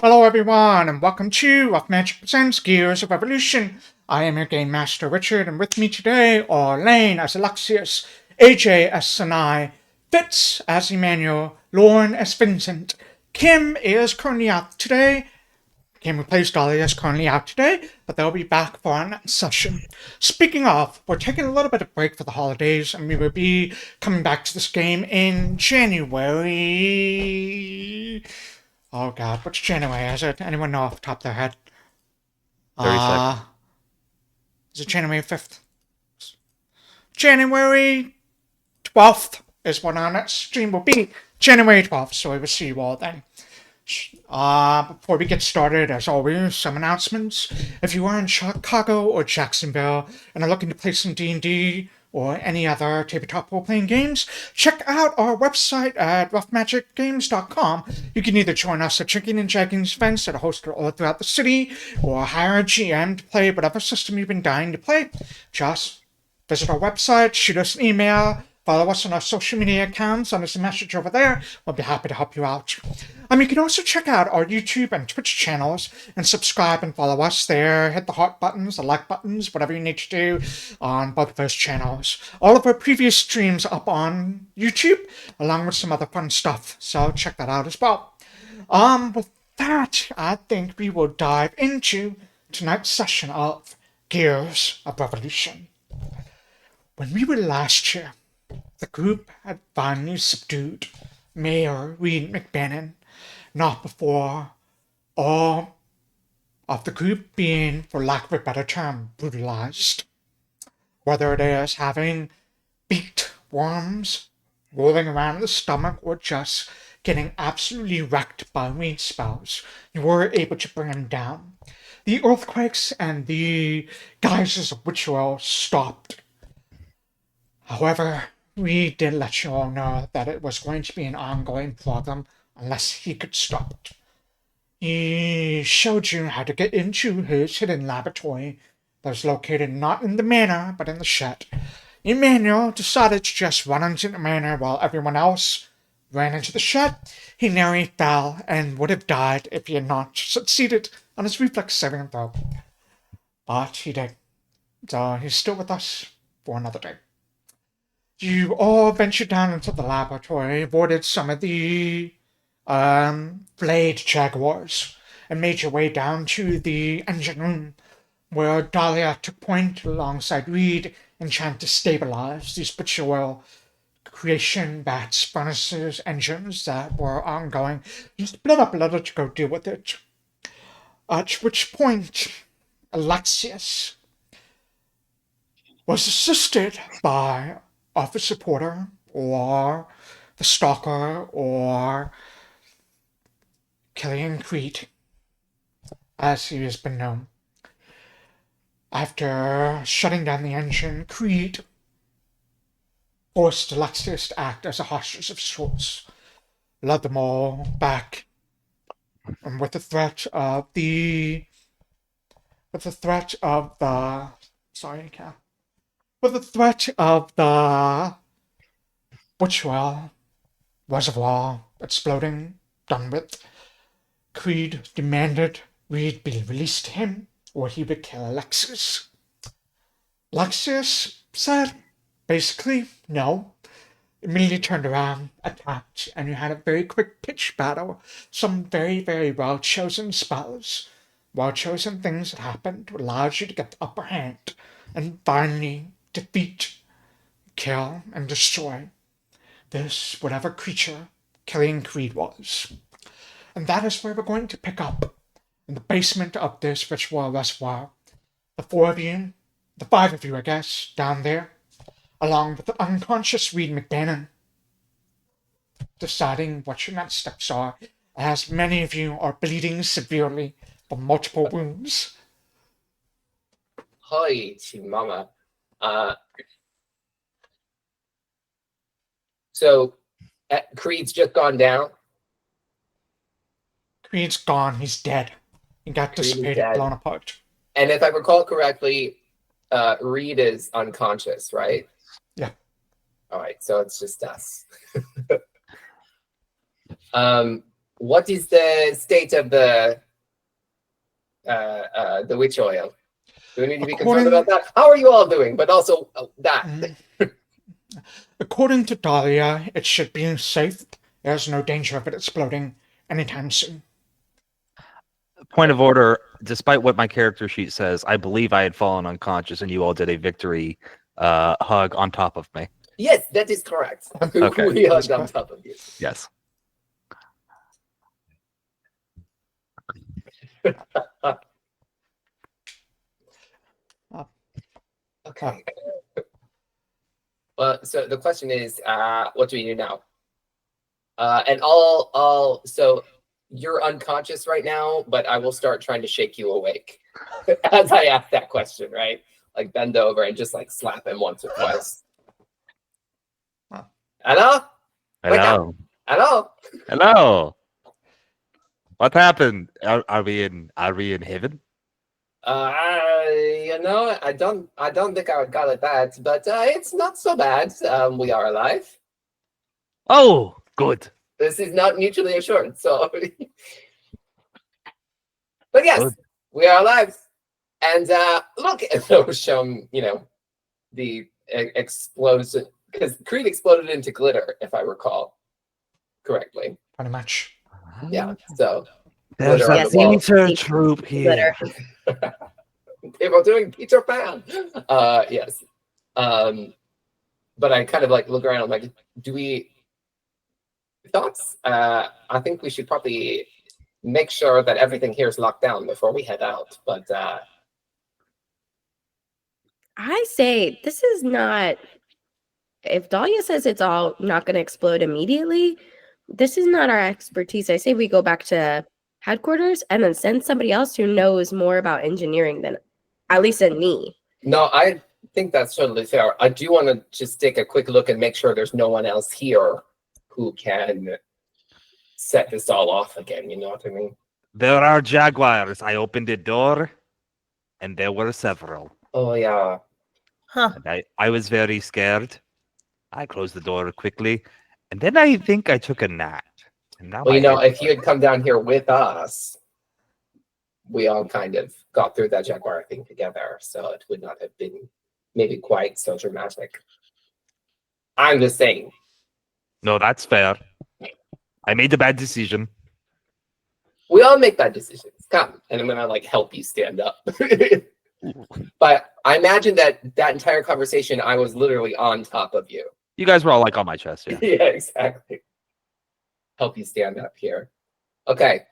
Hello everyone, and welcome to Rough Magic Presents Gears of Evolution. I am your Game Master Richard, and with me today are Lane as Alexias, AJ as Sanai, Fitz as Emmanuel, Lauren as Vincent. Kim is currently out today. Kim replaced Dahlia is currently out today, but they'll be back for our next session. Speaking of, we're taking a little bit of break for the holidays, and we will be coming back to this game in January. Oh god, which January is it? Anyone know off the top of their head? 32nd. Is it January 5th? January 12th is when our next stream will be. January 12th, so we will see you all then. Before we get started, as always, some announcements. If you are in Chicago or Jacksonville and are looking to play some D&D or any other tabletop role-playing games, check out our website at roughmagicgames.com. You can either join us at Chicken and Jaggins events that are hosted all throughout the city, or hire a GM to play whatever system you've been dying to play. Just visit our website, shoot us an email, follow us on our social media accounts, send us a message over there. We'll be happy to help you out. You can also check out our YouTube and Twitch channels and subscribe and follow us there. Hit the heart buttons, the like buttons, whatever you need to do on both of those channels. All of our previous streams up on YouTube, along with some other fun stuff. So check that out as well. With that, I think we will dive into tonight's session of Gears of Revolution. When we were last here, the group had finally subdued Mayor Reed McBannon, not before all of the group being, for lack of a better term, brutalized. Whether it is having beaked worms rolling around the stomach or just getting absolutely wrecked by wind spells, you were able to bring them down. The earthquakes and the geysers of ritual stopped. However, we did let you all know that it was going to be an ongoing problem unless he could stop it. He showed you how to get into his hidden laboratory that was located not in the manor, but in the shed. Emmanuel decided to just run into the manor while everyone else ran into the shed. He nearly fell and would have died if he had not succeeded on his reflex saving throw. But he did. So he's still with us for another day. You all ventured down into the laboratory, avoided some of the flayed jaguars, and made your way down to the engine room, where Dahlia took point alongside Reed and tried to stabilize these spiritual creation bats, furnaces, engines that were ongoing. You split up a little to go deal with it. At which point, Alexias was assisted by Officer Porter, or the Stalker, or Killian Creed, as he has been known. After shutting down the engine, Creed forced Alexias to act as a hostage of sorts, led them all back, and with the threat of the Butchwell reservoir exploding, done with, Creed demanded Reed be released to him, or he would kill Alexias. Alexias said, basically, no. Immediately turned around, attacked, and you had a very quick pitch battle. Some very, very well-chosen spells, well-chosen things that happened to allow you to get the upper hand, and finally defeat, kill, and destroy this whatever creature Killian Creed was. And that is where we're going to pick up, in the basement of this ritual reservoir. The four of you, the five of you, I guess, down there, along with the unconscious Reed McBannon, deciding what your next steps are, as many of you are bleeding severely from multiple wounds. Hi, mama. So Creed's just gone down. Creed's gone. He's dead. He got dissipated, blown apart. And if I recall correctly, Reed is unconscious, right? Yeah. All right, so it's just us. what is the state of the witch oil? Do we need to be concerned about that? How are you all doing? But also that. According to Dahlia, it should be safe. There's no danger of it exploding anytime soon. Point of order, despite what my character sheet says, I believe I had fallen unconscious and you all did a victory hug on top of me. Yes, that is correct. Okay. We hugged on top of you. Yes. Okay. Well, so the question is, what do we do now? And so you're unconscious right now, but I will start trying to shake you awake as I ask that question, right? Like bend over and just like slap him once or twice. Hello? Wake up. Hello. Hello? Hello. What happened? Are we in heaven? I don't think I would call it that, but it's not so bad. We are alive. Oh, good. This is not mutually assured, so. But yes, Good. we are alive. And look, it was shown, the explosion, because Creed exploded into glitter, if I recall correctly. Pretty much. Yeah, so. There's glitter on a the wall. theater troupe here. They were doing Peter Pan. Yes. But I kind of like look around. I'm like, thoughts? I think we should probably make sure that everything here is locked down before we head out. But I say this is not. If Dahlia says it's all not going to explode immediately, this is not our expertise. I say we go back to headquarters and then send somebody else who knows more about engineering than at least than me. no, I think that's totally fair. I do want to just take a quick look and make sure there's no one else here who can set this all off again. You know what I mean? There are jaguars. I opened the door, and there were several. Oh yeah. Huh. And I was very scared. I closed the door quickly, and then I think I took a nap. And now Well, if you had come down here with us, we all kind of got through that jaguar thing together, so it would not have been maybe quite so dramatic. I'm just saying. No, that's fair. I made a bad decision. We all make bad decisions. Come, and I'm gonna like help you stand up. But I imagine that entire conversation, I was literally on top of you. You guys were all like on my chest, yeah. Yeah, exactly. Help you stand up here. Okay,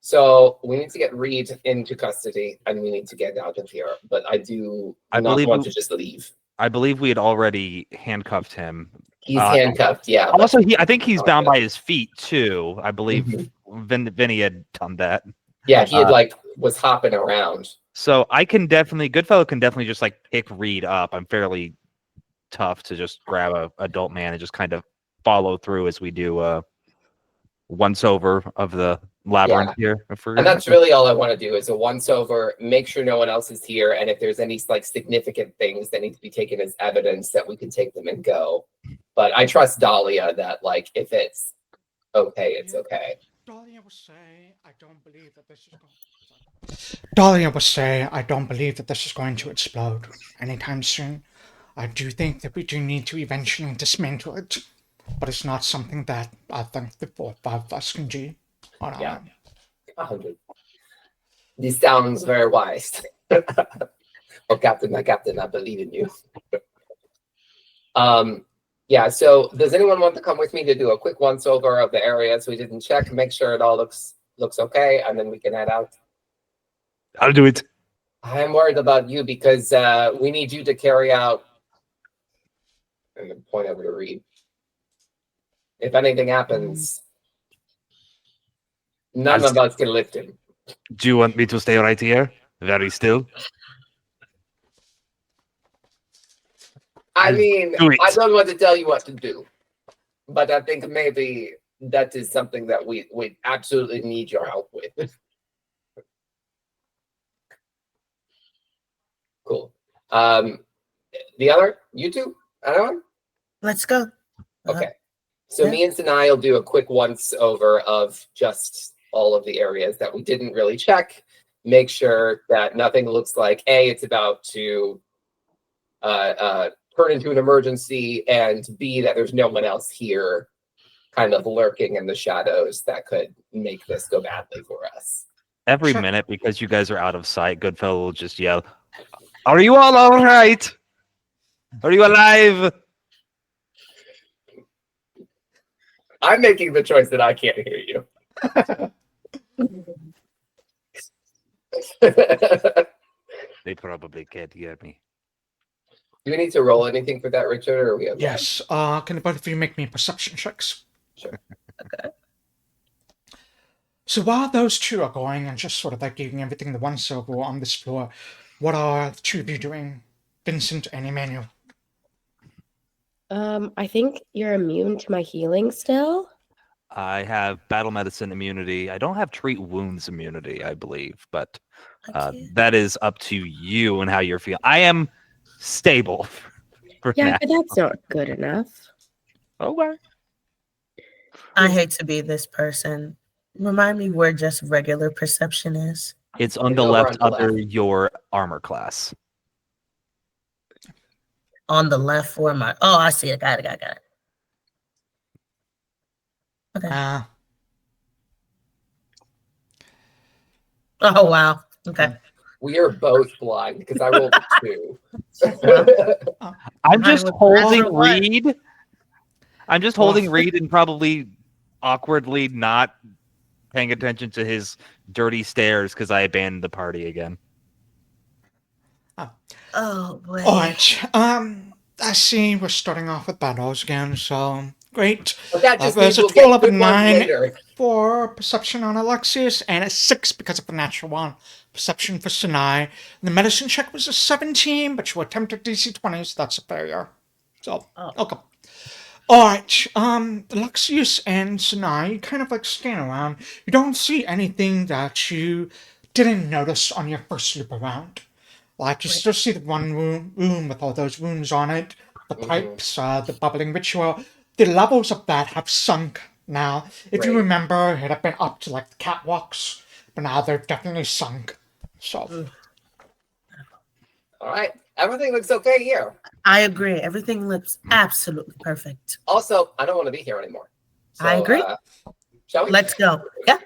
so we need to get Reed into custody, and we need to get out of here. But I do not want to just leave. I believe we had already handcuffed him. He's handcuffed, yeah. Also, I think he's bound by his feet too. I believe Vinny had done that. Yeah, he had was hopping around. So Goodfellow can definitely just like pick Reed up. I'm fairly tough to just grab a adult man and just kind of follow through as we do once over of the labyrinth here. And that's really all I want to do is a once over, make sure no one else is here, and if there's any like significant things that need to be taken as evidence, that we can take them and go. But I trust Dahlia that like if it's okay, it's okay. Dahlia will say, I don't believe that this is Dahlia will say, I don't believe that this is going to explode anytime soon. I do think that we do need to eventually dismantle it, but it's not something that I think the 4 or 5 of us can do on our own. 100. This sounds very wise. Oh, Captain, I believe in you. Yeah, so does anyone want to come with me to do a quick once over of the areas we didn't check, make sure it all looks okay, and then we can head out? I'll do it. I'm worried about you because we need you to carry out, and then point over to Reed. If anything happens, none of us can lift him. Do you want me to stay right here? Very still? I mean, I don't want to tell you what to do, but I think maybe that is something that we absolutely need your help with. Cool. The other, you two, anyone? Let's go. Okay. So me and Sanai will do a quick once over of just all of the areas that we didn't really check. Make sure that nothing looks like A, it's about to turn into an emergency, and B, that there's no one else here kind of lurking in the shadows that could make this go badly for us. Every Sure. minute, because you guys are out of sight, Goodfellow will just yell, "Are you all right? Are you alive?" I'm making the choice that I can't hear you. They probably can't hear me. Do we need to roll anything for that, Richard, or are we okay? Yes. Can both of you make me perception checks? Sure. Okay. So while those two are going and just sort of like giving everything the once over on this floor, what are the two of you doing, Vincent and Emmanuel? I think you're immune to my healing still. I have battle medicine immunity. I don't have treat wounds immunity, I believe, but that is up to you and how you're feeling. I am stable for Yeah, now. but that's not good enough. Okay. I hate to be this person. Remind me where just regular perception is. It's on It's the over left on the under left. your armor class. On the left for my. Oh, I see it. Got it. Okay. Oh, wow. Okay. We are both blind because I rolled a 2. I'm Mine just was holding natural one. Reed. I'm just holding Reed and probably awkwardly not paying attention to his dirty stares because I abandoned the party again. Oh, boy. All right. I see we're starting off with battles again, so great. But that just There's means a we'll total get of a good ones 9 later. for perception on Alexias and a 6 because of the natural one. Perception for Sanai. The medicine check was a 17, but you attempted DC 20, so that's a failure. So, okay. Alright, Alexias and Sanai, you kind of like scan around. You don't see anything that you didn't notice on your first loop around. Like, you still see the one room with all those wounds on it, the pipes, the bubbling ritual. The levels of that have sunk now. If you Right. remember, it had been up to like the catwalks, but now they've definitely sunk. So, All right. Everything looks okay here. I agree. Everything looks absolutely perfect. Also, I don't want to be here anymore. So, I agree. Shall we? Let's go. Yeah.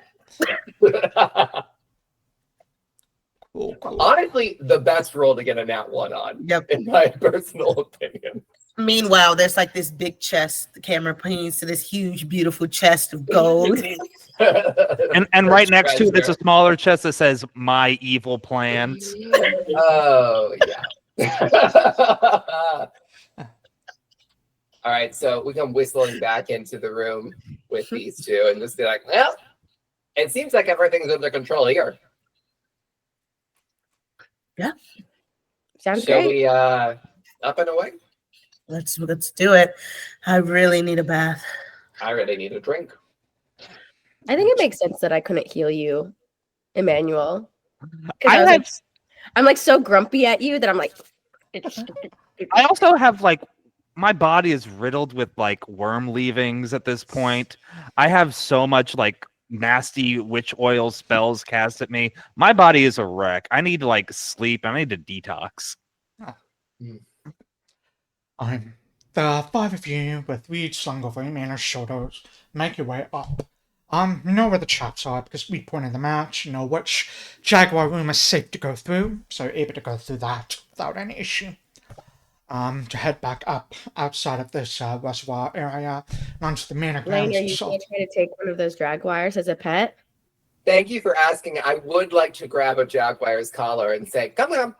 cool. Honestly, the best roll to get a nat 1 on, Yep. in my personal opinion. Meanwhile, there's like this big chest. The camera points to this huge, beautiful chest of gold. And right next to it, it's a smaller chest that says "My evil plans." Oh, yeah. All right, so we come whistling back into the room with these two and just be like, well, it seems like everything's under control here. Sounds Shall great. we up and away? Let's do it. I really need a bath. I really need a drink. I think it makes sense that I couldn't heal you, Emmanuel. 'Cause I was have. like, I'm like so grumpy at you that I'm like. I also have like my body is riddled with like worm leavings at this point. I have so much like nasty witch oil spells cast at me. My body is a wreck. I need to like sleep. I need to detox. The 5 of you with Reed slung over Emmanuel's shoulders make your way up. You know where the traps are because we pointed them out. You know which Jaguar room is safe to go through, so you're able to go through that without any issue. To head back up outside of this reservoir area and onto the manor grounds. Lane, are you going to try to take one of those drag wires as a pet? Thank you for asking. I would like to grab a Jaguar's collar and say, come on,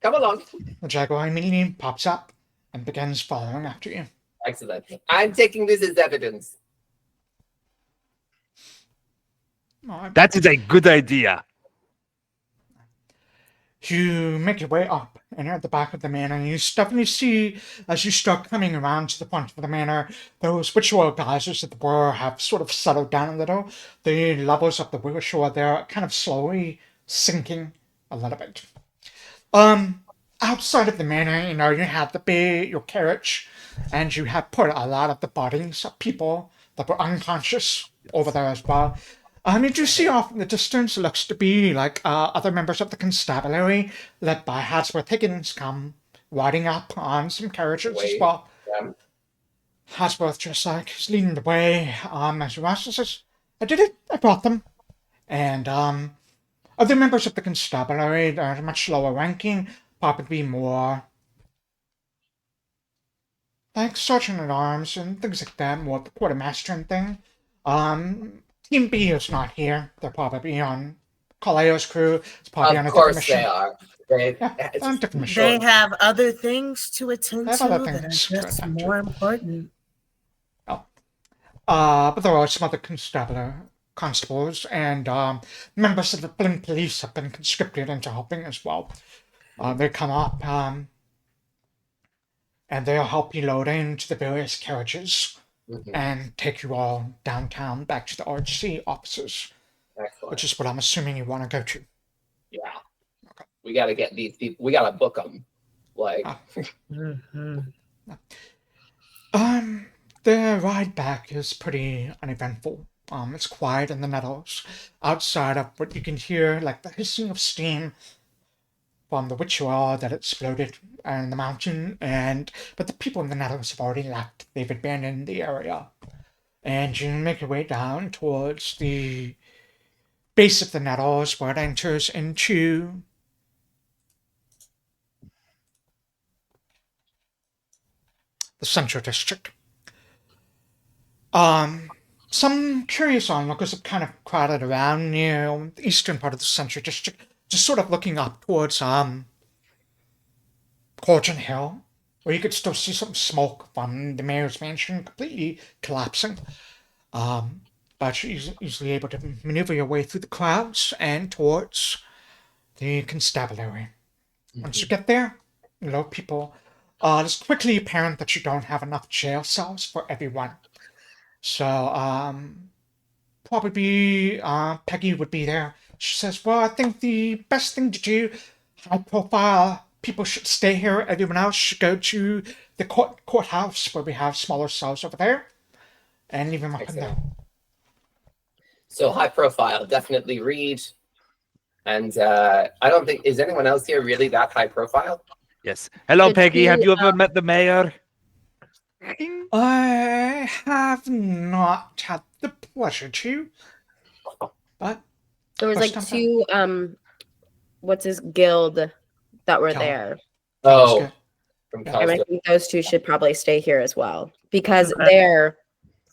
come along. The Jaguar immediately pops up and begins following after you. Excellent. I'm taking this as evidence. Alright. That is a good idea. You make your way up and you're at the back of the manor, and you definitely see, as you start coming around to the front of the manor, those ritual geysers at the bar have sort of settled down a little. The levels of the ritual there are kind of slowly sinking a little bit. outside of the manor, you have your carriage, and you have put a lot of the bodies of people that were unconscious over there as well. You do see off in the distance, it looks to be like other members of the constabulary, led by Hadsworth Higgins, come riding up on some carriages as well. Yeah. Hadsworth just like is leading the way, as he runs and says, I did it, I brought them. And other members of the constabulary that are much lower ranking, probably more like sergeant at arms and things like that, more the quartermaster and thing. Team B is not here. They're probably on Kaleo's crew. It's probably on a Of different course mission. they are. They, Yeah, it's on a just different mission. They have other things to attend They have to other that are things to just attend to. more important. But there are some other constables and members of the Blink Police have been conscripted into helping as well. They come up and they'll help you load into the various carriages Mhm. and take you all downtown back to the RHC offices, Excellent. which is what I'm assuming you want to go to. Yeah. Okay. We got to get these people. We got to book them. Like, Mhm. The ride back is pretty uneventful. It's quiet in the meadows. Outside of what you can hear, like the hissing of steam from the ritual that exploded in the mountain, but the people in the meadows have already left. They've abandoned the area. And you make your way down towards the base of the Nettles, where it enters into the Central District. Some curious onlookers have kind of crowded around near the eastern part of the Central District, just sort of looking up towards Cauldron Hill, where you could still see some smoke from the mayor's mansion completely collapsing. But you're easily able to maneuver your way through the crowds and towards the constabulary. Once you get there, people, it's quickly apparent that you don't have enough jail cells for everyone. So, probably Peggy would be there. She says, well, I think the best thing to do, high profile people should stay here. Everyone else should go to the courthouse where we have smaller cells over there and leave them up in there. so high profile, definitely read. And I don't think, is anyone else here really that high profile? Yes. Hello, Did Peggy. you, Have you ever met the mayor? I have not had the pleasure to, but There was First like time two what's his guild that were Guild. there. Oh, from Yeah. And I Constable. think those two should probably stay here as well. Because Okay. there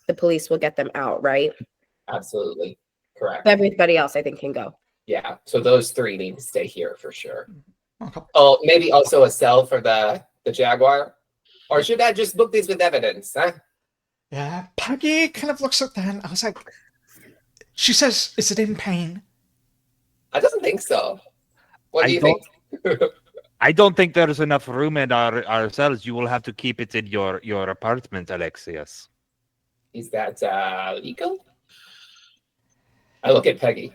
the police will get them out, right? Absolutely. Correct. But everybody else I think can go. Yeah. So those three need to stay here for sure. okay. Oh, maybe also a cell for the Jaguar? Or should I just book these with evidence? Huh? Yeah, Peggy kind of looks at that and I was like, she says, is it in pain? I don't think so. What do I you think? I don't think there's enough room in our cells. You will have to keep it in your apartment, Alexias. Is that legal? I look at Peggy.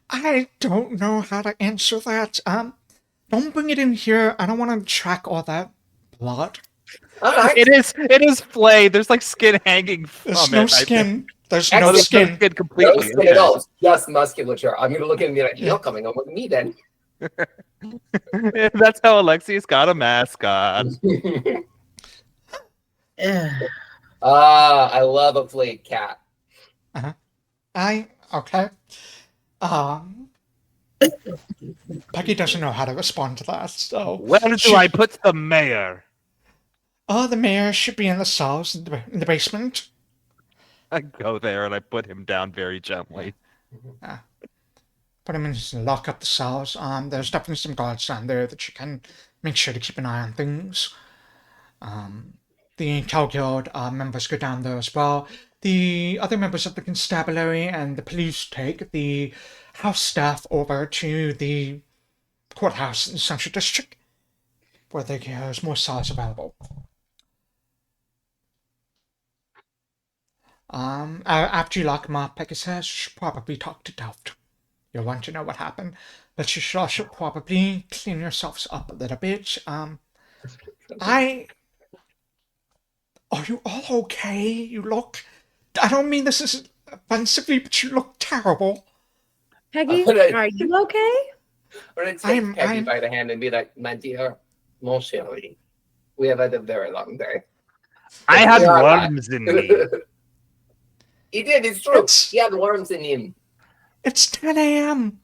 I don't know how to answer that. Don't bring it in here. I don't want to track all that blood. All right. It is flayed. There's like skin hanging from There's it. no I think. skin. There's No, no No, there's no skin. skin No completely. skin at Okay. all. Just musculature. I'm gonna look at him and be like, you're coming home with me then. That's how Alexias got a mascot. Yeah. I love a flayed cat. Okay. Peggy doesn't know how to respond to that, so. Where do I put the mayor? The mayor should be in the cells in the basement. I go there and I put him down very gently. Put him in, lock up the cells. There's definitely some guards down there that you can make sure to keep an eye on things. The Cal Guild members go down there as well. The other members of the constabulary and the police take the house staff over to the courthouse in the Central District, where there's more cells available. After you lock them up, Peggy says, you should probably talk to Delft. you'll want to know what happened. But you should also probably clean yourselves up a little bit. Are you all okay? You look... I don't mean this is offensively, but you look terrible. Peggy, are you okay? I'm going to take Peggy by the hand and be like, my dear, mon chéri, we have had a very long day. I had worms in me. He did, it's true. He had worms in him. It's 10 a.m.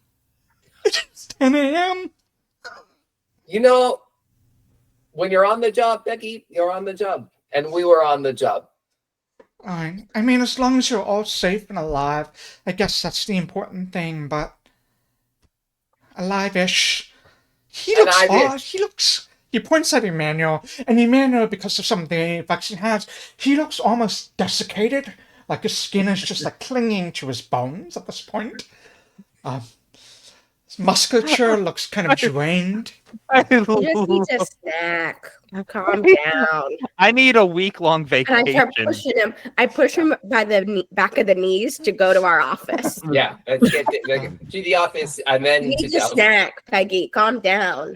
It's 10 a.m. You know, when you're on the job, Becky, you're on the job. And we were on the job. I mean, as long as you're all safe and alive, I guess that's the important thing, but... Alive-ish. He looks... He points at Emmanuel, and Emmanuel, because of some of the effects he has, he looks almost desiccated. Like his skin is just like clinging to his bones at this point. His musculature looks kind of drained. You just need to snack. Calm down. I need a week-long vacation. And I start pushing him. I push him by the back of the knees to go to our office. Yeah, let's get to the office and then You need to snack, Peggy. Calm down.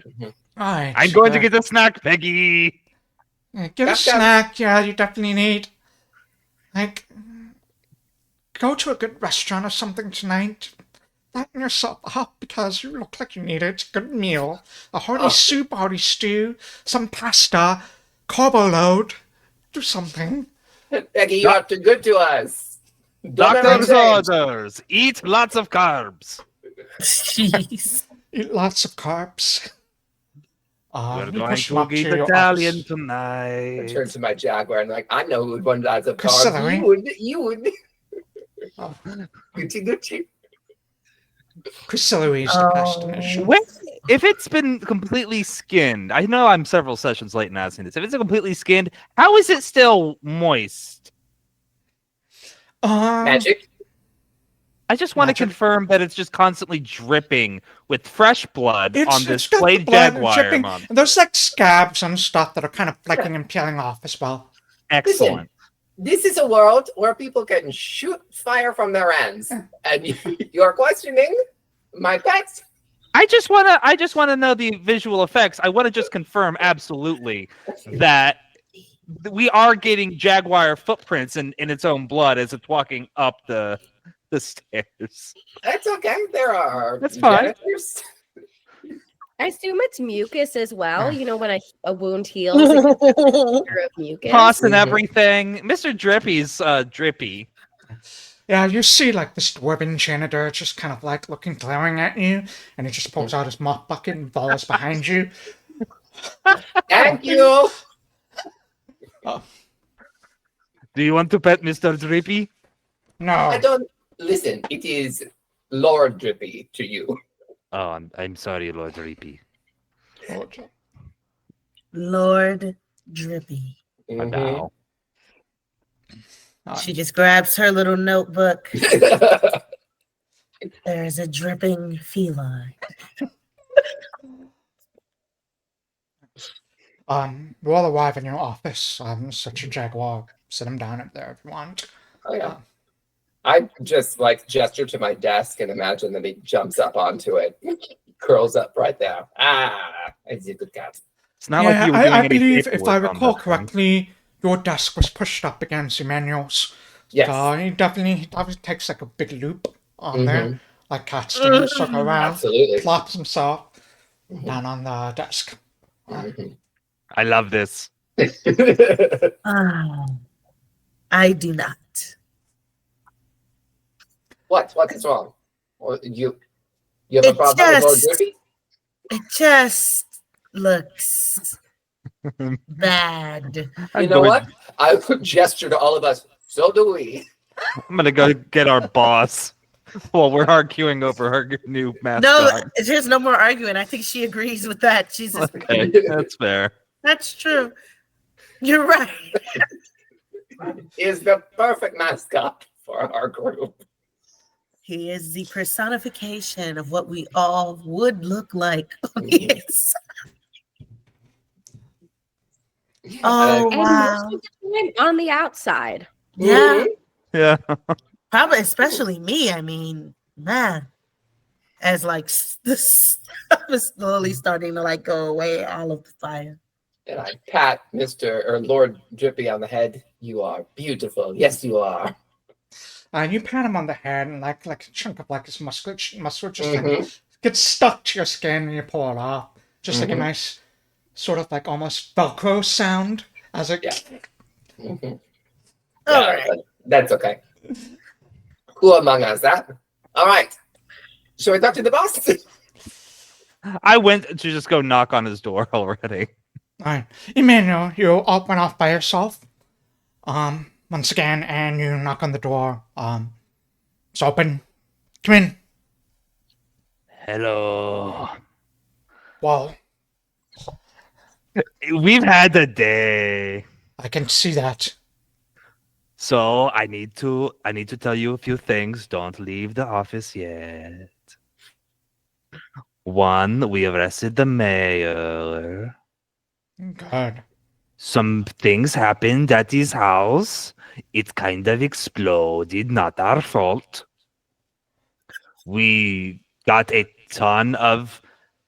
Right, I'm going to get a snack, Peggy. Get a snack. Yeah, you definitely need. Like, go to a good restaurant or something tonight. Lighten yourself up because you look like you need it. Good meal. A hearty soup, hearty stew, some pasta, carbo load. Do something. Peggy, you are too good to us. Doctor's orders. Eat lots of carbs. Jeez. Eat lots of carbs. We're going to eat Italian tonight. I turn to my Jaguar and like, I know who would run lots of carbs. You would. Gucci. Priscilla is the destination. If it's been completely skinned, I know I'm several sessions late in asking this. If it's completely skinned, how is it still moist? Magic. I just want to confirm that it's just constantly dripping with fresh blood on this played Jaguar. And there's like scabs and stuff that are kind of flecking and peeling off as well. Excellent. Listen, this is a world where people can shoot fire from their hands, and you're questioning my pets. I just want to know the visual effects. I want to just confirm absolutely that we are getting Jaguar footprints in its own blood as it's walking up the stairs. That's okay. There are. That's fine. I assume it's mucus as well. You know, when a wound heals, it's a mixture of mucus. Pus and everything. Mr. Drippy's drippy. Yeah, you see like this dwarven janitor just kind of like looking, glaring at you, and he just pulls out his mop bucket and follows behind you. Thank you. Do you want to pet Mr. Drippy? No. I don't. Listen, it is Lord Drippy to you. Oh, I'm sorry, Lord Drippy. Lord Drippy. Now. She just grabs her little notebook. There's a dripping feline. You all arrive in your office. Such a Jaguar. Sit him down up there if you want. Oh yeah. I just like gesture to my desk and imagine that he jumps up onto it, curls up right there. It's a good cat. It's not like you were doing I any believe, if paperwork I on recall this correctly, your desk was pushed up against Emmanuel's. Yes. He definitely takes like a big loop on there, like cats do, circle around, Absolutely. plops himself down on the desk. I love this. I do not. What is wrong? Or you have a problem with Lord Drippy? It just looks bad. You know what? I would gesture to all of us. So do we. I'm gonna go get our boss while we're arguing over her new mascot. No, there's no more arguing. I think she agrees with that. Jesus. Okay, that's fair. That's true. You're right. Is the perfect mascot for our group. He is the personification of what we all would look like. Yes. Oh, And wow. most of the time on the outside. Yeah. Yeah. Probably, especially me. I mean, man. as like the stuff is slowly starting to like go away, all of the fire. And I pat Mr. or Lord Drippy on the head. You are beautiful. Yes, you are. You pat him on the head, and like a chunk of like his muscle just like Mhm. gets stuck to your skin, and you pull it off. Just like a Mhm. nice sort of like almost Velcro sound as it. Yeah. Mhm. All Yeah, right. but that's okay. Who among us that? All right. Shall we talk to the boss? I went to just go knock on his door already. Alright. Emmanuel, you all went off by yourself. Once again, and you knock on the door. It's open. Come in. Hello. Well, We've had a day. I can see that. So I need to tell you a few things. Don't leave the office yet. One, we arrested the mayor. Good. Some things happened at his house. It kind of exploded, not our fault. We got a ton of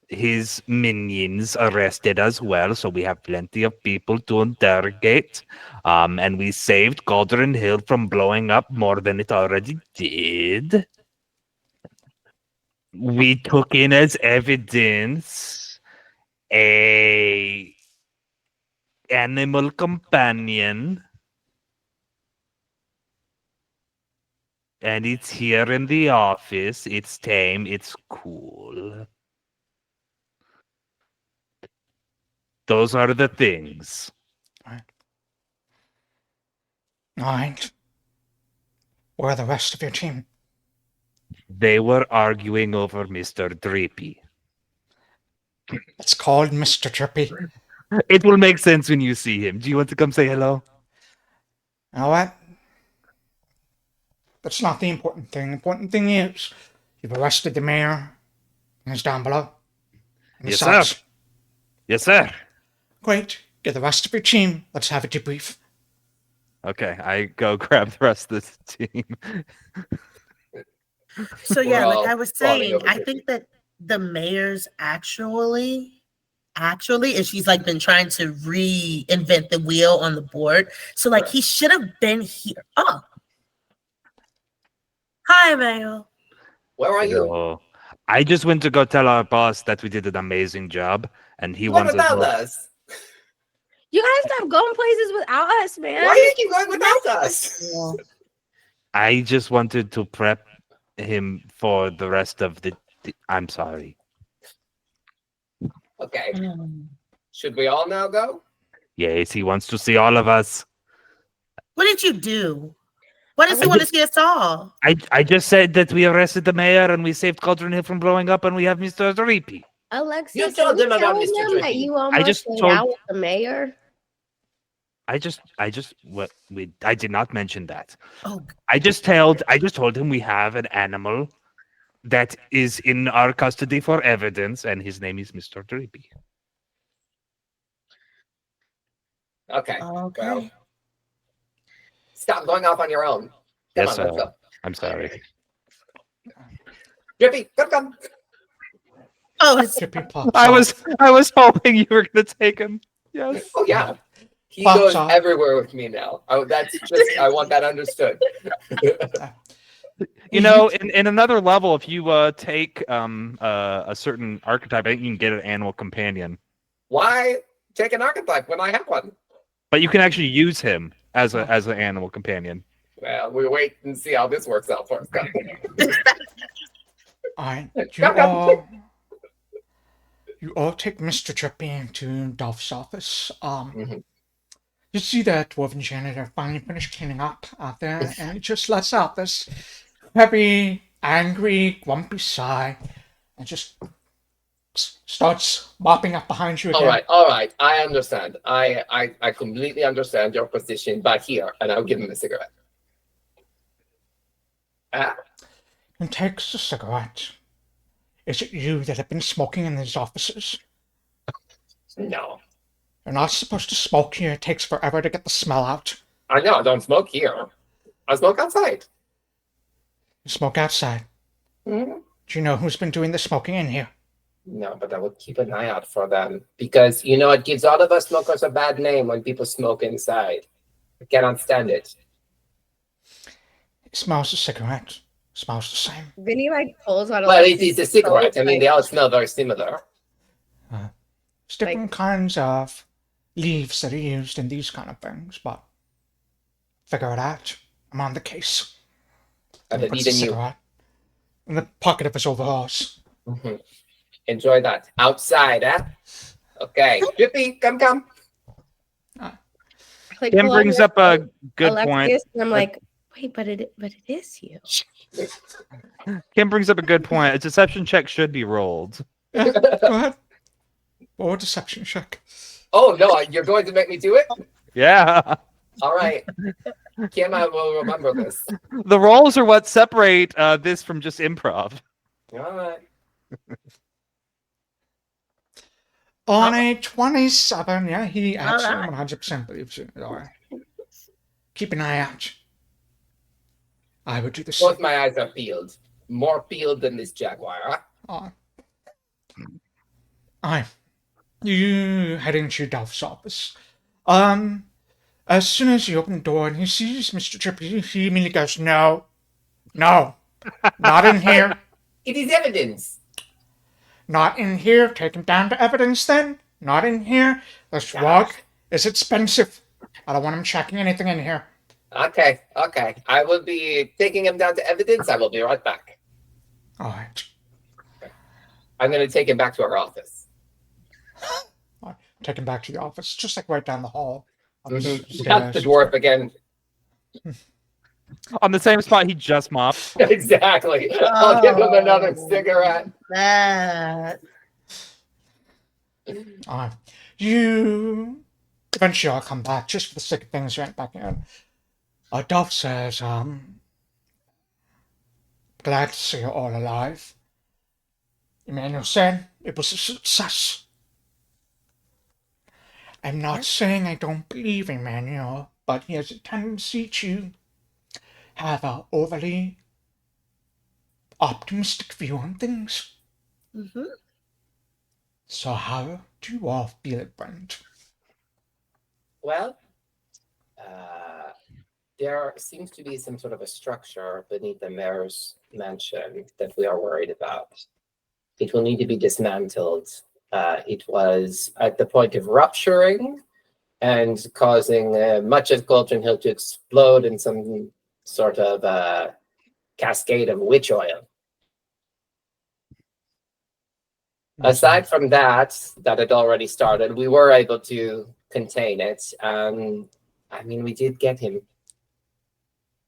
his minions arrested as well, so we have plenty of people to interrogate. And we saved Cauldron Hill from blowing up more than it already did. We took in as evidence a animal companion, and it's here in the office. It's tame. It's cool. Those are the things. Alright. Where are the rest of your team? They were arguing over Mr. Drippy. It's called Mr. Drippy. It will make sense when you see him. Do you want to come say hello? You know what? That's not the important thing. The important thing is you've arrested the mayor, and he's down below. And Yes, besides- sir. Yes, sir. Great. Get the rest of your team. Let's have a debrief. Okay, I go grab the rest of the team. So We're yeah, like all I was falling saying, over I here. think that the mayor's actually, and she's like been trying to reinvent the wheel on the board. So like he should have been here. Oh, hi, Mayor. Where are you? So, I just went to go tell our boss that we did an amazing job, and he You went wants us. without all- us. You guys stop going places without us, man. Why do you keep going without us? I just wanted to prep him for the rest of the. I'm sorry. Okay. Should we all now go? Yes, he wants to see all of us. What did you do? Why does he want to see us all? I just said that we arrested the mayor and we saved Cauldron Hill from blowing up, and we have Mr. Drippy. Alexias, You can told you them about tell Mr. them that Drippy. you almost just made told- out with the mayor? I did not mention that. Oh, I just told him we have an animal that is in our custody for evidence, and his name is Mr. Drippy. Okay. okay. Well, stop going off on your own. Come Yes, on, let's sir. go. I'm sorry. Drippy, come. Oh, it's Drippy pops I off. was hoping you were gonna take him. Yes. Oh yeah. He Pops goes off. everywhere with me now. Oh, that's just I want that understood. You know, in another level, if you take a certain archetype, I think you can get an animal companion. Why take an archetype when I have one? But you can actually use him as an animal companion. Well, we wait and see how this works out first. Come. Alright. Come. You all take Mr. Drippy into Dolph's office. Mhm. You see that dwarven janitor finally finished cleaning up out there, and he just lets out this heavy, angry, grumpy sigh, and just starts mopping up behind you again. All right. I understand. I completely understand your position, but here, and I'll give him a cigarette. And takes the cigarette. Is it you that have been smoking in these offices? No. You're not supposed to smoke here. It takes forever to get the smell out. I know, I don't smoke here. I smoke outside. You smoke outside. Mhm. Do you know who's been doing the smoking in here? No, but I would keep an eye out for them because it gives all of us smokers a bad name when people smoke inside. I cannot stand it. It smells of cigarette. Smells the same. Vinny like pulls out Well, Alexis' it's a cigarette. I mean, like, they all smell very similar. It's different kinds of leaves that are used in these kind of things, but figure it out. I'm on the case. I And he believe puts the in you. cigarette in the pocket of his overalls. Mm-hmm. Enjoy that. Outside, eh? Okay. Drippy, come. like, Kim pull out brings up a good Alexis, point. and I'm like, wait, but it is you. Kim brings up a good point. A deception check should be rolled. Yeah, go ahead. Or deception check. Oh, no, you're going to make me do it? Yeah. All right. Kim, I will remember this. The rolls are what separate this from just improv. All right. On a 27, yeah, he absolutely Alright. 100% believes you. All right. Keep an eye out. I would do the same. Both my eyes are peeled. More peeled than this jaguar. Huh? Aye. You head into Duff's office. As soon as you open the door and he sees Mr. Drippy, he immediately goes, No, not in here. It is evidence. Not in here. Take him down to evidence then. Not in here. This rug is expensive. I don't want him checking anything in here. Okay. I will be taking him down to evidence. I will be right back. All right. I'm going to take him back to our office. Take him back to the office, just like right down the hall. Mm-hmm. That's the dwarf again. On the same spot he just mopped. Exactly. I'll give him another cigarette. That. You eventually I'll come back just for the sake of things went back in. Dove says, glad to see you all alive. Emmanuel said it was a success. I'm not saying I don't believe Emmanuel, but he has a tendency to have an overly optimistic view on things. Mm-hmm. So how do you all feel it, Brent? Well, there seems to be some sort of a structure beneath the mayor's mansion that we are worried about. It will need to be dismantled. It was at the point of rupturing and causing much of Cauldron Hill to explode in some sort of cascade of witch oil. Aside from that had already started, we were able to contain it. We did get him.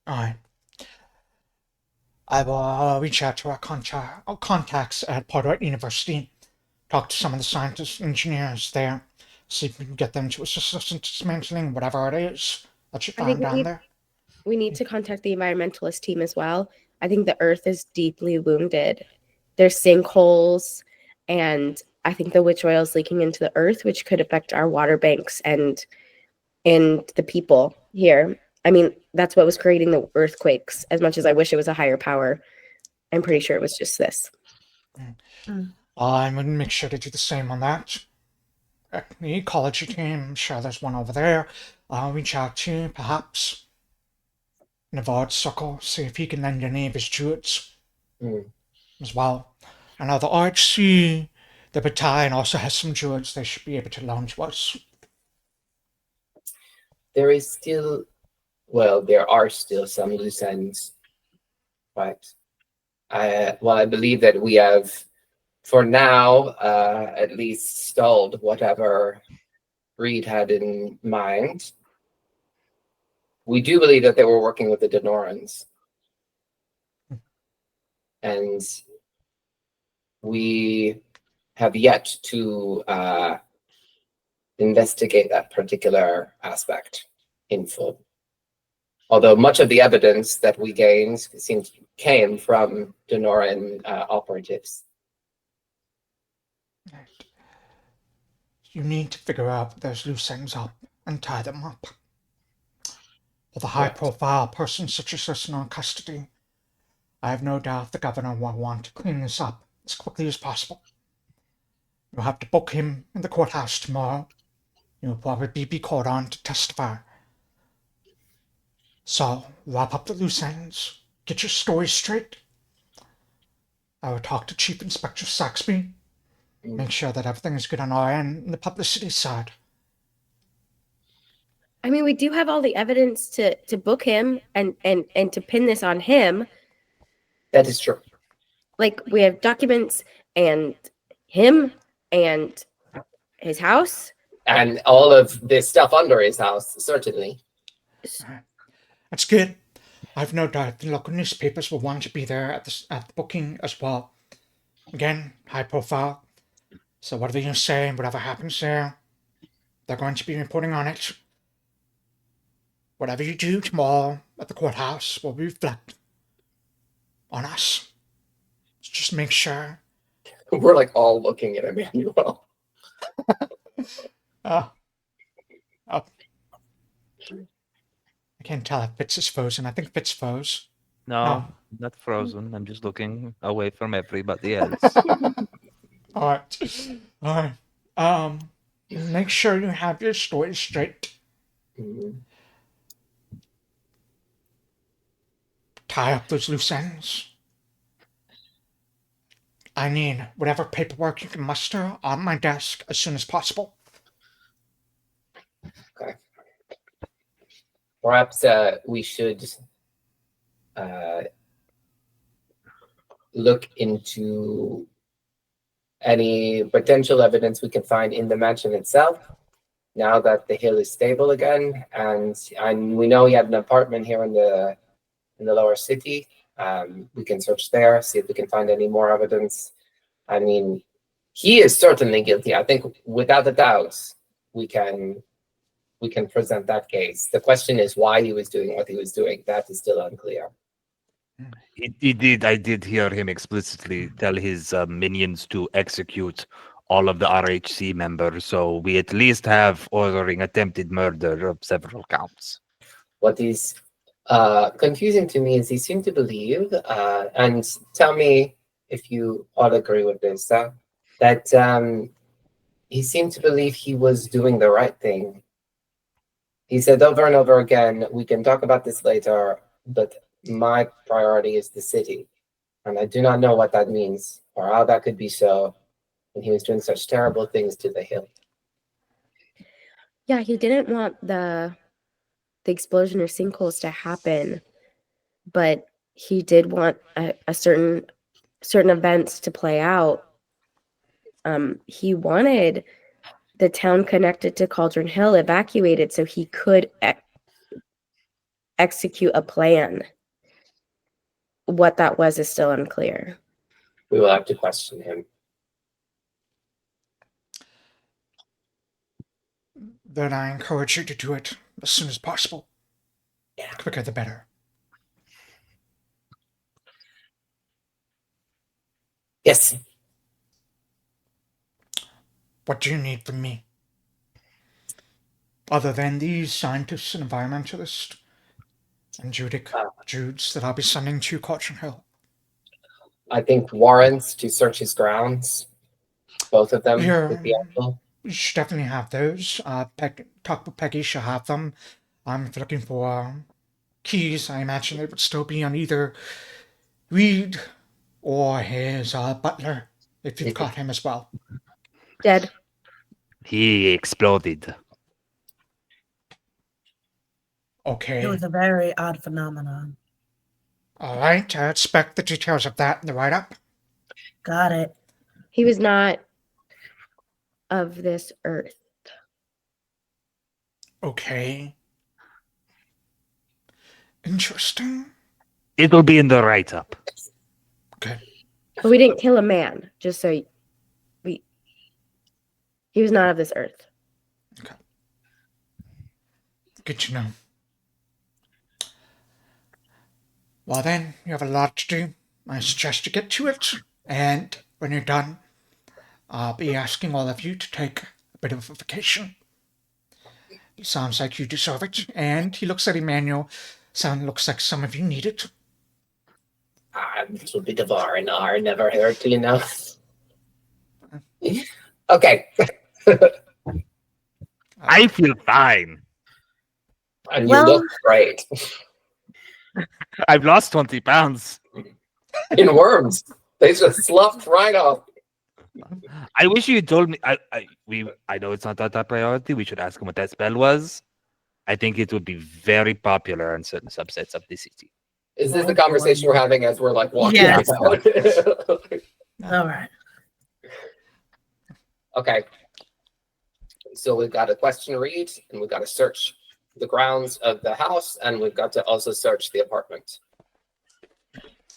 Alright. I will reach out to our contacts at Portrait University, talk to some of the scientists and engineers there, see if we can get them to assist us in dismantling whatever it is that you found down there. We need to contact the environmentalist team as well. I think the earth is deeply wounded. There's sinkholes, and I think the witch oil is leaking into the earth, which could affect our water banks and the people here. I mean, that's what was creating the earthquakes. As much as I wish it was a higher power, I'm pretty sure it was just this. I'm going to make sure to do the same on that. The ecology team, I'm sure there's one over there. I'll reach out to, perhaps, Navard's Circle, see if he can lend any of his druids as well. I know the Archie, the battalion also has some druids they should be able to loan to us. There are still some loose ends, but I believe that we have, for now, at least stalled whatever Reed had in mind. We do believe that they were working with the Denorans, and we have yet to investigate that particular aspect in full. Although much of the evidence that we gained came from Denoran operatives. You need to figure out those loose ends up and tie them up. For the high-profile person such as this in our custody, I have no doubt the governor will want to clean this up as quickly as possible. You'll have to book him in the courthouse tomorrow. You'll probably be called on to testify. So, wrap up the loose ends. Get your story straight. I will talk to Chief Inspector Saxby. Make sure that everything is good on our end and the publicity side. I mean, we do have all the evidence to book him and to pin this on him. That is true. Like, we have documents and him and his house. And all of this stuff under his house, certainly. That's good. I've no doubt the local newspapers will want to be there at the booking as well. Again, high profile. So whatever you say, whatever happens there, they're going to be reporting on it. Whatever you do tomorrow at the courthouse will reflect on us. So just make sure. We're like all looking at Emmanuel. I can't tell if Fitz is frozen. I think Fitz froze. No, not frozen. I'm just looking away from everybody else. All right. Make sure you have your story straight. Mhm. Tie up those loose ends. I need whatever paperwork you can muster on my desk as soon as possible. Okay. Perhaps we should look into any potential evidence we can find in the mansion itself. Now that the hill is stable again, and we know he had an apartment here in the lower city, we can search there, see if we can find any more evidence. I mean, he is certainly guilty. I think without a doubt we can present that case. The question is why he was doing what he was doing. That is still unclear. I did hear him explicitly tell his minions to execute all of the RHC members, so we at least have ordering attempted murder of several counts. What is confusing to me is he seemed to believe, and tell me if you all agree with this, that he seemed to believe he was doing the right thing. He said over and over again, we can talk about this later, but my priority is the city. And I do not know what that means or how that could be so when he was doing such terrible things to the hill. Yeah, he didn't want the explosion or sinkholes to happen, but he did want a certain events to play out. He wanted the town connected to Cauldron Hill evacuated so he could execute a plan. What that was is still unclear. We will have to question him. Then I encourage you to do it as soon as possible. Yeah. The quicker the better. Yes. What do you need from me? Other than these scientists and environmentalists and Judes that I'll be sending to Cauldron Hill. I think warrants to search his grounds. Both of them would be helpful. You should definitely have those. Talk with Peggy, she'll have them. I'm looking for keys. I imagine they would still be on either Reed or his butler, if you've caught him as well. Dead. He exploded. Okay. It was a very odd phenomenon. All right. I expect the details of that in the write-up. Got it. He was not of this earth. Okay. Interesting. It'll be in the write-up. Okay. But we didn't kill a man, just so he was not of this earth. Okay. Good to know. Well then, you have a lot to do. I suggest you get to it. And when you're done, I'll be asking all of you to take a bit of a vacation. It sounds like you deserve it. And he looks at Emmanuel. Looks like some of you need it. A little bit of R&R never hurt, you know. Okay. I feel fine. And you Well- look great. I've lost 20 pounds. In worms. They just sloughed right off. I wish you had told me. I know it's not that top priority. We should ask him what that spell was. I think it would be very popular in certain subsets of the city. Is this the conversation we're having as we're like walking Yes. out? All right. Okay. So we've got a question to read, and we've got to search the grounds of the house, and we've got to also search the apartment.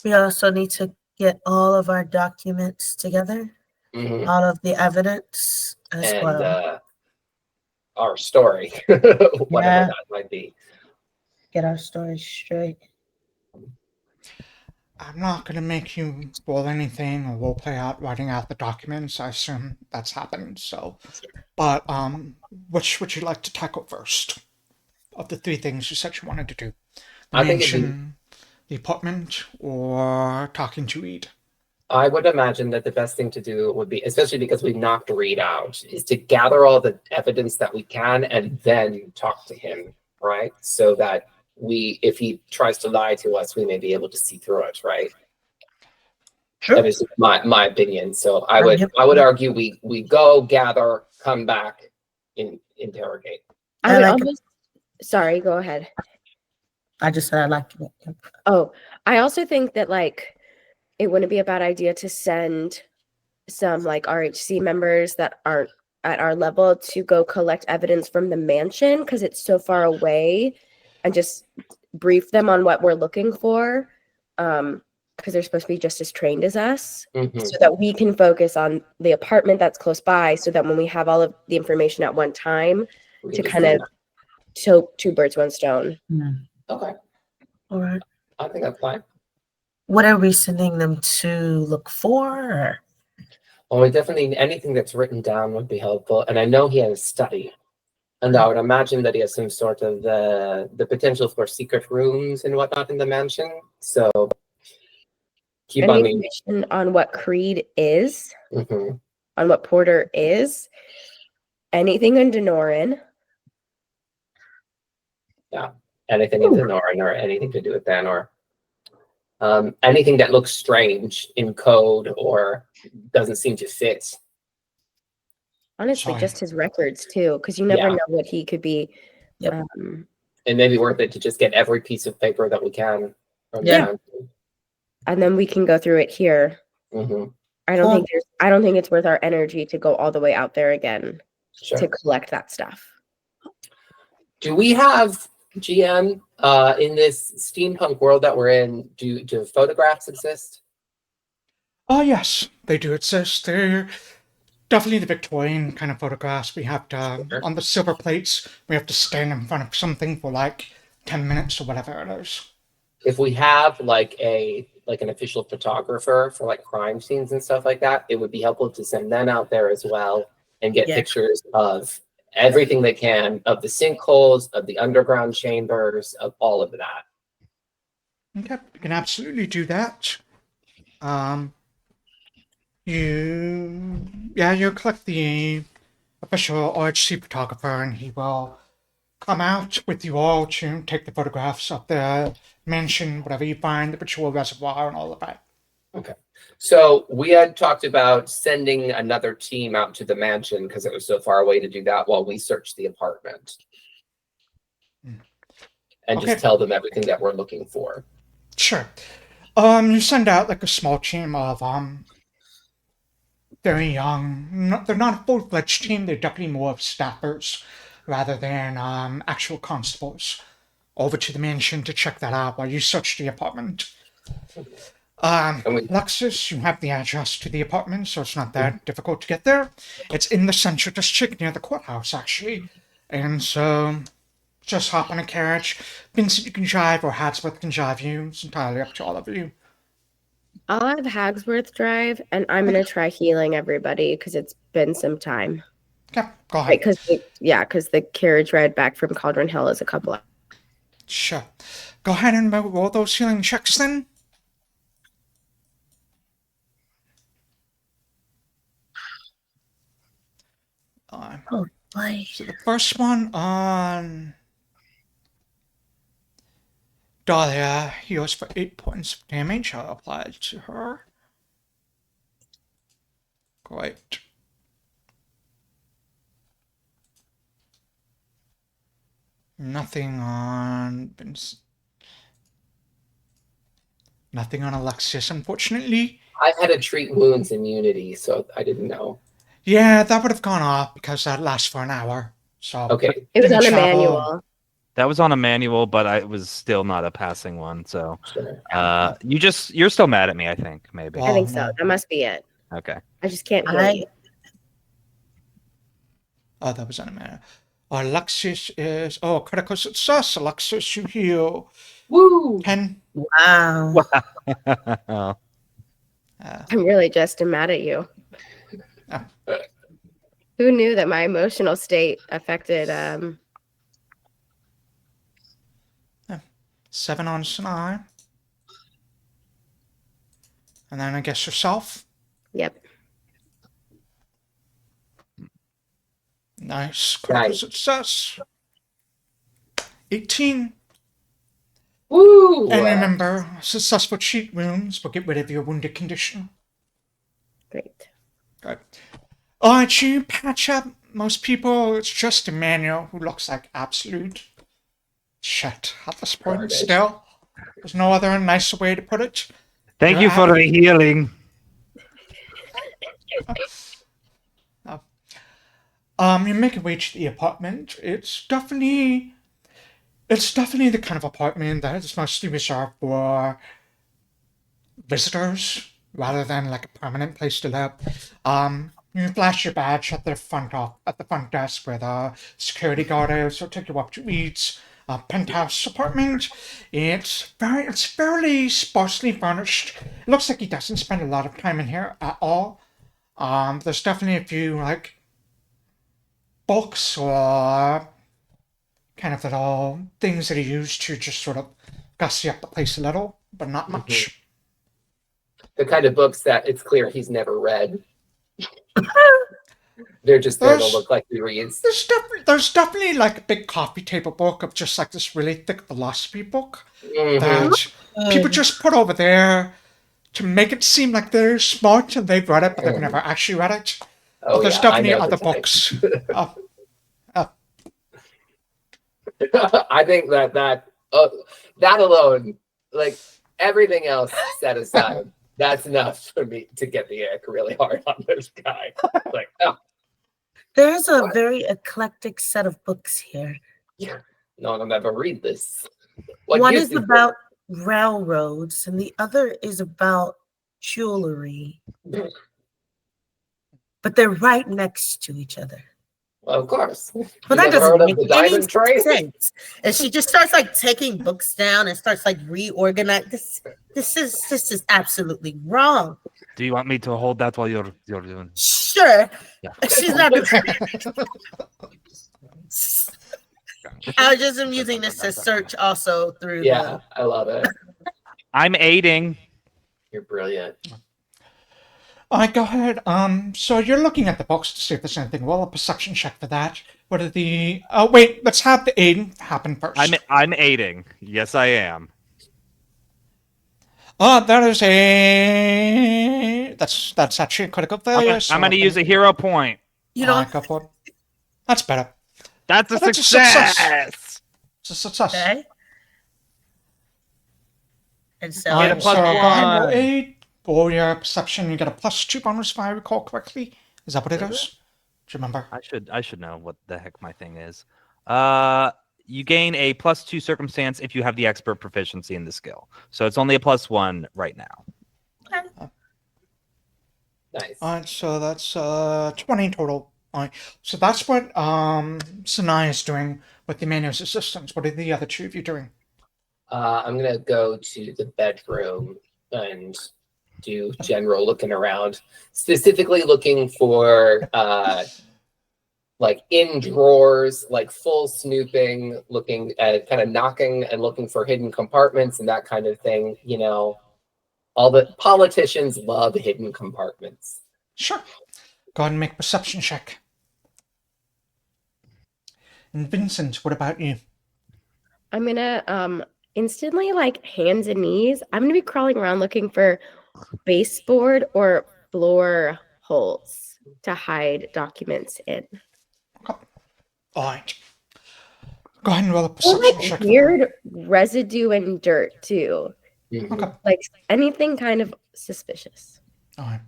We also need to get all of our documents together, Mhm. all of the evidence as And well. our story, whatever Yeah. that might be. Get our story straight. I'm not going to make you roll anything, or we'll play out writing out the documents. I assume that's happened, so. But, which would you like to tackle first? Of the three things you said you wanted to do. The I think it'd be- mansion, the apartment, or talking to Reed. I would imagine that the best thing to do would be, especially because we knocked Reed out, is to gather all the evidence that we can and then talk to him, right? So that if he tries to lie to us, we may be able to see through it, right? Sure. That is my opinion. So I Yep. would argue we go, gather, come back, interrogate. I would like it. almost. Sorry, go ahead. I just said I like it. Oh, I also think that like it wouldn't be a bad idea to send some like RHC members that aren't at our level to go collect evidence from the mansion because it's so far away, and just brief them on what we're looking for. Because they're supposed to be just as trained as us, Mhm. so that we can focus on the apartment that's close by, so that when we have all of the information at one time, We to can just kind do of kill two birds, one stone. that. Okay, All right. I think that's fine. What are we sending them to look for? Well, we definitely anything that's written down would be helpful. And I know he has a study, and I would imagine that he has some sort of the potential for secret rooms and whatnot in the mansion. So keep Any on me. information on what Creed is, Mhm. on what Porter is, anything in Denoran. Anything in Denoran or anything to do with Ben or anything that looks strange in code or doesn't seem to fit. Honestly, Sorry. just his records too, because you never Yeah. know what he could be. Yep. It may be worth it to just get every piece of paper that we can from Yeah. the mansion. And then we can go through it here. Mhm. I don't Cool. think it's worth our energy to go all the way out there again Sure. to collect that stuff. Do we have GM in this steampunk world that we're in? Do photographs exist? Oh, yes, they do exist. They're definitely the Victorian kind of photographs. We have to, Sure. on the silver plates, we have to stand in front of something for like 10 minutes or whatever it is. If we have like an official photographer for like crime scenes and stuff like that, it would be helpful to send them out there as well and get Yeah. pictures of everything they can, of the sinkholes, of the underground chambers, of all of that. Okay, you can absolutely do that. You collect the official RHC photographer, and he will come out with you all to take the photographs of the mansion, whatever you find, the ritual reservoir, and all of that. So we had talked about sending another team out to the mansion because it was so far away to do that while we searched the apartment. And Okay. just tell them everything that we're looking for. Sure. You send out like a small team of very young. They're not a full-fledged team. They're definitely more of staffers rather than actual constables over to the mansion to check that out while you search the apartment. Alexias, you have the address to the apartment, so it's not that difficult to get there. It's in the central district near the courthouse, actually. And so just hop on a carriage. Vincent, you can drive, or Hadsworth can drive you. It's entirely up to all of you. I'll have Hagsworth drive, and I'm gonna try healing everybody because it's been some time. Okay, go ahead. Right? Because the carriage ride back from Cauldron Hill is a couple of. Sure. Go ahead and roll those healing checks then. Oh boy. So the first one on Dahlia heals for 8 points of damage. I'll apply it to her. Great. Nothing on Vincent. Nothing on Alexias, unfortunately. I had to treat wounds immunity, so I didn't know. Yeah, that would have gone off because that lasts for an hour. So Okay. It was didn't on a travel. manual. That was on a manual, but it was still not a passing one. So Sure. you're still mad at me, I think, maybe. Well, I think so. no. That must be it. Okay. I just can't heal I you. Oh, that was on a manual. Alexias is critical success. Alexias, you heal Woo! 10. wow. I'm really just mad at you. Oh. Who knew that my emotional state affected 7 on Sanai. And then I guess yourself. Yep. Nice. Critical Nice. success. 18. Woo! And remember, successful cheat wounds will get rid of your wounded condition. Great. Good. To patch up most people, it's just Emmanuel who looks like absolute shit at this point. Garbage. Still, there's no other nicer way to put it. Thank you for the healing. You make your way to the apartment. It's definitely the kind of apartment that is mostly reserved for visitors rather than like a permanent place to live. You flash your badge at the front desk where the security guard is. They'll take you up to each penthouse apartment. It's fairly sparsely furnished. It looks like he doesn't spend a lot of time in here at all. There's definitely a few like books or kind of little things that he used to just sort of gussy up the place a little, but not much. The kind of books that it's clear he's never read. They're just there to look like he reads. There's definitely like a big coffee table book of just like this really thick philosophy book Mhm. that people just put over there to make it seem like they're smart and they've read it, but they've never actually read it. Oh, But there's yeah, I definitely know the other type. books. I think that alone, like everything else set aside, that's enough for me to get the ick really hard on this guy. Like, oh, There's a very eclectic set of books here. yeah, no one will ever read this. What One use is about railroads, and the other is about jewelry. But they're right next to each other. Well, of course. But You that never heard doesn't of make the any diamond trade? sense. And she just starts like taking books down and starts like reorganizing. This is absolutely wrong. Do you want me to hold that while you're doing? Sure. Yeah. She's not. I just am using this to search also through Yeah, I love it. I'm aiding. You're brilliant. Alright, go ahead. So you're looking at the books to see if there's anything. Roll a perception check for that. What are the... Oh, wait, let's have the aid happen first. I'm aiding. Yes, I am. That is a... That's actually a critical failure. I'm going to use a hero point. You know, Go for it. That's better. That's a That's a success. success. It's a success. okay. And so, Get a plus so go ahead and roll one. aid. For your perception, you get a +2 bonus if I recall correctly. Is that what it is? Do you remember? I should know what the heck my thing is. You gain a +2 circumstance if you have the expert proficiency in the skill. So it's only a +1 right now. Nice. Alright, so that's 20 total. Alright, so that's what Sanai is doing with the Emmanuel's assistants. What are the other two of you doing? I'm gonna go to the bedroom and do general looking around, specifically looking for like in drawers, like full snooping, looking at kind of knocking and looking for hidden compartments and that kind of thing. You know, all the politicians love hidden compartments. Sure. Go ahead and make a perception check. And Vincent, what about you? I'm gonna instantly, like, hands and knees. I'm gonna be crawling around looking for baseboard or floor holes to hide documents in. All right. Go ahead and roll a Or perception like check for that. weird residue and dirt too. Mhm. Okay. Like anything kind of suspicious. All right.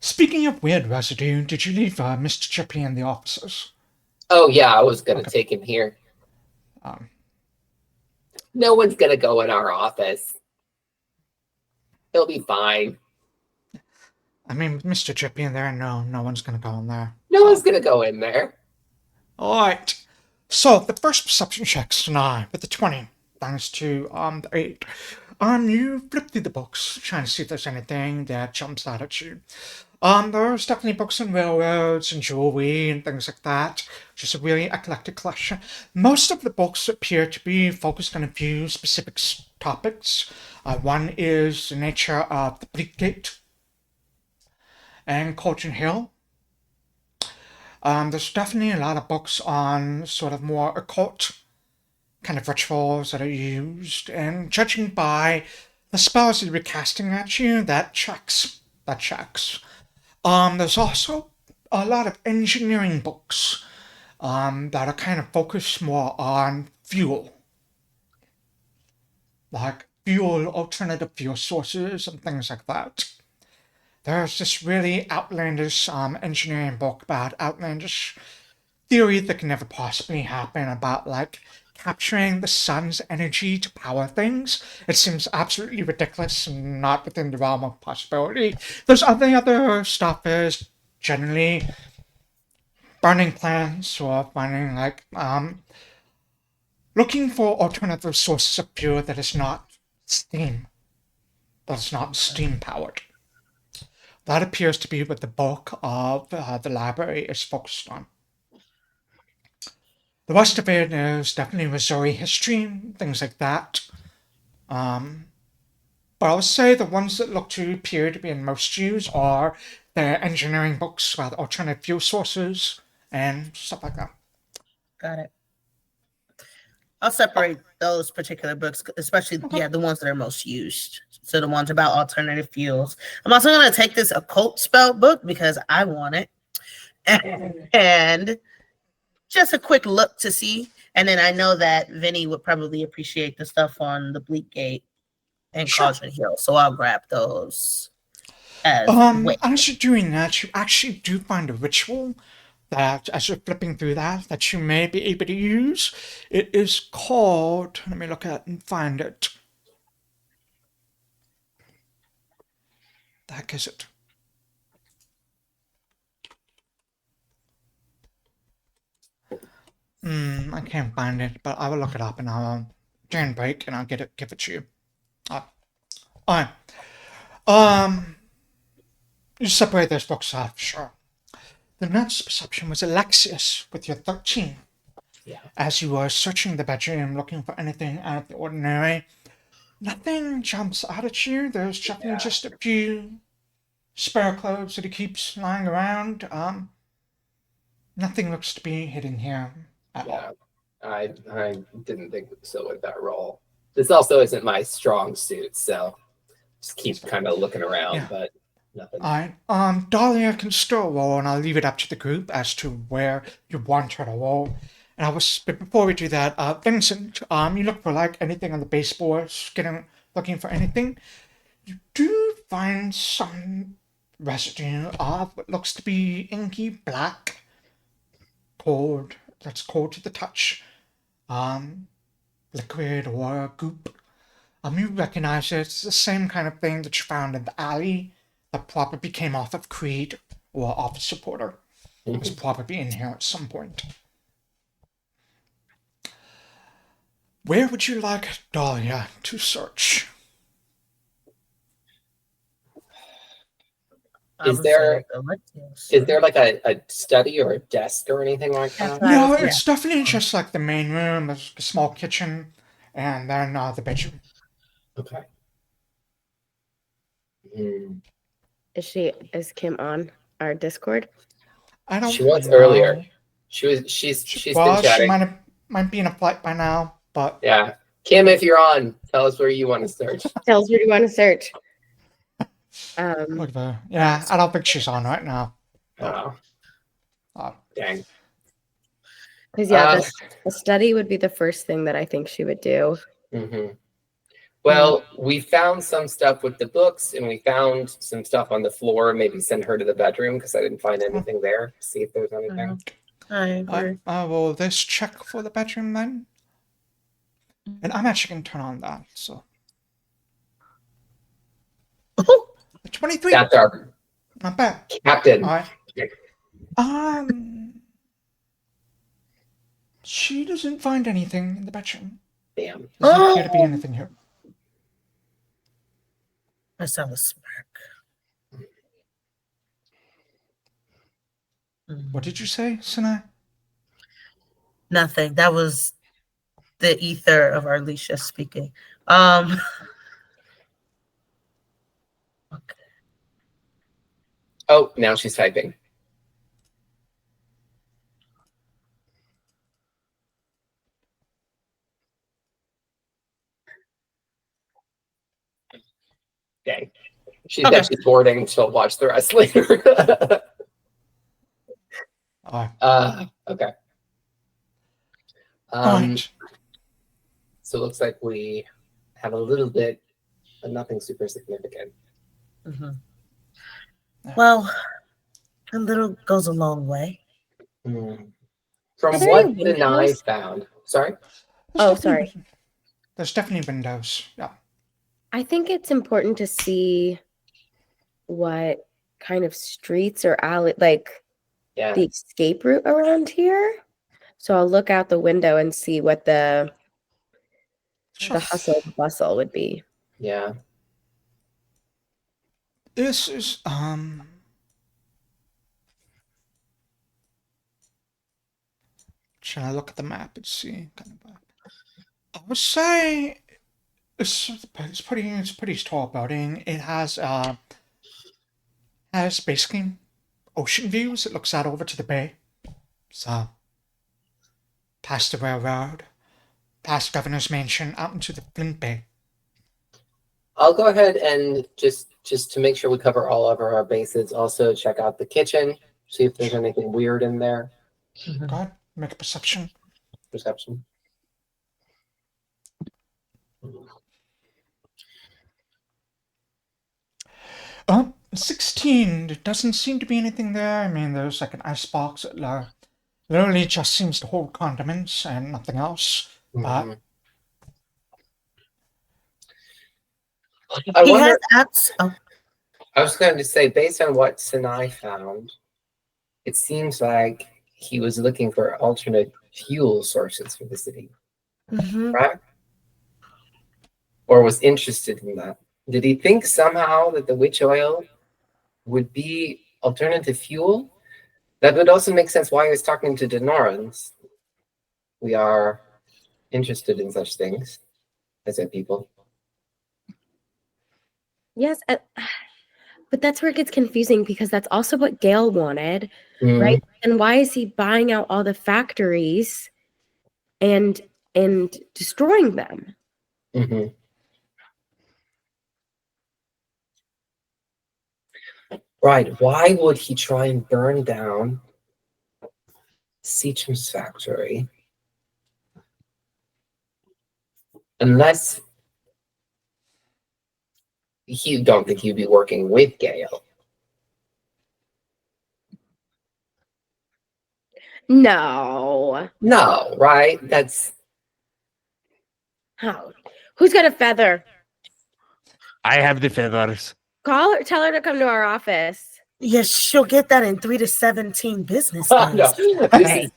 Speaking of weird residue, did you leave Mr. Chippy and the officers? Oh yeah, I was gonna Okay. take him here. Um, No one's gonna go in our office. He'll be fine. I mean, with Mr. Chippy in there, no one's gonna go in there. No one's gonna go in there. All right. So the first perception check, Sanai, with the 20, thanks to the 8. You flip through the books, trying to see if there's anything that jumps out at you. There's definitely books on railroads and jewelry and things like that. Just a really eclectic collection. Most of the books appear to be focused on a few specific topics. One is the nature of the Bleak Gate and Colton Hill. There's definitely a lot of books on sort of more occult kind of rituals that are used, and judging by the spells that are casting at you, that checks. There's also a lot of engineering books that are kind of focused more on fuel, like alternative fuel sources and things like that. There's this really outlandish engineering book about outlandish theory that can never possibly happen about, like, capturing the sun's energy to power things. It seems absolutely ridiculous and not within the realm of possibility. There's other stuff is generally burning plants or finding, like, looking for alternative sources of fuel that is not steam, powered. That appears to be what the bulk of the library is focused on. The rest of it is definitely Missouri history, things like that. But I would say the ones that look to appear to be in most use are the engineering books about alternative fuel sources and stuff like that. Got it. I'll separate those particular books, especially the ones that are most used. So the ones about alternative fuels. I'm also going to take this occult spell book because I want it, and just a quick look to see. And then I know that Vinny would probably appreciate the stuff on the Bleak Gate and Cauldron Hill, so I'll grab those. As you're doing that, you actually do find a ritual that, as you're flipping through that you may be able to use. It is called, let me look at it and find it. The heck is it? I can't find it, but I will look it up and I'll during break and I'll give it to you. Alright. You separate those books off, sure. The next perception was Alexias with your 13. Yeah. As you were searching the bedroom looking for anything out of the ordinary, nothing jumps out at you. There's definitely just a few spare clothes that he keeps lying around. Nothing looks to be hidden here at all. I didn't think so with that roll. This also isn't my strong suit, so just keep kind of looking around, but nothing. Alright, Dahlia can still roll, and I'll leave it up to the group as to where you want her to roll. But before we do that, Vincent, you look for like anything on the baseboards, looking for anything. You do find some residue of what looks to be inky black, that's cold to the touch, liquid or goop. You recognize it. It's the same kind of thing that you found in the alley that probably came off of Creed or Office Supporter. It was probably in here at some point. Where would you like Dahlia to search? Is there like a study or a desk or anything like that? No, it's definitely just like the main room, a small kitchen, and then the bedroom. Okay. Is Kim on our Discord? I don't She was know. earlier. She's been Well, she chatting. might be in a flight by now, but Yeah. Kim, if you're on, tell us where you want to search. Tell us where you want to search. look at her. Yeah, I don't think she's on right now. Oh, dang. Because the study would be the first thing that I think she would do. Mm-hmm. Well, we found some stuff with the books, and we found some stuff on the floor. Maybe send her to the bedroom because I didn't find anything there. See if there's anything. I agree. I will this check for the bedroom then. And I'm actually going to turn on that, so. 23. That's our Not bad. captain. All right. She doesn't find anything in the bedroom. Damn. Doesn't appear to be anything here. I saw a smirk. What did you say, Sanai? Nothing. That was the ether of Arlisha speaking. Okay. Oh, now she's typing. Dang. She's actually boarding. She'll watch the rest later. Okay. All right. So it looks like we have a little bit, but nothing super significant. Mm-hmm. Well, a little goes a long way. Mm. From Are there what any Sanai windows? found. Sorry? Sorry. There's definitely windows. Yeah. I think it's important to see what kind of streets or alley, like Yeah. the escape route around here. So I'll look out the window and see what the hustle and bustle would be. Yeah. This is Shall I look at the map and see? I would say it's pretty tall building. It has basically ocean views. It looks out over to the bay. So past the railroad, past Governor's Mansion, out into the Flint Bay. I'll go ahead and just to make sure we cover all of our bases, also check out the kitchen, see if there's anything weird in there. Go ahead, make a perception. Perception. 16. There doesn't seem to be anything there. I mean, there's like an icebox that literally just seems to hold condiments and nothing else. But I wonder. I was going to say, based on what Sanai found, it seems like he was looking for alternate fuel sources for the city, right? Or was interested in that. Did he think somehow that the witch oil would be alternative fuel? That would also make sense why he was talking to Denorans. We are interested in such things as a people. Yes, but that's where it gets confusing because that's also what Gale wanted, right? And why is he buying out all the factories and destroying them? Right. Why would he try and burn down Seacham's factory? Unless you don't think he'd be working with Gale. No, right? That's how. Who's got a feather? I have the feathers. Call her. Tell her to come to our office. Yes, she'll get that in 3 to 17 business days.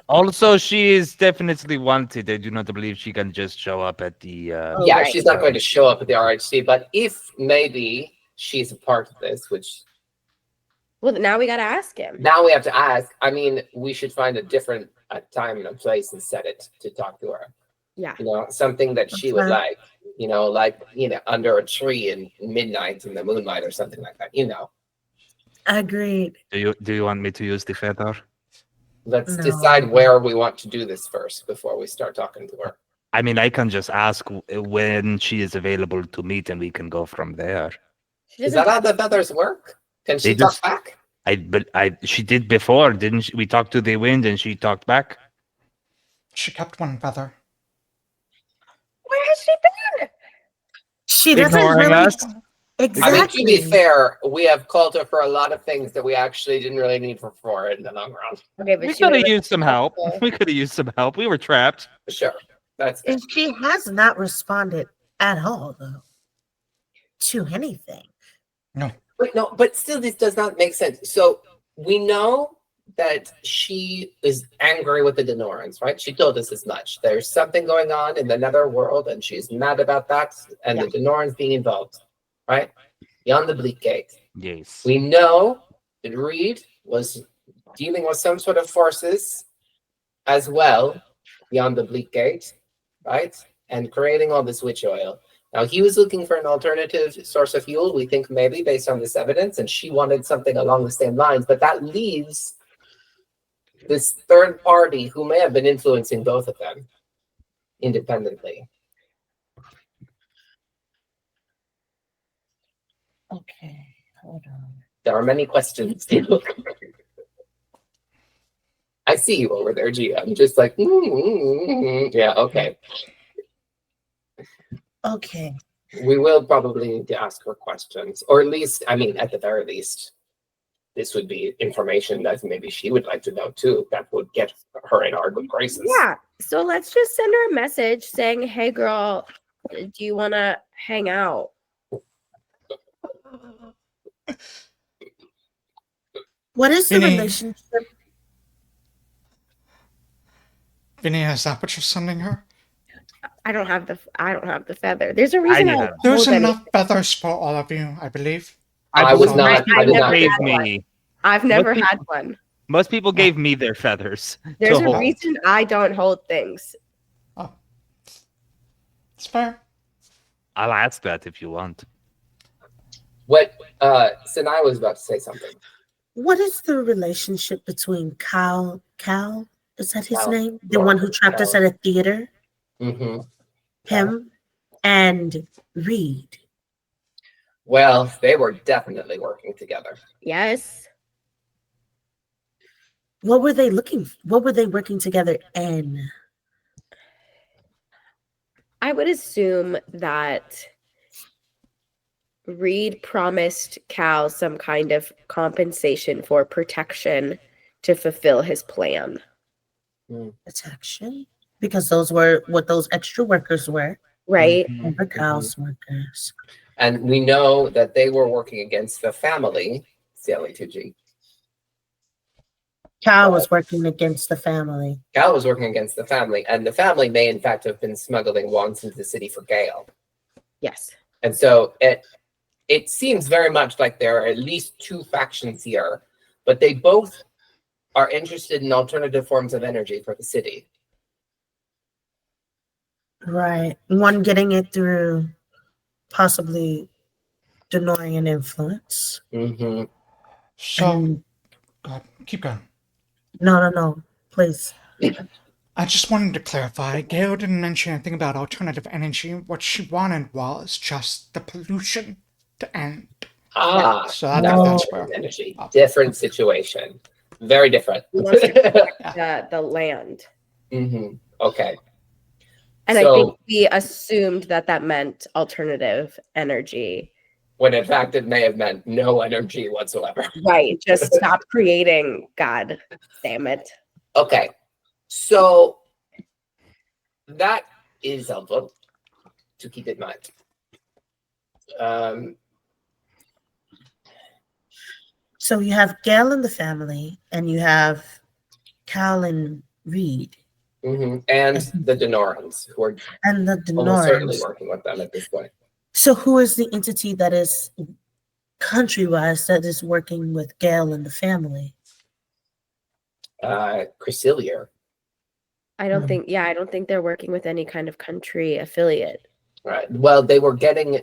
Also, she is definitely wanted. I do not believe she can just show up at the. Right. She's not going to show up at the RHC, but if maybe she's a part of this, which. Well, now we got to ask him. Now we have to ask. I mean, we should find a different time and a place and set it to talk to her. Yeah. Something that she would like. Under a tree in midnight in the moonlight or something like that. Agreed. Do you want me to use the feather? Let's No. decide where we want to do this first before we start talking to her. I mean, I can just ask when she is available to meet, and we can go from there. She Is doesn't that how the feathers work? Can she They talk just- back? She did before, didn't she? We talked to the wind, and she talked back. She kept one feather. Where has she been? She doesn't Ignoring really us. exactly. I mean, to be fair, we have called her for a lot of things that we actually didn't really need her for in the long run. Okay, but We she could would've have used some help. helpful. We could have used some help. We were trapped. Sure, that's fair. And she has not responded at all, though, to anything. But no, but still, this does not make sense. So we know that she is angry with the Denorans, right? She told us as much. There's something going on in the nether world, and she's mad about that, and the Denorans being involved, right? Beyond the Bleak Gate. Yes. We know that Reed was dealing with some sort of forces as well beyond the Bleak Gate, right? And creating all this witch oil. Now, he was looking for an alternative source of fuel, we think maybe based on this evidence, and she wanted something along the same lines, but that leaves this third party who may have been influencing both of them independently. Okay, hold on. There are many questions. I see you over there, Gia. I'm just like, yeah, okay. Okay. We will probably need to ask her questions, or at least, I mean, at the very least, this would be information that maybe she would like to know too. That would get her in our good graces. Yeah. So let's just send her a message saying, "Hey, girl, do you want to hang out?" What is the Vinny. relationship? Vinny, is that what you're sending her? I don't have the feather. There's a reason do I have don't it. There's hold any- enough feathers for all of you, I believe. I was believe not. most I people did not gave get one. me. I've never people- had one. Most people gave me their feathers. There's to a hold. reason I don't hold things. Oh. It's fair. I'll ask that if you want. What Sanai was about to say something. What is the relationship between Cal? Is that his Cal, name? The one who trapped us Cal. at a theater? Mm-hmm. Him and Reed. Well, they were definitely working together. Yes. What were they working together in? I would assume that Reed promised Cal some kind of compensation for protection to fulfill his plan. Protection? Because those were what those extra workers were. Right? Mhm. The Cal's workers. And we know that they were working against the family, CLE2G. Cal was working against the family. Cal was working against the family, and the family may in fact have been smuggling wands into the city for Gale. Yes. And so it seems very much like there are at least two factions here, but they both are interested in alternative forms of energy for the city. Right. One getting it through possibly Denorian influence. Mm-hmm. So, And- go ahead, keep going. No. Please. I just wanted to clarify. Gail didn't mention anything about alternative energy. What she wanted was just the pollution to end. So that's where. Energy. Different situation. Very different. The land. Mm-hmm. Okay. And I So- think we assumed that meant alternative energy. When in fact it may have meant no energy whatsoever. Right. Just stop creating. God damn it. Okay. So that is helpful to keep in mind. So you have Gail and the family, and you have Cal and Reed, And the Denorans, who are and the almost certainly Denorans. working with them at this point. So who is the entity that is country-wise that is working with Gail and the family? Cresilier. I don't think they're working with any kind of country affiliate. Right. Well, they were getting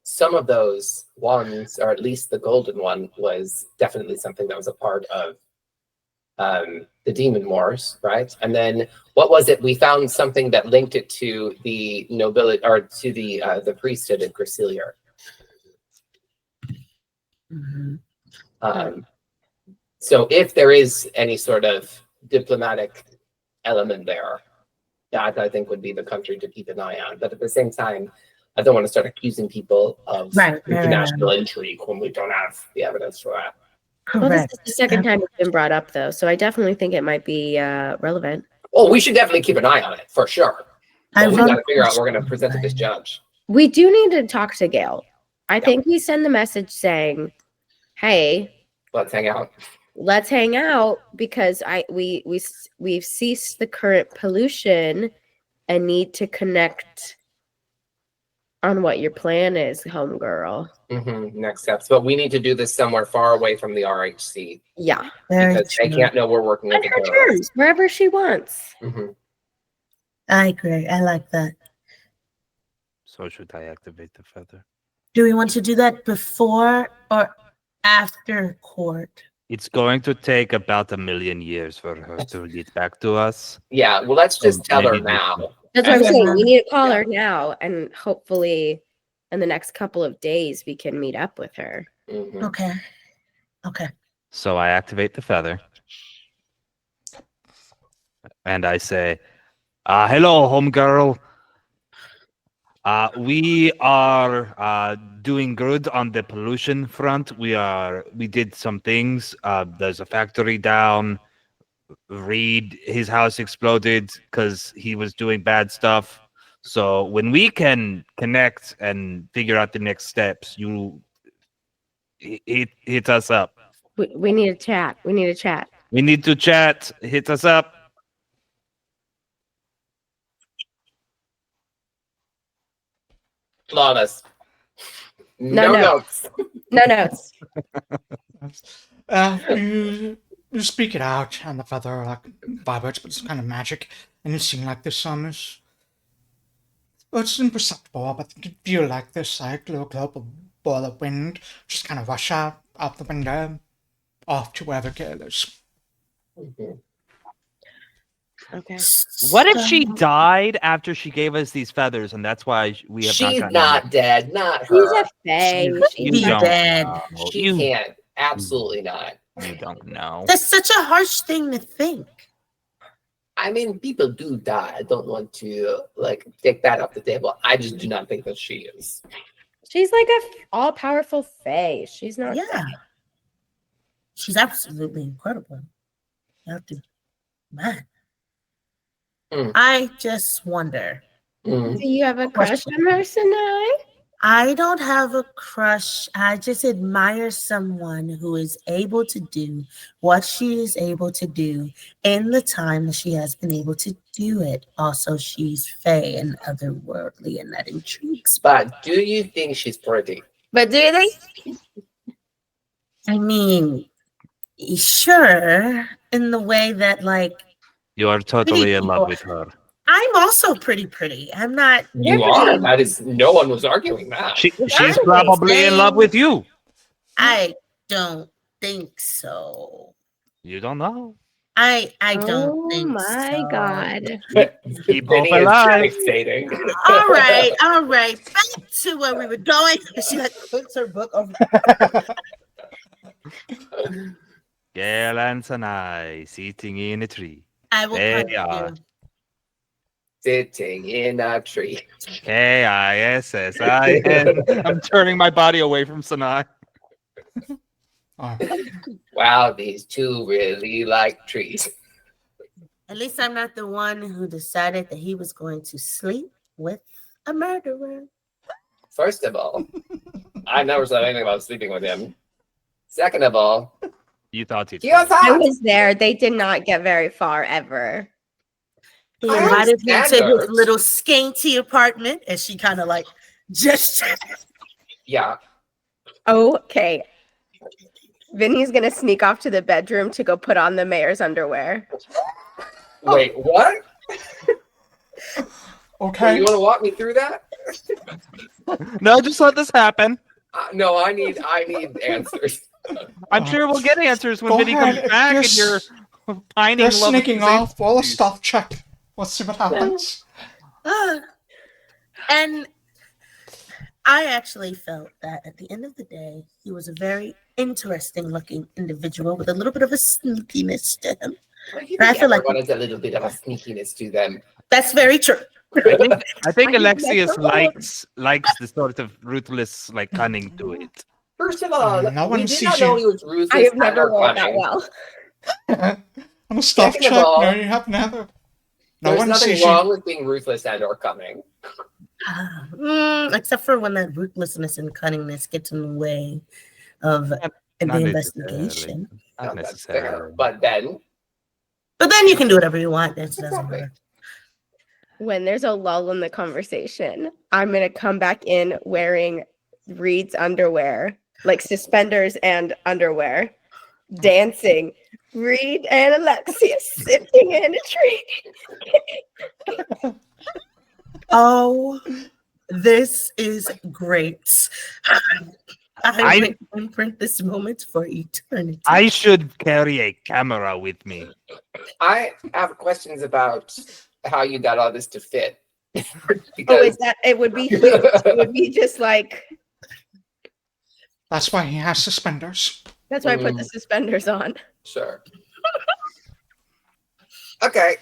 some of those ones, or at least the golden one, was definitely something that was a part of the demon wars, right? And then what was it? We found something that linked it to the nobility or to the priesthood in Gracilier. So if there is any sort of diplomatic element there, that I think would be the country to keep an eye on. But at the same time, I don't want to start accusing people of international intrigue when we don't have the evidence for that. Well, this is the second time it's been brought up, though, so I definitely think it might be relevant. Oh, we should definitely keep an eye on it, for sure. But we got to figure out what we're going to present to this judge. We do need to talk to Gail. I think we send the message saying, hey, let's hang out. Let's hang out because we've ceased the current pollution and need to connect on what your plan is, homegirl. Next steps. But we need to do this somewhere far away from the RHC. Yeah. Because they can't know we're working with her terms, wherever she wants. I agree. I like that. So should I activate the feather? Do we want to do that before or after court? It's going to take about 1,000,000 years for her to get back to us. Yeah, well, let's just tell her now. That's what I'm saying. We need to call her now, and hopefully in the next couple of days we can meet up with her. Okay. So I activate the feather. And I say, hello, homegirl. We are doing good on the pollution front. We did some things. There's a factory down. Reed, his house exploded because he was doing bad stuff. So when we can connect and figure out the next steps, you hit us up. We need to chat. We need to chat. Hit us up. Flawless. No notes. No notes. You speak it out, and the feather vibrates, but it's kind of magic, and you seem like this well, it's imperceptible, but you can feel like this little globe of ball of wind just kind of rush out the window, off to wherever Gail is. Okay. What if she died after she gave us these feathers, and that's why we have She's not not dead, not her. She's a fae. She's dead. She can't. Absolutely not. You don't know. That's such a harsh thing to think. I mean, people do die. I don't want to take that off the table. I just do not think that she is. She's like a all-powerful fae. She's not. Yeah. She's absolutely incredible. You have to, man. I just wonder. Do you have a crush on her, Sanai? I don't have a crush. I just admire someone who is able to do what she is able to do in the time that she has been able to do it. Also, she's fae and otherworldly, and that intrigues. But do you think she's pretty? But do they? I mean, sure, in the way that You are totally in love with her. I'm also pretty. I'm not. You are. That is. No one was arguing that. She's probably in love with you. I don't think so. You don't know. I don't think so. Oh my god. Keep both alive. All right. Back to where we were going. She puts her book over. Gail and Sanai sitting in a tree. I will. They are. Sitting in a tree. K-I-S-S-I-N. I'm turning my body away from Sanai. Wow, these two really like trees. At least I'm not the one who decided that he was going to sleep with a murderer. First of all, I never said anything about sleeping with him. Second of all, you thought it. I was there. They did not get very far ever. He invited me to his little scanty apartment, and she kind of gestured. Yeah. Okay. Vinny's gonna sneak off to the bedroom to go put on the mayor's underwear. Wait, what? Okay. You want to walk me through that? No, just let this happen. No, I need answers. I'm sure we'll get answers when Vinny comes back and you're pining They're love sneaking with off. Roll a stealth check. Let's see what happens. And I actually felt that at the end of the day, he was a very interesting looking individual with a little bit of a sneakiness to him. I think I feel like- everyone has a little bit of a sneakiness to them. That's very true. I think I've Alexias never rolled. likes the sort of ruthless like cunning to it. First of all, No one we did sees not know you. he was ruthless. I have and never or rolled that cunning. well. On a stealth Second of check, all, no, you have never. No There's one nothing sees you. wrong with being ruthless and or cunning. Except for when that ruthlessness and cunningness gets in the way of Not the necessarily. investigation. Not That's fair. necessarily. But then, But then you can do whatever you want. It doesn't Exactly. matter. When there's a lull in the conversation, I'm gonna come back in wearing Reed's underwear, like suspenders and underwear, dancing. Reed and Alexias sitting in a tree. Oh, this is great. I will imprint this moment for eternity. I should carry a camera with me. I have questions about how you got all this to fit. Oh, Because is that it would be huge. It would be just like That's why he has suspenders. that's why I put the suspenders on. sure. Okay.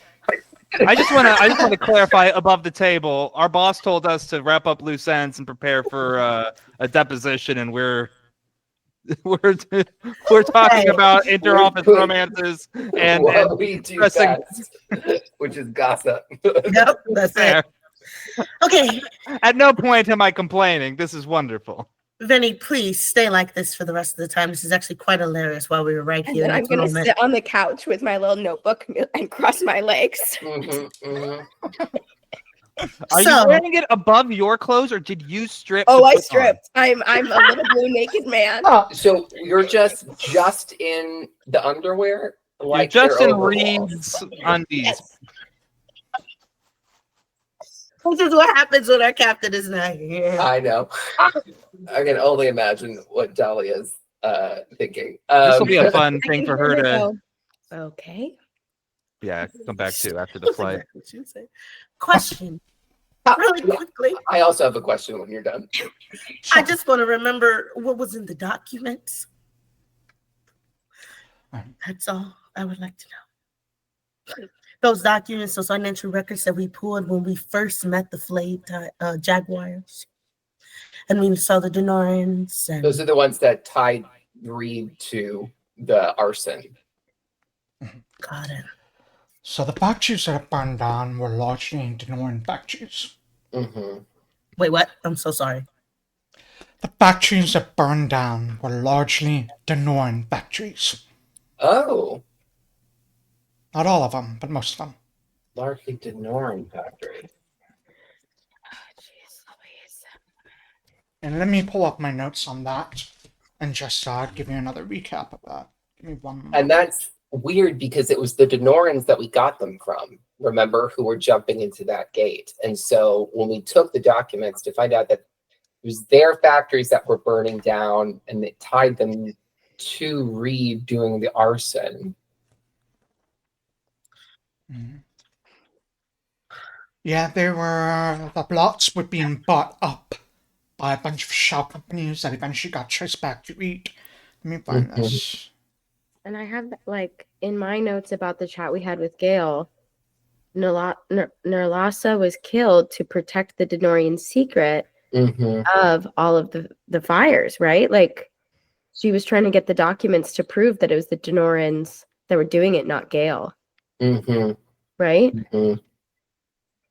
I just want to clarify above the table. Our boss told us to wrap up loose ends and prepare for a deposition, and we're talking about interoffice romances and what we do pressing- best, which is gossip. Yep, that's fair. it. Okay, At no point am I complaining. This is wonderful. Vinny, please stay like this for the rest of the time. This is actually quite hilarious while we were right And here. then in I'm this gonna moment. sit on the couch with my little notebook and cross my legs. Mhm, mhm. Are So- you wearing it above your clothes, or did you strip? Oh, to I put on? stripped. I'm a little blue naked man. Oh, So you're just in the underwear, You're like just your in overalls? Reed's undies. Yes. This is what happens when our captain is not here. I know. I can only imagine what Dahlia's thinking. This will be a Um, fun I thing can for hear her to, go, okay. come back to after the flight. Question, really quickly. I also have a question when you're done. I just want to remember what was in the documents. That's all I would like to know. Those documents, those financial records that we pulled when we first met the flayed Jaguars. And we saw the Denorians. And Those are the ones that tied Reed to the arson. got it. so the factories that burned down were largely Denoran factories. Hmm. Wait, what? I'm so sorry. The factories that burned down were largely Denoran factories. Oh, Not all of them, but most of them. largely Denoran factory. And let me pull up my notes on that and just give you another recap of that. Give me one moment. And that's weird because it was the Denorans that we got them from, remember, who were jumping into that gate. And so when we took the documents to find out that it was their factories that were burning down and it tied them to Reed doing the arson. Mhm. Yeah, they were. The plots were being bought up by a bunch of shell companies that eventually got traced back to Reed. Let me find this. And I have like in my notes about the chat we had with Gail, Nerlasa was killed to protect the Denorian secret Mm-hmm. of all of the fires, right? Like she was trying to get the documents to prove that it was the Denorans that were doing it, not Gail, Mm-hmm. right? Mm-hmm.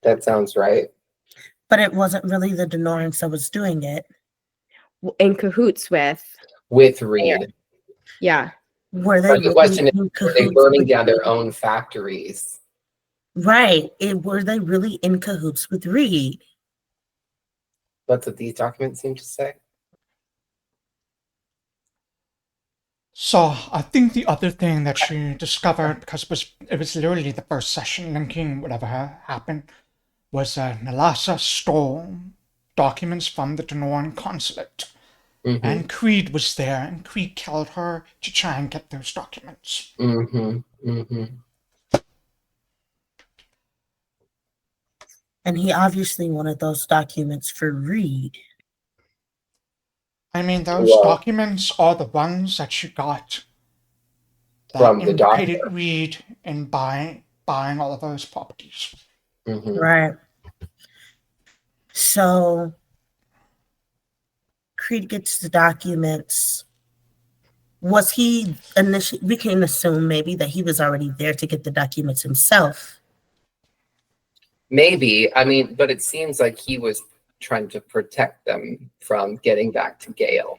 That sounds right. But it wasn't really the Denorians that was doing it. In cahoots with, With Reed. yeah. Were they But the question is, in were they cahoots burning with- down their own factories? Right. Were they really in cahoots with Reed? That's what these documents seem to say. So I think the other thing that she discovered, because it was literally the first session linking whatever happened, was Nalasa stole documents from the Denoran consulate. And Creed was there, and Creed killed her to try and get those documents. And he obviously wanted those documents for Reed. I mean, those documents are the ones that you got that From the implicated doctor. Reed in buying all of those properties. Right. So Creed gets the documents. Was he initially? We can assume maybe that he was already there to get the documents himself. Maybe. I mean, but it seems like he was trying to protect them from getting back to Gale.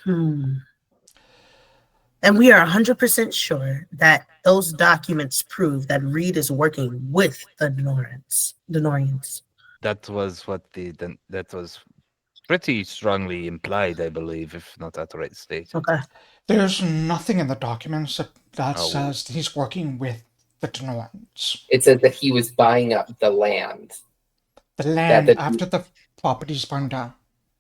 And we are 100% sure that those documents prove that Reed is working with the Denorians. That was what that was pretty strongly implied, I believe, if not outright stated. Okay. There's nothing in the documents that says that he's working with the Denorians. It says that he was buying up the land. The land after the properties burned down.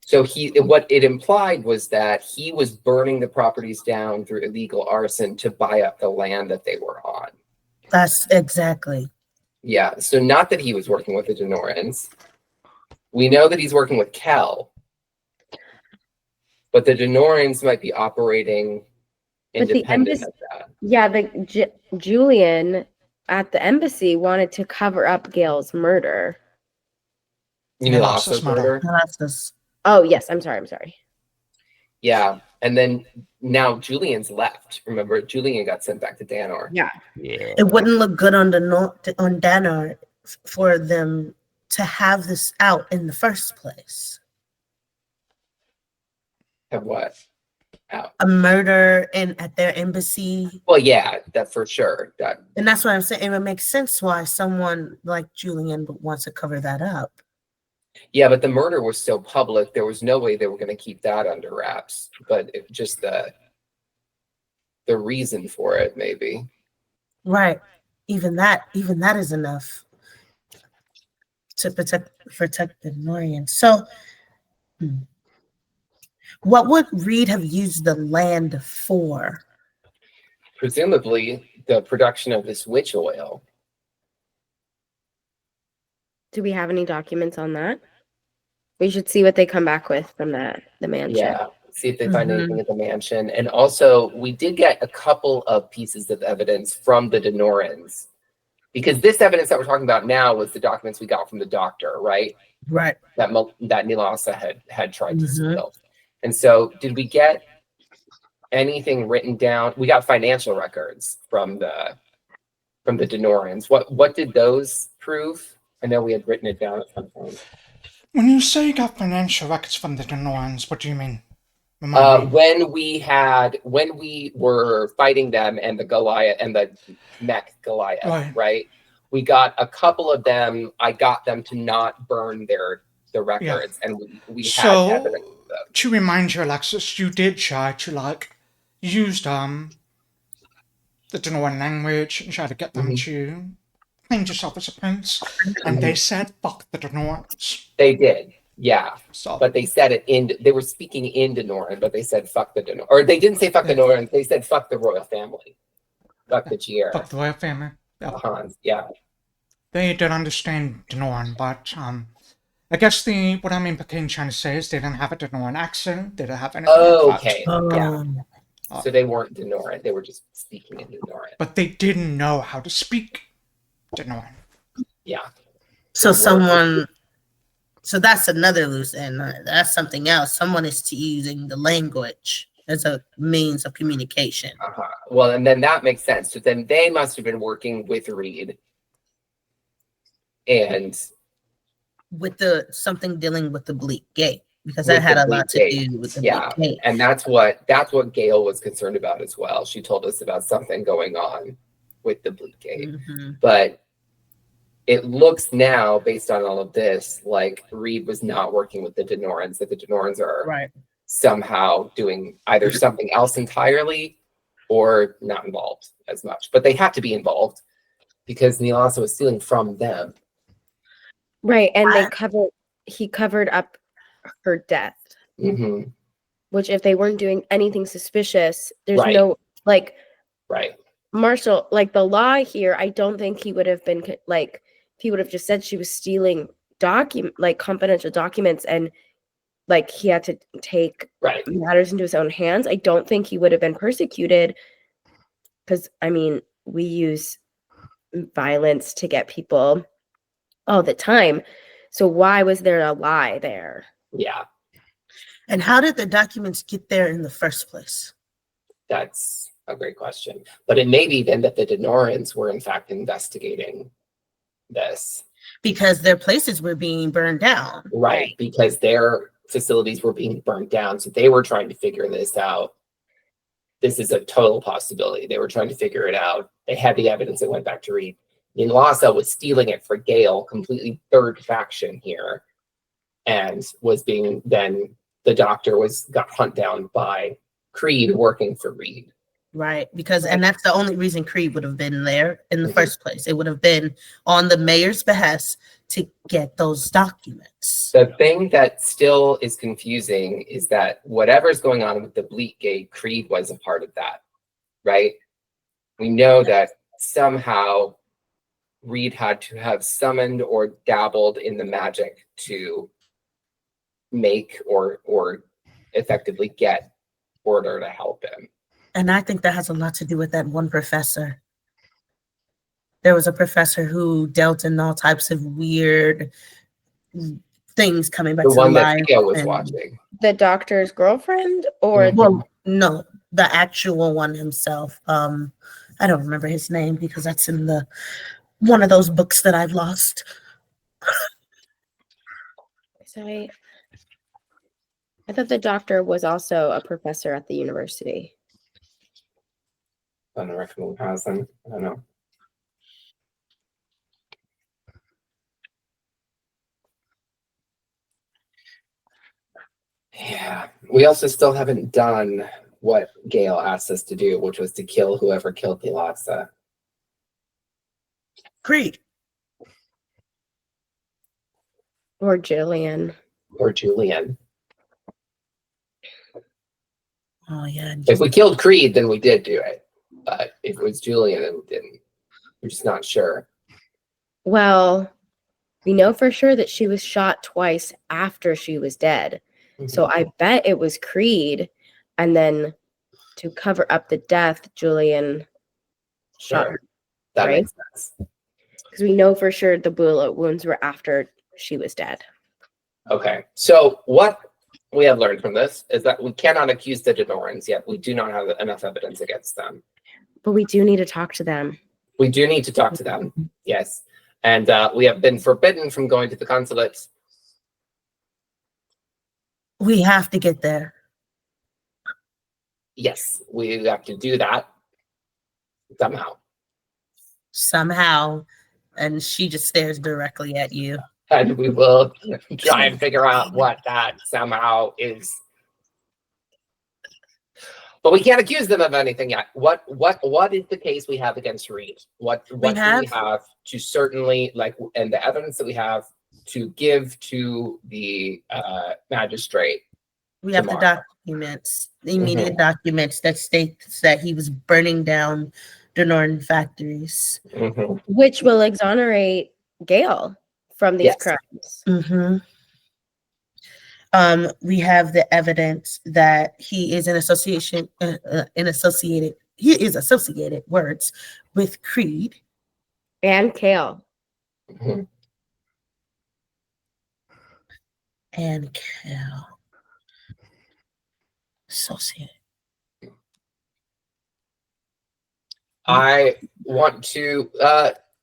So what it implied was that he was burning the properties down through illegal arson to buy up the land that they were on. That's exactly. Yeah. So not that he was working with the Denorians. We know that he's working with Kel. But the Denorians might be operating independent of that. Yeah, Julian at the embassy wanted to cover up Gale's murder. You mean Lasso's murder? Oh, yes. I'm sorry. Yeah. And then now Julian's left. Remember, Julian got sent back to Danor. Yeah. It wouldn't look good on Danor for them to have this out in the first place. Have what? Out. A murder at their embassy. Well, yeah, that for sure. And that's what I'm saying. It makes sense why someone like Julian wants to cover that up. Yeah, but the murder was so public, there was no way they were going to keep that under wraps. But just the reason for it, maybe. Right. Even that is enough to protect the Denorians. So, what would Reed have used the land for? Presumably, the production of this witch oil. Do we have any documents on that? We should see what they come back with from the mansion. Yeah, see if they find anything at the mansion. And also, we did get a couple of pieces of evidence from the Denorians. Because this evidence that we're talking about now was the documents we got from the doctor, right? Right. That Nilasa had tried to steal. And so, did we get anything written down? We got financial records from the Denorians. What did those prove? I know we had written it down at some point. When you say you got financial records from the Denorians, what do you mean? When we were fighting them and the Goliath and the mech Goliath, right? We got a couple of them. I got them to not burn the records, and we had evidence of them. To remind you, Alexias, you did try to use the Denorian language and try to get them to claim yourself as a prince, and they said, "Fuck the Denorians." They did. Yeah, so, but they said it they were speaking in Denoran, but they said fuck the Denorians. Or they didn't say fuck the Denorians, they said fuck the royal family. Fuck the GR. Fuck the royal family. The Hans, yeah. They did understand Denoran, but I guess what I'm implicating trying to say is they didn't have a Denoran accent, they didn't have anything okay. Yeah. So they weren't Denoran, they were just speaking in Denoran. But they didn't know how to speak Denoran. Yeah. So that's another loose end. That's something else. Someone is using the language as a means of communication. Well, and then that makes sense. So then they must have been working with Reed. And with something dealing with the Bleak Gate, because that had a lot to do with the Bleak Gate. And that's what Gale was concerned about as well. She told us about something going on with the Bleak Gate. But it looks now, based on all of this, like Reed was not working with the Denorans, that the Denorans are somehow doing either something else entirely or not involved as much. But they have to be involved because Nilasa was stealing from them. Right, and he covered up her death. Hmm. Which, if they weren't doing anything suspicious, there's Right. no like Right. Marshall, like the law here. I don't think he would have been like if he would have just said she was stealing confidential documents, and like he had to take Right. matters into his own hands. I don't think he would have been persecuted, because I mean we use violence to get people all the time. So why was there a lie there? Yeah. And how did the documents get there in the first place? That's a great question. But it may be then that the Denorans were in fact investigating this. Because their places were being burned down. Right. Because their facilities were being burnt down. So they were trying to figure this out. This is a total possibility. They were trying to figure it out. They had the evidence that went back to Reed. Lhasa was stealing it for Gale, completely third faction here, and was being then the doctor got hunt down by Creed working for Reed. Right, because and that's the only reason Creed would have been there in the first place. It would have been on the mayor's behest to get those documents. The thing that still is confusing is that whatever's going on with the Bleak Gate, Creed was a part of that, right? We know that somehow Reed had to have summoned or dabbled in the magic to make or effectively get Order to help him. And I think that has a lot to do with that one professor. There was a professor who dealt in all types of weird things coming back The to one life. that Theo was watching. The doctor's girlfriend, or Well, no, the actual one himself. I don't remember his name because that's in the one of those books that I've lost. So I thought the doctor was also a professor at the university. I don't recommend housing. I don't know. Yeah. We also still haven't done what Gale asked us to do, which was to kill whoever killed Lhasa. Creed. Or Jillian. Or Julian. Oh yeah. If we killed Creed, then we did do it. But if it was Julian, then we didn't. We're just not sure. Well, we know for sure that she was shot twice after she was dead. Mm-hmm. So I bet it was Creed. And then to cover up the death, Julian shot her. That right? makes sense. Because we know for sure the bullet wounds were after she was dead. Okay. So what we have learned from this is that we cannot accuse the Denorans yet. We do not have enough evidence against them. But we do need to talk to them. We do need to talk to them. Yes. And we have been forbidden from going to the consulate. We have to get there. Yes, we have to do that somehow. And she just stares directly at you. And we will try and figure out what that somehow is. But we can't accuse them of anything yet. What is the case we have against Reed? What do we have to certainly and the evidence that we have to give to the magistrate? We have the documents, the immediate documents that states that he was burning down Denoran factories. Which will exonerate Gale from these crimes. We have the evidence that he is associated words with Creed and Kale. And Kale. Associated. I want to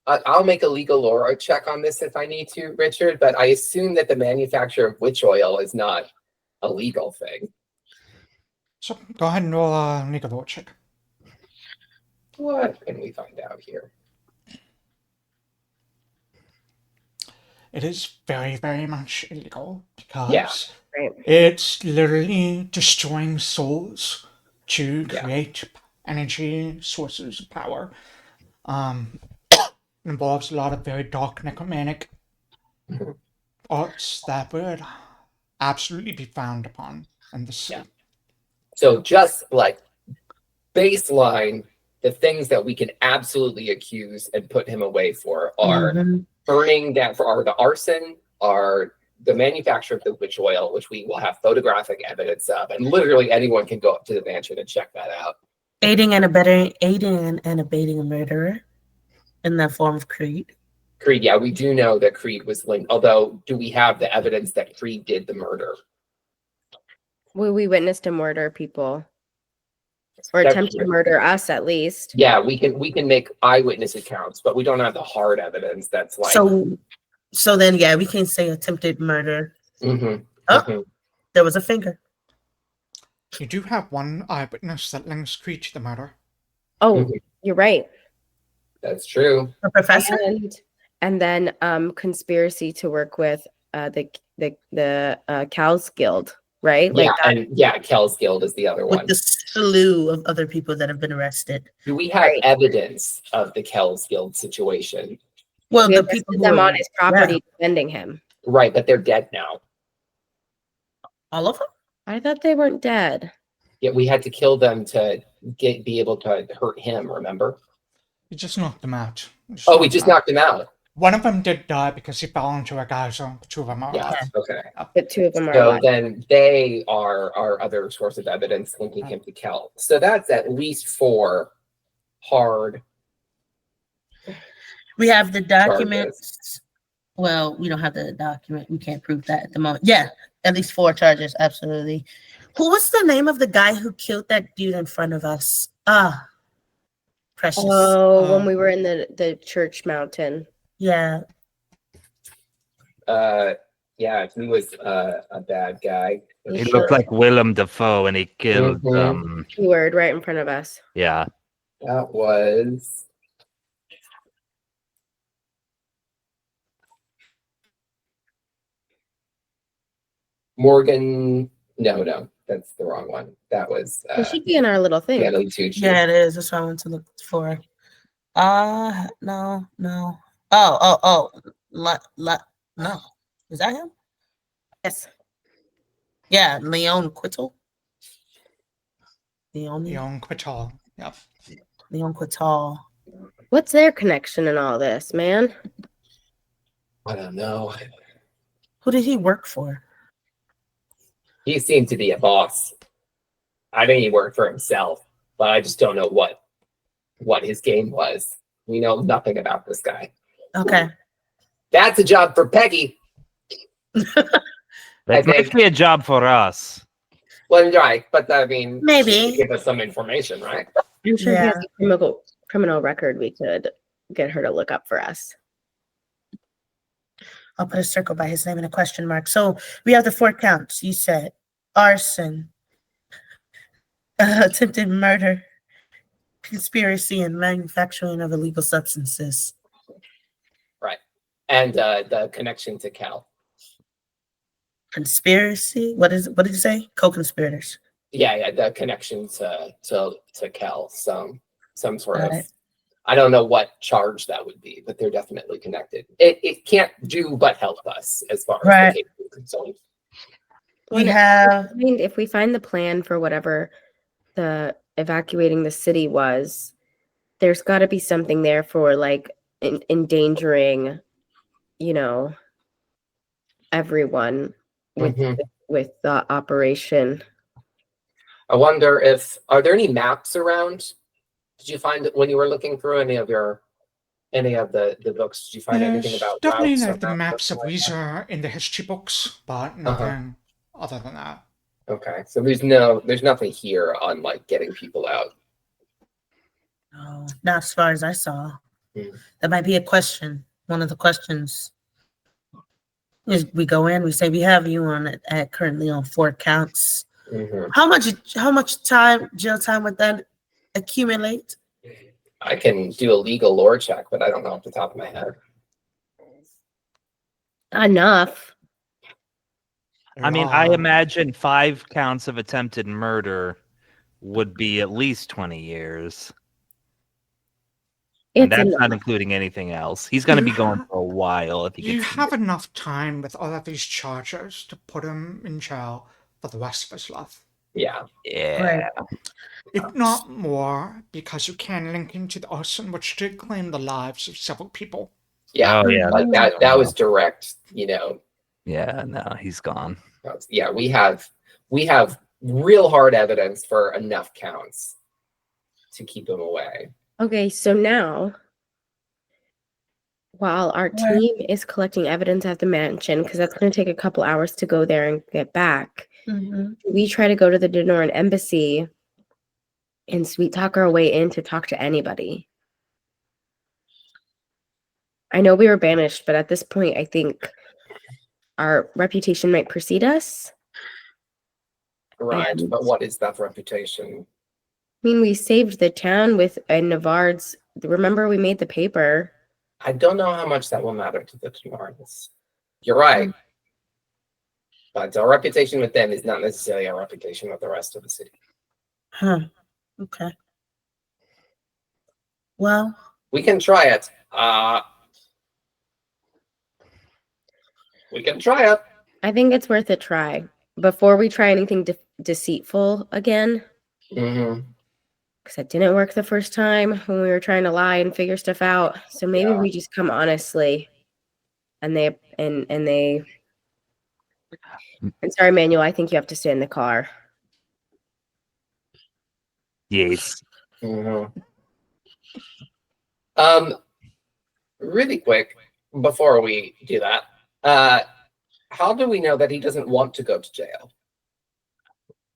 I'll make a legal lore check on this if I need to, Richard, but I assume that the manufacture of witch oil is not a legal thing. So go ahead and roll a legal lore check. What can we find out here? It is very, very much illegal because it's literally destroying souls to create energy sources of power. It involves a lot of very dark necromantic odds that would absolutely be frowned upon in the city. Yeah. So just like baseline, the things that we can absolutely accuse and put him away for are burning down, are the arson, are the manufacture of the witch oil, which we will have photographic evidence of, and literally anyone can go up to the mansion and check that out. Aiding and abetting a murderer in the form of Creed. Creed, yeah, we do know that Creed was linked. Although, do we have the evidence that Creed did the murder? We witnessed him murder people, or That's attempt to true. murder us at least. Yeah, we can make eyewitness accounts, but we don't have the hard evidence. That's like So then, yeah, we can say attempted murder. Mhm, Oh, mhm. there was a finger. You do have one eyewitness that links Creed to the murder. Oh, Mhm. you're right. That's true. A professor. And then conspiracy to work with the Cows Guild, right? Yeah, Like that. and yeah, Kel's Guild is the other With one. the slew of other people that have been arrested. Do we have Right. evidence of the Kel's Guild situation? Well, We the arrested people who them were, on his property defending him. Right, but they're dead now. all of them. I thought they weren't dead. Yet we had to kill them to be able to hurt him, remember? You just knocked them out. Oh, we just knocked him out. One of them did die because he fell into a geyser. Two of them are Yeah, alive. okay. But two of them are So alive. then they are our other source of evidence linking him to Kel. So that's at least 4 hard. We have the documents. Well, we don't have the document. We can't prove that at the moment. Yeah, at least 4 charges. Absolutely. Who was the name of the guy who killed that dude in front of us? Precious. Oh, when we were in the church mountain. Yeah. Yeah, he was a bad guy. for He sure. looked like Willem Dafoe, and he killed. Mhm. Keyword right in front of us. Yeah. That was Morgan. No, that's the wrong one. That was It should be in our little thing. Stanley Tucci. Yeah, it is. That's what I went to look for. No. Oh. No. Is that him? Yes. Yeah, Leon Quittle. Leon Quital. Yep. Leon Quittal. What's their connection in all this, man? I don't know. Who did he work for? He seemed to be a boss. I think he worked for himself, but I just don't know what his game was. We know nothing about this guy. Okay. That's a job for Peggy. That might be a job for us. Well, right, but I mean, Maybe. she could give us some information, right? I'm sure Yeah. he has a criminal record we could get her to look up for us. I'll put a circle by his name and a question mark. So we have the 4 counts. You said arson, attempted murder, conspiracy, and manufacturing of illegal substances. Right, and the connection to Cal. Conspiracy? What did you say? Co-conspirators. Yeah, the connection to Cal. Some sort Got of. it. I don't know what charge that would be, but they're definitely connected. It can't do but help us as far as Right. the case is concerned. We have If we find the plan for whatever the evacuating the city was, there's got to be something there for like endangering, everyone Mhm. with the operation. I wonder if are there any maps around? Did you find when you were looking through any of the books? Did you find anything There's about definitely routes or like the maps of something like that? Weezer in the history books, but nothing other than that. Okay, so there's nothing here on like getting people out. no, not as far as I saw. Hmm. That might be a question. One of the questions is we go in, we say we have you on at currently on 4 counts. Mhm. How much jail time would that accumulate? I can do a legal lore check, but I don't know off the top of my head. Enough. I mean, I imagine 5 counts of attempted murder would be at least 20 years. And It's that's not enough. including anything else. He's going to be going for a while if he You gets. have enough time with all of these charges to put him in jail for the rest of his life. Yeah. Yeah. If not more, because you can link him to the arson, which did claim the lives of several people. Yeah. Oh yeah. Like that was direct, you know. Yeah. No, he's gone. Yeah, we have real hard evidence for enough counts to keep him away. Okay, so now, while our team is collecting evidence at the mansion, because that's going to take a couple hours to go there and get back, we try to go to the Denoran embassy and sweet talk our way in to talk to anybody. I know we were banished, but at this point, I think our reputation might precede us. Right, but what is that reputation? I mean, we saved the town with a Navard's. Remember, we made the paper. I don't know how much that will matter to the Tenorans. You're right. But our reputation with them is not necessarily our reputation with the rest of the city. Huh. Okay. Well, we can try it. We can try it. I think it's worth a try before we try anything deceitful again. Mm-hmm. Because it didn't work the first time when we were trying to lie and figure stuff out. So maybe we just come honestly. And sorry, Emmanuel, I think you have to stay in the car. Yes. Mm-hmm. Really quick, before we do that, how do we know that he doesn't want to go to jail?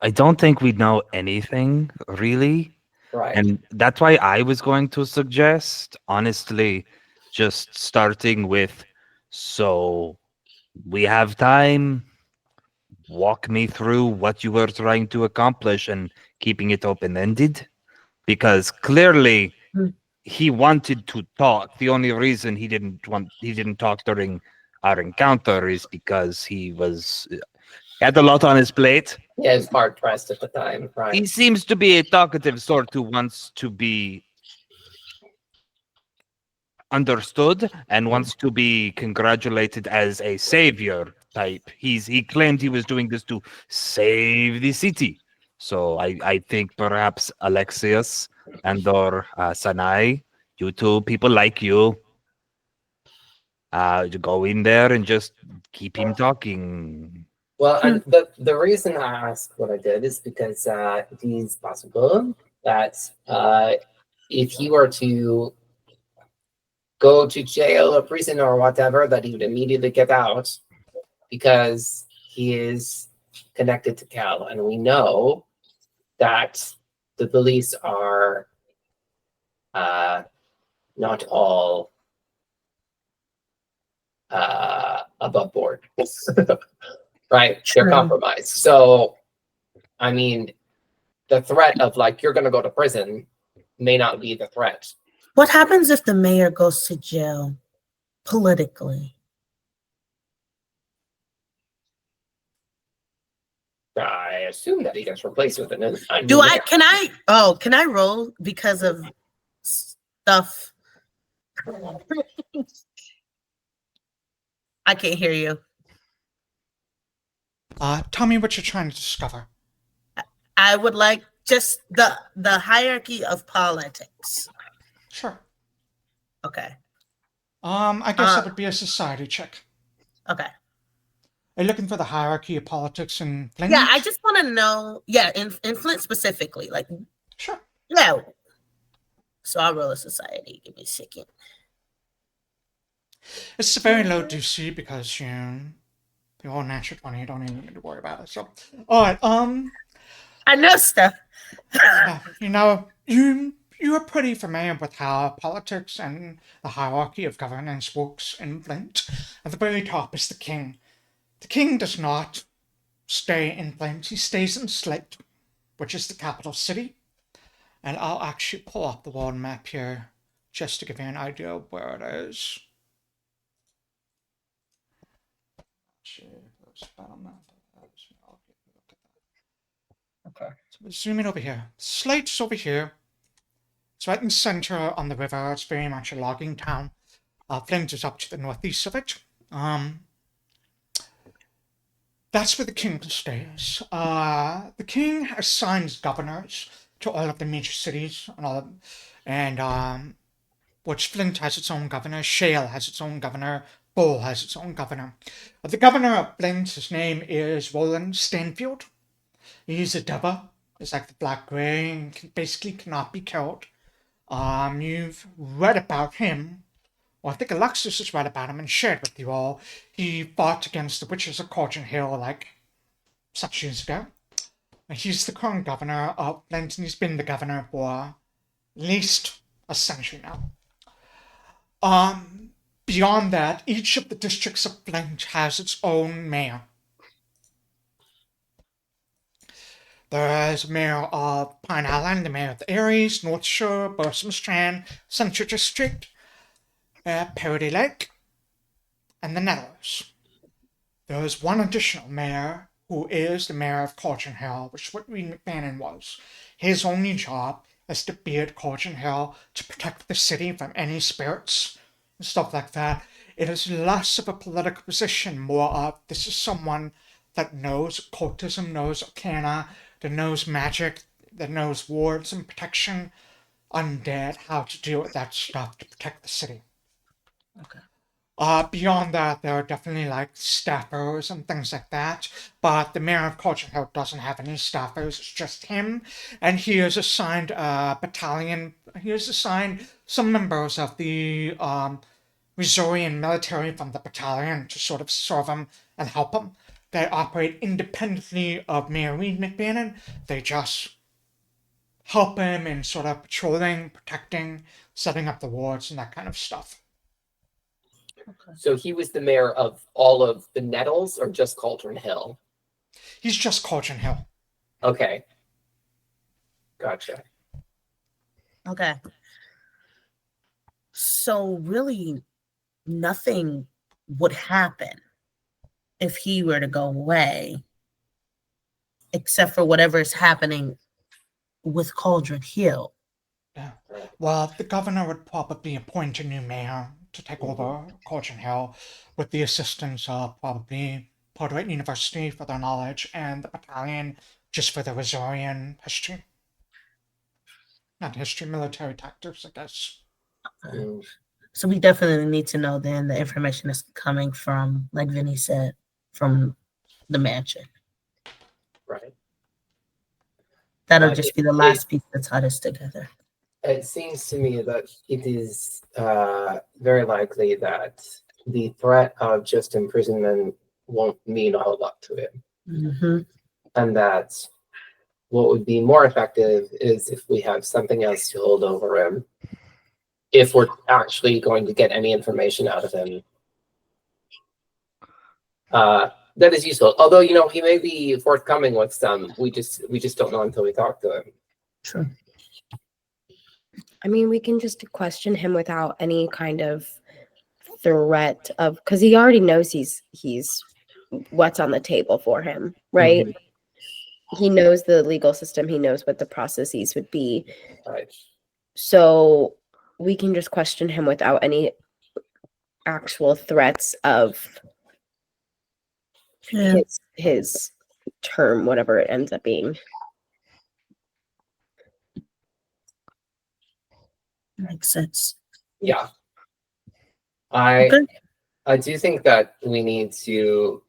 I don't think we know anything really. Right. And that's why I was going to suggest, honestly, just starting with, so we have time. Walk me through what you were trying to accomplish and keeping it open-ended. Because clearly he wanted to talk. The only reason he didn't talk during our encounter is because he had a lot on his plate. Yeah, it's hard pressed at the time, right? He seems to be a talkative sort who wants to be understood and wants to be congratulated as a savior type. He claimed he was doing this to save the city. So I think perhaps Alexias and or Sanai, you two people like you, go in there and just keep him talking. Well, the reason I asked what I did is because it is possible that if he were to go to jail or prison or whatever, that he would immediately get out because he is connected to Cal. And we know that the police are not all above board. Right? They're compromised. So, I mean, the threat of like, you're going to go to prison may not be the threat. What happens if the mayor goes to jail politically? I assume that he gets replaced with a new Can I roll because of stuff? I can't hear you. Tell me what you're trying to discover. I would like just the hierarchy of politics. Sure. Okay. I guess that would be a society check. Okay. Are you looking for the hierarchy of politics in Flint? Yeah, I just want to know. Yeah, in Flint specifically, like. Sure. Yeah. So I'll roll a society. Give me a second. It's a very low DC because you're all natural 20. You don't even need to worry about it. So, all right. I know stuff. You are pretty familiar with how politics and the hierarchy of governance works in Flint. At the very top is the king. The king does not stay in Flint. He stays in Slate, which is the capital city. And I'll actually pull up the world map here just to give you an idea of where it is. Okay. So we'll zoom in over here. Slate's over here. It's It's right in the center on the river. It's very much a logging town. Flint is up to the northeast of it. That's where the king stays. The king assigns governors to all of the major cities and which Flint has its own governor, Shale has its own governor, Bull has its own governor. The governor of Flint, his name is Roland Stanfield. He's a devil. He's like the Black Gray and basically cannot be killed. You've read about him. Well, I think Alexias has read about him and shared with you all. He fought against the witches of Cauldron Hill like such years ago. And he's the current governor of Flint, and he's been the governor for at least a century now. Beyond that, each of the districts of Flint has its own mayor. There is a mayor of Pine Island, the mayor of the Aries, North Shore, Bursum Strand, Central District, Parody Lake, and the Nettles. There is one additional mayor who is the mayor of Cauldron Hill, which is what Reed McMahon was. His only job is to be at Cauldron Hill to protect the city from any spirits and stuff like that. It is less of a political position, more of this is someone that knows occultism, knows arcana, that knows magic, that knows wards and protection, undead, how to deal with that stuff to protect the city. Okay. Beyond that, there are definitely like staffers and things like that, but the mayor of Cauldron Hill doesn't have any staffers, it's just him, and he is assigned a battalion, he is assigned some members of the Missourian military from the battalion to sort of serve him and help him. They operate independently of Mayor Reed McBannon. They just help him in sort of patrolling, protecting, setting up the wards, and that kind of stuff. Okay. So he was the mayor of all of the Nettles or just Cauldron Hill? He's just Cauldron Hill. Okay. Gotcha. Okay. So really, nothing would happen if he were to go away, except for whatever is happening with Cauldron Hill. Yeah. Well, the governor would probably appoint a new mayor to take over Cauldron Hill with the assistance of probably Portrait University for their knowledge and the battalion just for the Missourian history. Not history, military tactics, I guess. Mm. So we definitely need to know then the information is coming from, like Vinny said, from the mansion. Right. That'll But just be the last piece that tied us together. It seems to me that it is very likely that the threat of just imprisonment won't mean a whole lot to him. Mm-hmm. And that what would be more effective is if we have something else to hold over him. If we're actually going to get any information out of him. That is useful. Although, you know, he may be forthcoming with some. We just don't know until we talk to him. True. I mean, we can just question him without any kind of threat of, because he already knows he's what's on the table for him, right? Mm-hmm. He knows the legal system. He knows what the processes would be. Right. So we can just question him without any actual threats of his term, whatever it ends up being. Makes sense. Yeah. I do think that we need to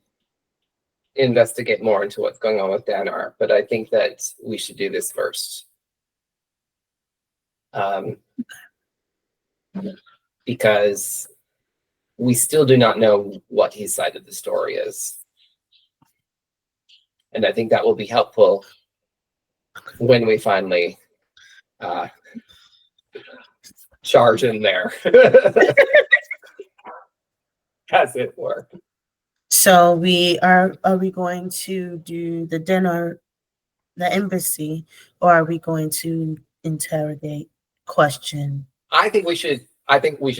investigate more into what's going on with Danar, but I think that we should do this first. Because we still do not know what his side of the story is. And I think that will be helpful when we finally charge in there. As it were. So are we going to do the dinner, the embassy, or are we going to interrogate, question? I think we should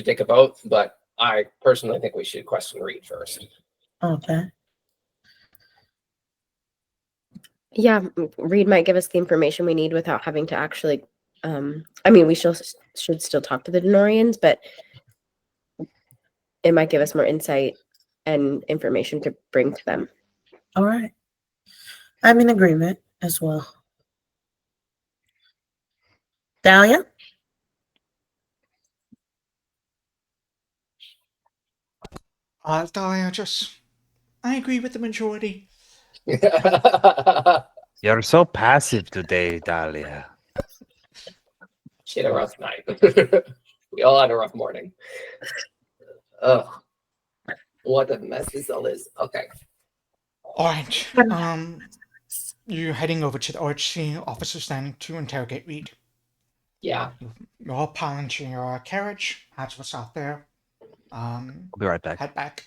take a vote, but I personally think we should question Reed first. Okay. Yeah, Reed might give us the information we need without having to actually I mean, we should still talk to the Denorians, but it might give us more insight and information to bring to them. All right. I'm in agreement as well. Dahlia? Dahlia, I agree with the majority. You're so passive today, Dahlia. She had a rough night. We all had a rough morning. Ugh. What a mess this all is. Okay. All right. You're heading over to the OHC officers then to interrogate Reed. Yeah. You're all pile into your carriage. That's what's out there. I'll be right back. Head back.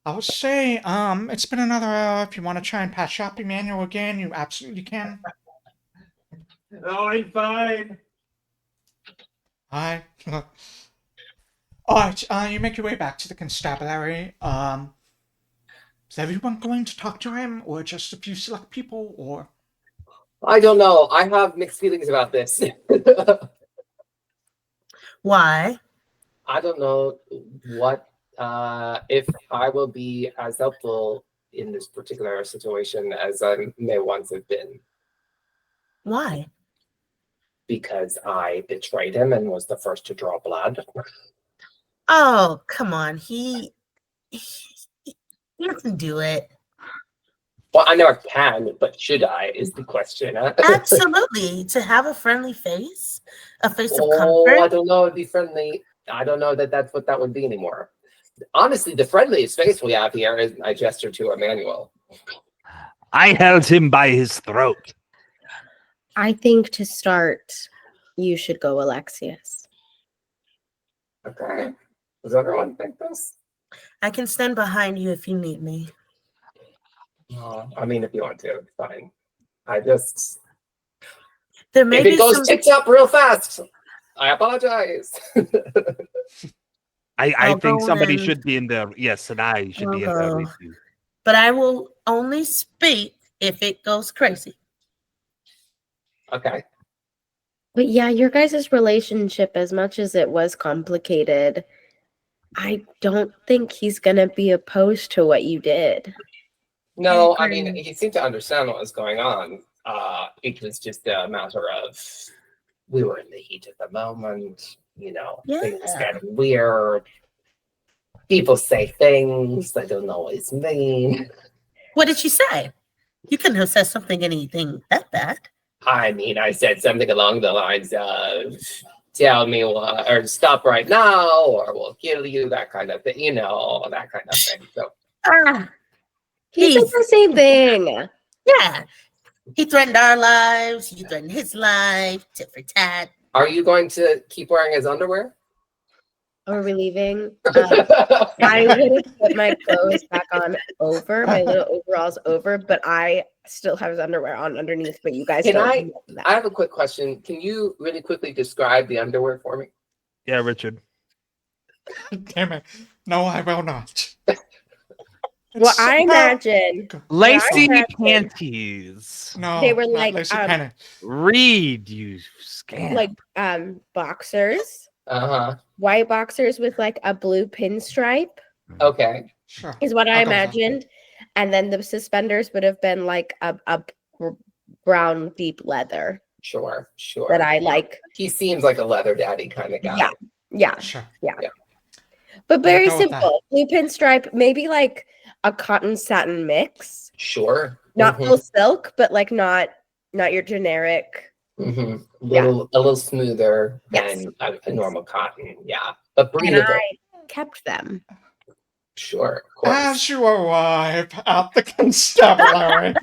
I will say, it's been another hour. If you want to try and patch up Emmanuel again, you absolutely can. No, I'm fine. Alright. Alright, you make your way back to the constabulary. Is everyone going to talk to him, or just a few select people, or? I don't know. I have mixed feelings about this. Why? I don't know what if I will be as helpful in this particular situation as I may once have been, Why? because I betrayed him and was the first to draw blood. Oh, come on. He doesn't do it. Well, I know I can, but should I is the question. Absolutely. To have a friendly face, a face of Oh, comfort. I don't know. It'd be friendly. I don't know that that's what that would be anymore. Honestly, the friendliest face we have here is I gesture to Emmanuel. I held him by his throat. I think to start, you should go Alexias. Okay. Does everyone think this? I can stand behind you if you need me. I mean, if you want to, it's fine. I just There may if be it goes some. tits up real fast, I apologize. I I'll think go somebody in. should be in there. Yes, Sanai should be in there with you. But I will only speak if it goes crazy. Okay. But yeah, your guys' relationship, as much as it was complicated, I don't think he's going to be opposed to what you did. No, I agree. mean, he seemed to understand what was going on. It was just a matter of we were in the heat of the moment, things Yeah. getting weird. People say things they don't always mean. What did she say? You couldn't have said anything that bad. I mean, I said something along the lines of tell me what, or stop right now, or we'll kill you, that kind of thing, that kind of thing. So He said the same thing. Yeah. He threatened our lives. You threatened his life. Tit for tat. are you going to keep wearing his underwear? Are we leaving? I would have put my clothes back on over, my little overalls over, but I still have his underwear on underneath, but you guys Can don't I- know that. I have a quick question. Can you really quickly describe the underwear for me? Yeah, Richard. Damn it. No, I will not. Well, It's I about- imagine Lacy imagine- panties. No, they were not like, Lacey Pennant. Read, you scam. like boxers, white boxers with like a blue pinstripe Okay. Sure. is what I I'll go with that. imagined, and then the suspenders would have been like a brown deep leather Sure. that I like. He seems like a leather daddy kind of guy. Yeah, Sure. but very go with that. simple. Blue pinstripe, maybe like a cotton satin mix, Sure. not full silk, but like not your generic. A Yeah. little smoother Yes. than a normal cotton. Yeah. But And breathable. I kept them. Sure. Of course. As you arrive at the constabulary,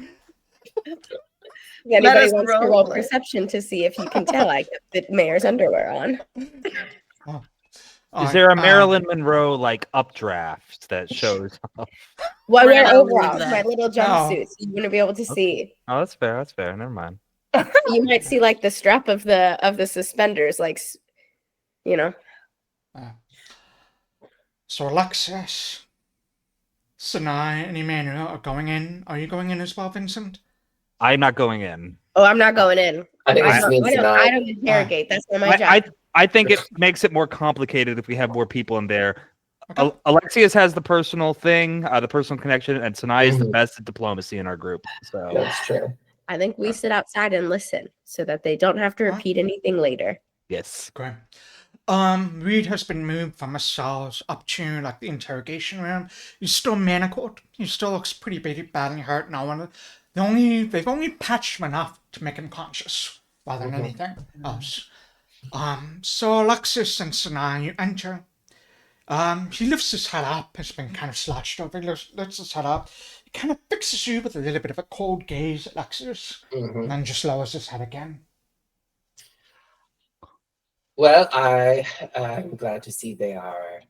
If anybody us wants to roll roll play. perception to see if you can tell I kept the mayor's underwear on. Is there a Marilyn Monroe like updraft that shows? Well, I We're wear gonna leave overalls, that. my little jumpsuit, so you wouldn't be able to see. Oh, that's fair. That's fair. Never mind. You might see like the strap of the suspenders, like So Alexias, Sanai, and Emmanuel are going in. Are you going in as well, Vincent? I'm not going in. Oh, I'm not going in. I think it just means I Sanai. don't interrogate. That's not my job. I think it makes it more complicated if we have more people in there. Okay. Alexias has the personal thing, the personal connection, and Sanai is the Mhm. best at diplomacy in our group. So That's true. I think we sit outside and listen so that they don't have to repeat anything later. yes. Great. Reed has been moved from his cells up to like the interrogation room. He's still manacled. He still looks pretty badly hurt now. And they've only patched him enough to make him conscious rather than anything else. So Alexias and Sanai, you enter. He lifts his head up. It's been kind of slouched over. He lifts his head up. He kind of fixes you with a little bit of a cold gaze, Alexias, and then just lowers his head again. Well, I'm glad to see they are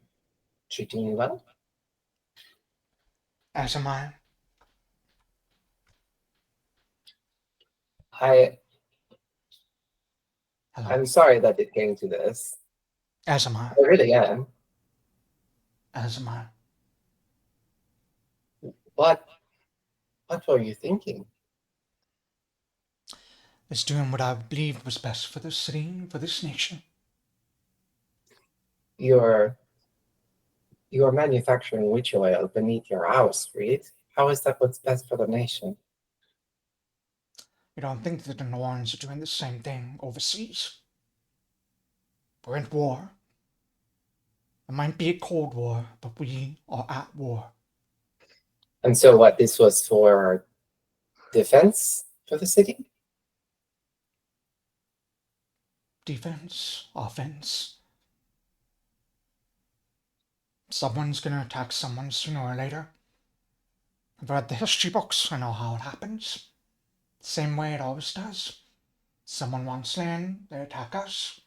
treating you well. As am I. Hello. I'm sorry that it came to this. As am I. I really am. As am I. What were you thinking? Is doing what I believed was best for this city, for this nation. You're manufacturing witch oil beneath your house, Reed. How is that what's best for the nation? You don't think that the Norns are doing the same thing overseas? We're at war. It might be a cold war, but we are at war. And so what, this was for defense for the city? Defense, offense. Someone's gonna attack someone sooner or later. I've read the history books, I know how it happens. Same way it always does. Someone wants land, they attack us.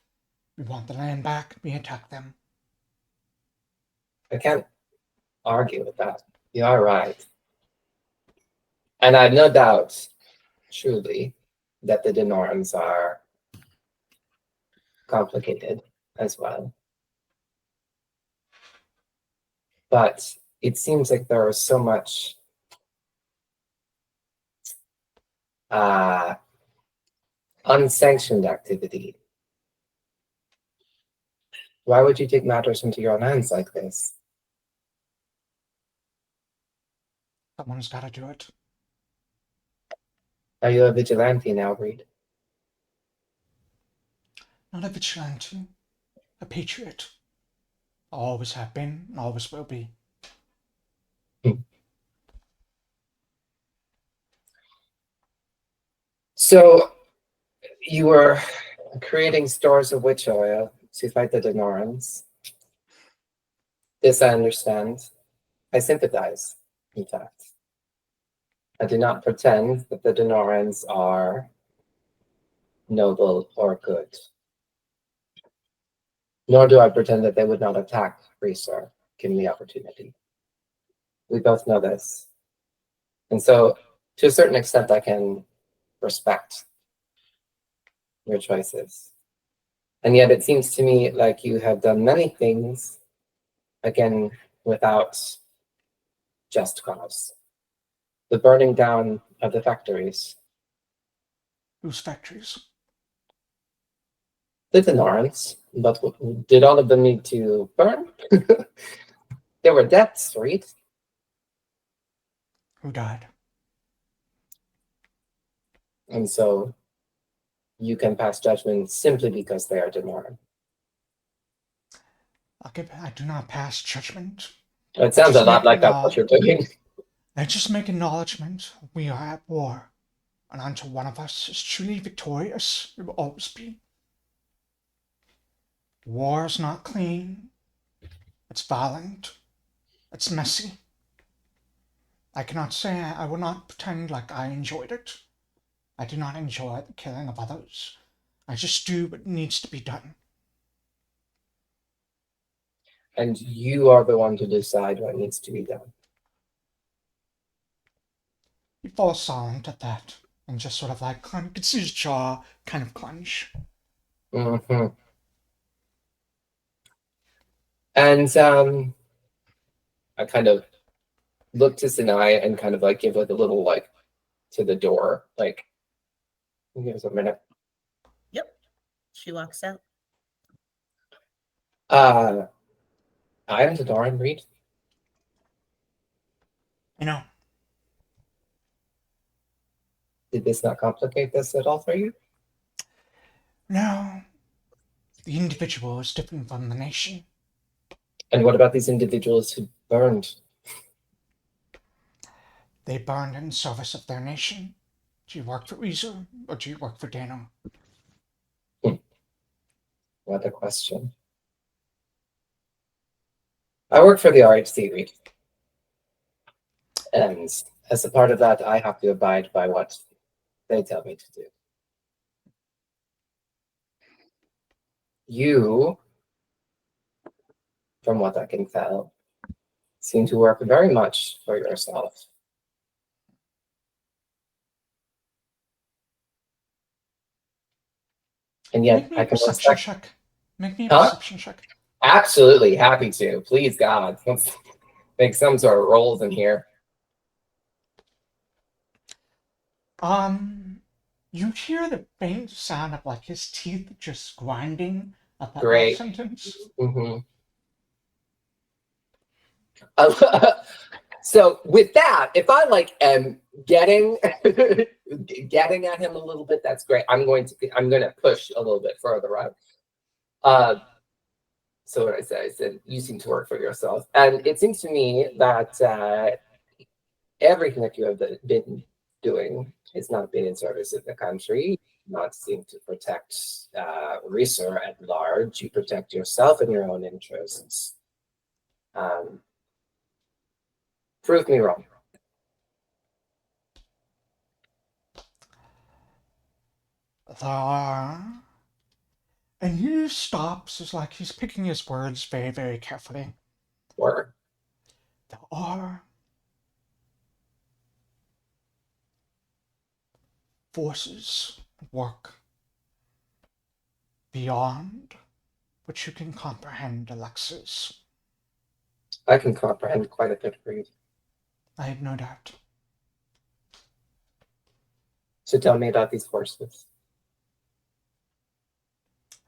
We want the land back, we attack them. I can't argue with that. You are right. And I have no doubt, truly, that the Denorans are complicated as well. But it seems like there is so much unsanctioned activity. Why would you take matters into your own hands like this? Someone's gotta do it. Are you a vigilante now, Reed? Not a vigilante, a patriot. Always have been, and always will be. So, you were creating stores of witch oil to fight the Denorans. This I understand. I sympathize, in fact. I do not pretend that the Denorans are noble or good. Nor do I pretend that they would not attack Reeser, given the opportunity. We both know this. And so, to a certain extent, I can respect your choices. And yet it seems to me like you have done many things, again, without just cause. The burning down of the factories. Whose factories? The Denorans, but did all of them need to burn? There were deaths, right? Who died? And so you can pass judgment simply because they are Denoran. I do not pass judgment. It sounds a lot like that's what you're doing. I just make acknowledgement. We are at war. And until one of us is truly victorious, we will always be. War is not clean. It's violent. It's messy. I cannot say I will not pretend like I enjoyed it. I do not enjoy the killing of others. I just do what needs to be done. And you are the one to decide what needs to be done. He falls silent at that, and just sort of like gets his jaw kind of clench. Mm-hmm. And I kind of look to Sanai and kind of like give like a little like to the door, like give us a minute. She walks out. I'm the door and read. You know, Did this not complicate this at all for you? no, the individual is different from the nation. And what about these individuals who burned? They burned in service of their nation. Do you work for Weezer or do you work for Dano? What a question. I work for the RHC, Reed. And as a part of that, I have to abide by what they tell me to do. You, from what I can tell, seem to work very much for yourself. And yet, Make me I a can perception respect. check. Make me a Huh? perception check. Absolutely happy to. Please, God, let's make some sort of rolls in here. You hear the faint sound of like his teeth just grinding at that Great. last sentence. Mm-hmm. So with that, if I like am getting getting at him a little bit, that's great. I'm going to push a little bit further out. So what I said, you seem to work for yourself, and it seems to me that everything that you have been doing has not been in service of the country. Not seem to protect Reeser at large. You protect yourself and your own interests. Prove me wrong. There are. And he stops, it's like he's picking his words very, very carefully. Or There are forces at work beyond which you can comprehend, Alexias. I can comprehend quite a bit, Reed. I have no doubt. So tell me about these forces.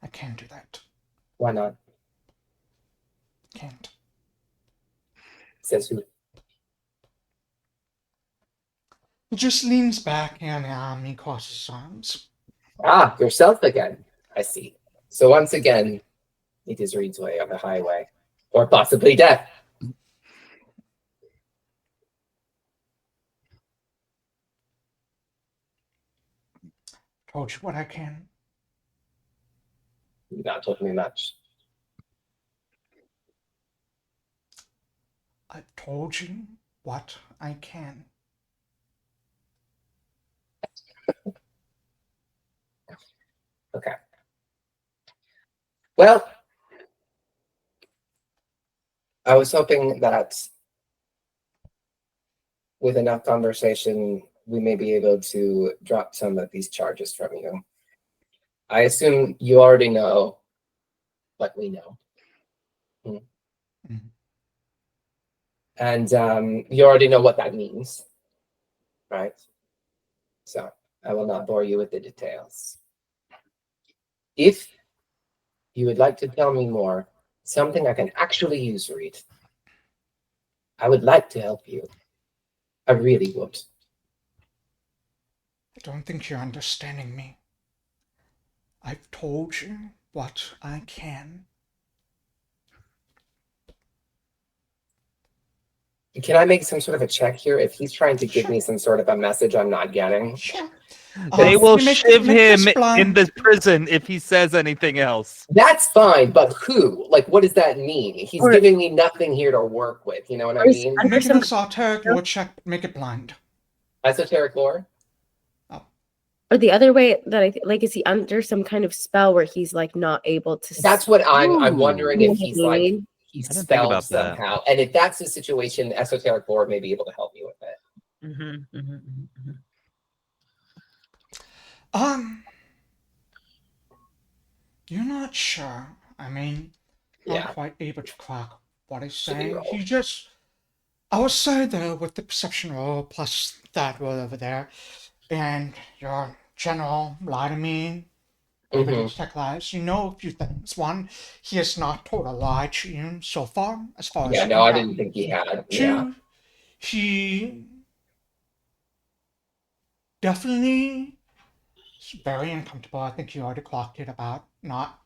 I can't do that. Why not? Can't. Says who? He just leans back and he crosses his arms. Ah, yourself again. I see. So once again, it is Reed's way on the highway. Or possibly death. Told you what I can. You've not told me much. I've told you what I can. Okay. Well, I was hoping that with enough conversation, we may be able to drop some of these charges from you. I assume you already know what we know. Mm-hmm. And you already know what that means, right? So I will not bore you with the details. If you would like to tell me more, something I can actually use, Reed, I would like to help you. I really would. I don't think you're understanding me. I've told you what I can. Can I make some sort of a check here? If he's trying to give Sure. me some sort of a message I'm not getting. Sure. They will you make shiv this him blind. in the prison if he says anything else. That's fine, but who? Like, what does that mean? He's Or- giving me nothing here to work with. You know what I Or is- mean? Make some- an esoteric lore check, make it blind. Esoteric lore? Or the other way that like, is he under some kind of spell where he's like not able to? That's what I'm Ooh. wondering if he's like he's I didn't think spelled about that. somehow. And if that's the situation, esoteric lore may be able to help me with it. Mm-hmm, mm-hmm, mm-hmm. You're not sure. I mean, not Yeah. quite able to crack what he's Should be saying. rolled. He just, I would say though, with the perception roll plus that roll over there, and your general lie to me, Mhm. to take lives. You know a few things. One, he has not told a lie to you so far, as far as Yeah, you no, can I tell. didn't think he had. Yeah. Two, he definitely is very uncomfortable. I think you already clocked it about not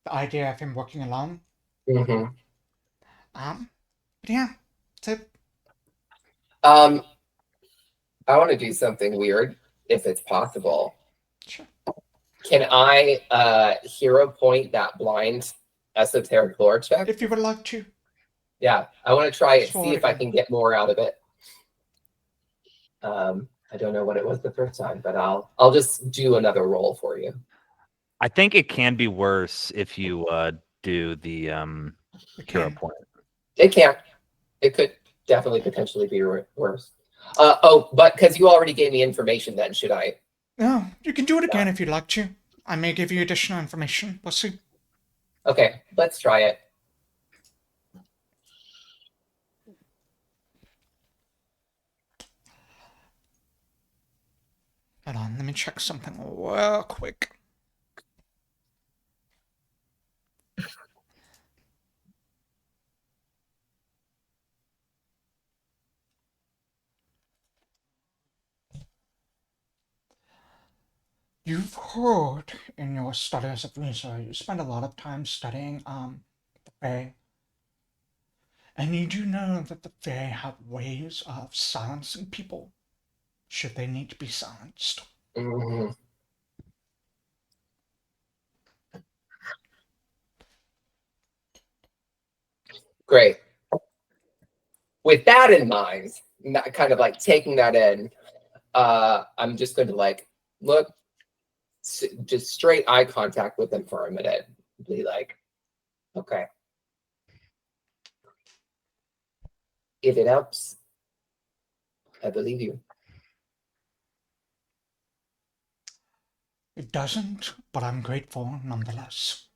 the idea of him working alone. hmm But yeah, that's it. I want to do something weird, if it's possible. Sure. Can I hero point that blind esoteric lore check? If you would like to. Yeah, I want to try it, Sure see if I again. can get more out of it. I don't know what it was the first time, but I'll just do another roll for you. I think it can be worse if you do the hero can. point. It can't. It could definitely potentially be worse. But because you already gave me information, then should I? No, you can do it again if you'd like to. I may give you additional information. We'll see. Okay, let's try it. Hold on, let me check something real quick. You've heard in your studies of research, you spend a lot of time studying the Fae. And you do know that the Fae have ways of silencing people, should they need to be silenced. Mhm. Great. With that in mind, kind of like taking that in, I'm just going to like look, just straight eye contact with them for a minute. Be like, okay. If it helps, I believe you. It doesn't, but I'm grateful nonetheless.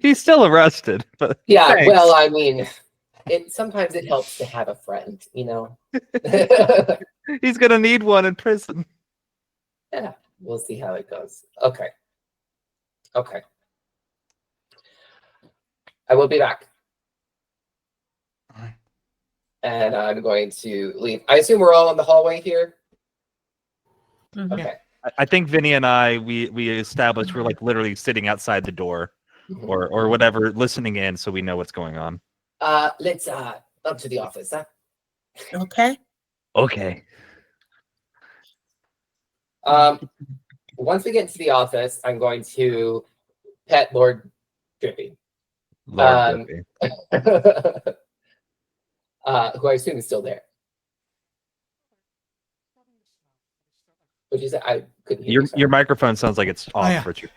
He's still arrested, but Yeah, thanks. well, I mean, sometimes it helps to have a friend, you know. He's gonna need one in prison. Yeah, we'll see how it goes. Okay. Okay. I will be back. All right. And I'm going to leave. I assume we're all in the hallway here. Mhm. Okay. I think Vinny and I we established we're like literally sitting outside the door Mhm. or whatever, listening in so we know what's going on. Let's up to the office, huh? Okay. Okay. Once we get to the office, I'm going to pet Lord Drippy. Lord Drippy. Who I assume is still there. What'd you say? I couldn't hear you. Your microphone sounds like it's off, yeah. Richard.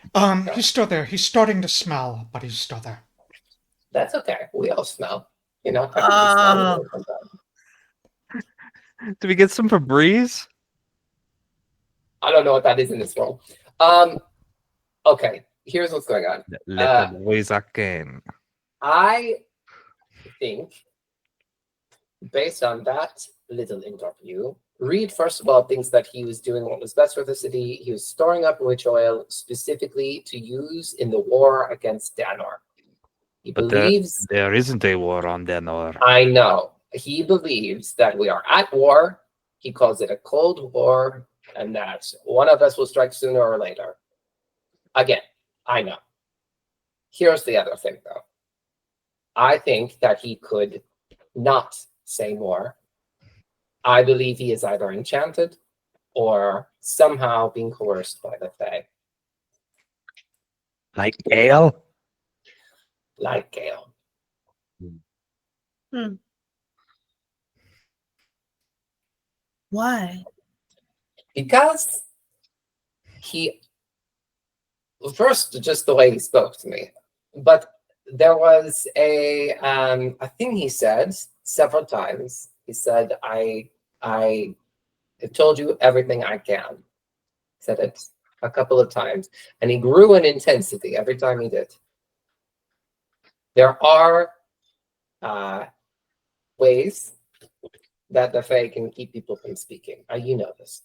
He's still there. He's starting to smell, but he's still there. That's okay. We all smell. You know, Do we get some Febreze? I don't know what that is in this world. Okay, here's what's going on. Let the boys again. I think, based on that little interview, Reed, first of all, thinks that he was doing what was best for the city. He was storing up witch oil specifically to use in the war against Danor. He believes... there isn't a war on Danor. I know. He believes that we are at war. He calls it a cold war, and that one of us will strike sooner or later. Again, I know. Here's the other thing, though. I think that he could not say more. I believe he is either enchanted or somehow being coerced by the Fae. Like ale? Like Gale. Why? Because he... First, just the way he spoke to me. But there was a thing he said several times. He said, I have told you everything I can. He said it a couple of times. And he grew in intensity every time he did. There are ways that the Fae can keep people from speaking. You know this.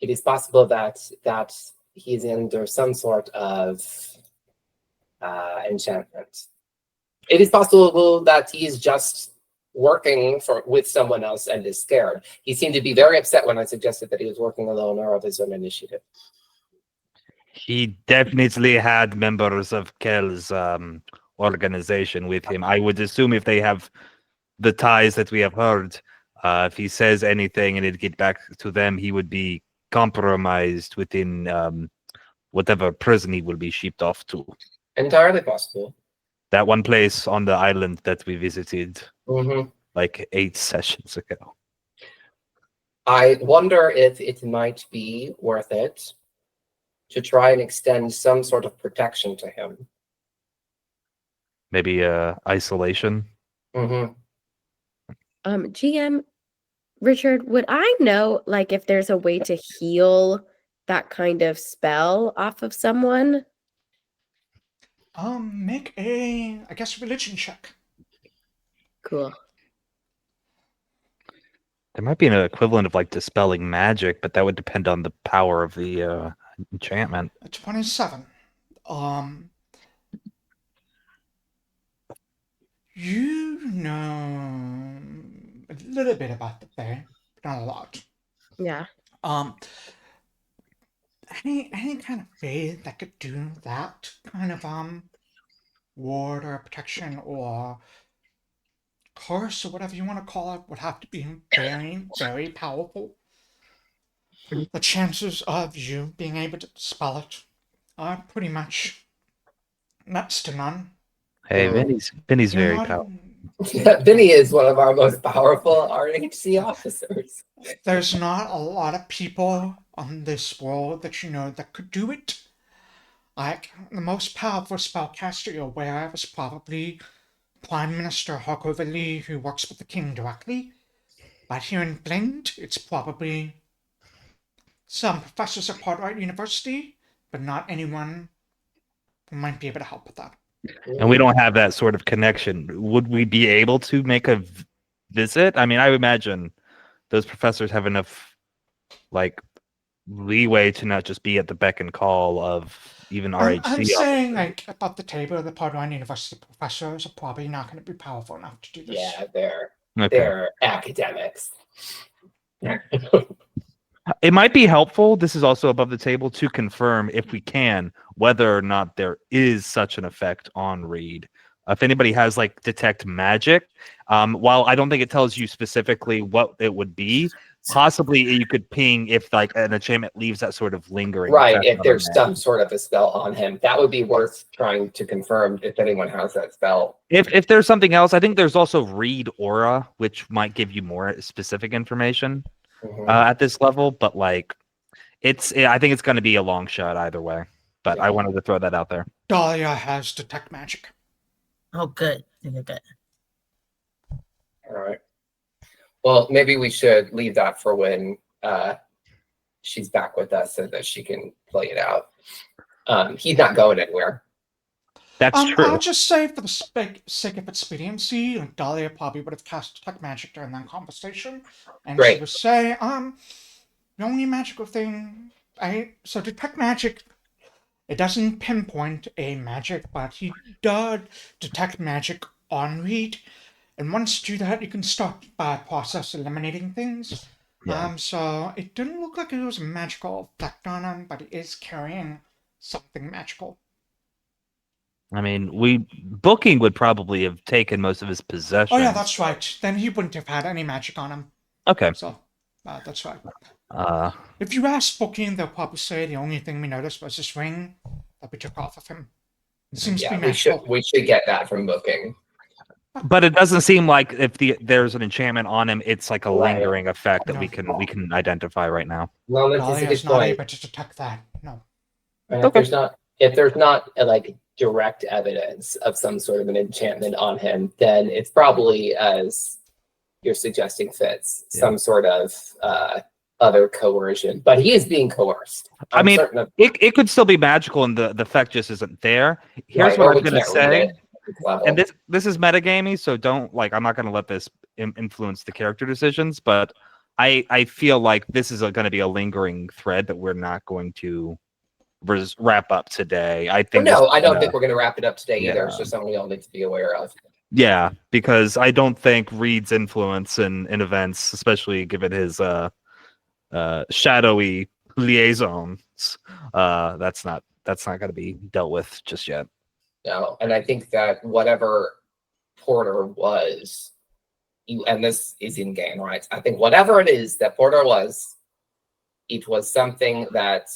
it is possible that he is under some sort of enchantment. It is possible that he is just working with someone else and is scared. He seemed to be very upset when I suggested that he was working alone or of his own initiative. He definitely had members of Kel's organization with him. I would assume if they have the ties that we have heard, if he says anything and it get back to them, he would be compromised within whatever prison he will be shipped off to. Entirely possible. That one place on the island that we visited Mm-hmm. like 8 sessions ago. I wonder if it might be worth it to try and extend some sort of protection to him. Maybe isolation. Mm-hmm. GM Richard, would I know like if there's a way to heal that kind of spell off of someone? Make a, I guess, religion check. Cool. There might be an equivalent of like dispelling magic, but that would depend on the power of the enchantment. 27. You know a little bit about the Fae, but not a lot. Yeah. Any kind of Fae that could do that kind of ward or protection or curse or whatever you want to call it would have to be very, very powerful. The chances of you being able to dispel it are pretty much next to none. Hey, Vinny's You're very not- powerful. Vinny is one of our most powerful RHC officers. There's not a lot of people on this world that you know that could do it. Like, the most powerful spellcaster you're aware of is probably Prime Minister Harkover Lee, who works with the king directly. But here in Blend, it's probably some professors at Cartwright University, but not anyone who might be able to help with that. And we don't have that sort of connection. Would we be able to make a visit? I mean, I would imagine those professors have enough like leeway to not just be at the beck and call of even RHC. I'm saying, like, about the table, the Cartwright University professors are probably not going to be powerful enough to do this. Yeah, they're Okay. academics. It might be helpful, this is also above the table, to confirm, if we can, whether or not there is such an effect on Reed. If anybody has, like, detect magic, while I don't think it tells you specifically what it would be, possibly you could ping if, like, an enchantment leaves that sort of lingering Right, effect if on there's a man. some sort of a spell on him, that would be worth trying to confirm if anyone has that spell. If there's something else, I think there's also Reed Aura, which might give you more specific information Mhm. at this level, but, like, I think it's going to be a long shot either way. But I wanted to throw that out there. Dahlia has detect magic. Oh, good. Good. All right. Well, maybe we should leave that for when she's back with us so that she can play it out. He's not going anywhere. That's true. I'll just say, for the sake of expediency, like, Dahlia probably would have cast detect magic during that conversation, and she Great. would say, the only magical thing, so detect magic, it doesn't pinpoint a magic, but he does detect magic on Reed, and once you do that, you can start by process eliminating things. Yeah. So it didn't look like it was a magical effect on him, but he is carrying something magical. I mean, Booking would probably have taken most of his possessions. Oh yeah, that's right. Then he wouldn't have had any magic on him. Okay. So, that's right. Uh, If you ask Booking, they'll probably say the only thing we noticed was this ring that we took off of him. It seems to Yeah, be we should magical. get that from Booking. but it doesn't seem like if there's an enchantment on him, it's like a Right. lingering effect that No. we can identify right now. Well, that's a Dahlia good is not point. able to detect that. No. And Okay. if there's not like direct evidence of some sort of an enchantment on him, then it's probably, as you're suggesting, Fitz, some sort of other coercion. But he is being coerced. I I'm mean, certain of, it could still be magical, and the effect just isn't there. Here's right, what or I'm we gonna can't read say, it at this level. and this is metagamey, so don't, like, I'm not gonna let this influence the character decisions. But I feel like this is going to be a lingering thread that we're not going to wrap up today. I think No, this is I don't gonna- think we're going to wrap it up today either. Yeah. It's just something we all need to be aware of. Yeah, because I don't think Reed's influence in events, especially given his shadowy liaisons, that's not going to be dealt with just yet. No, and I think that whatever Porter was, and this is in game, right? I think whatever it is that Porter was, it was something that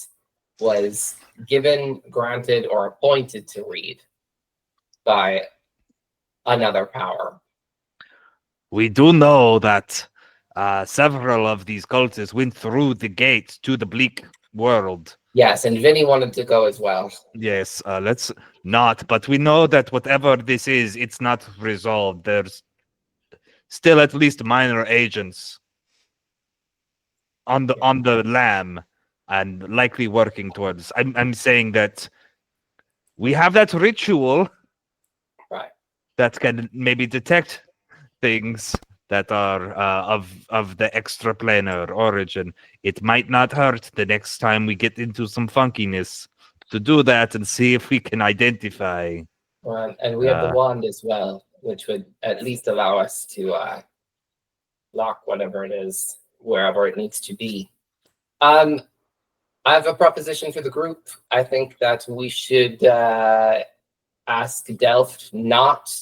was given, granted, or appointed to Reed by another power. We do know that several of these cultists went through the gate to the bleak world. Yes, and Vinny wanted to go as well. Yes, let's not. But we know that whatever this is, it's not resolved. There's still at least minor agents on the lam, and likely working towards. I'm saying that we have that ritual, Right. that can maybe detect things that are of the extraplanar origin. It might not hurt the next time we get into some funkiness to do that and see if we can identify. And we have the wand as well, which would at least allow us to lock whatever it is wherever it needs to be. I have a proposition for the group. I think that we should ask Delft not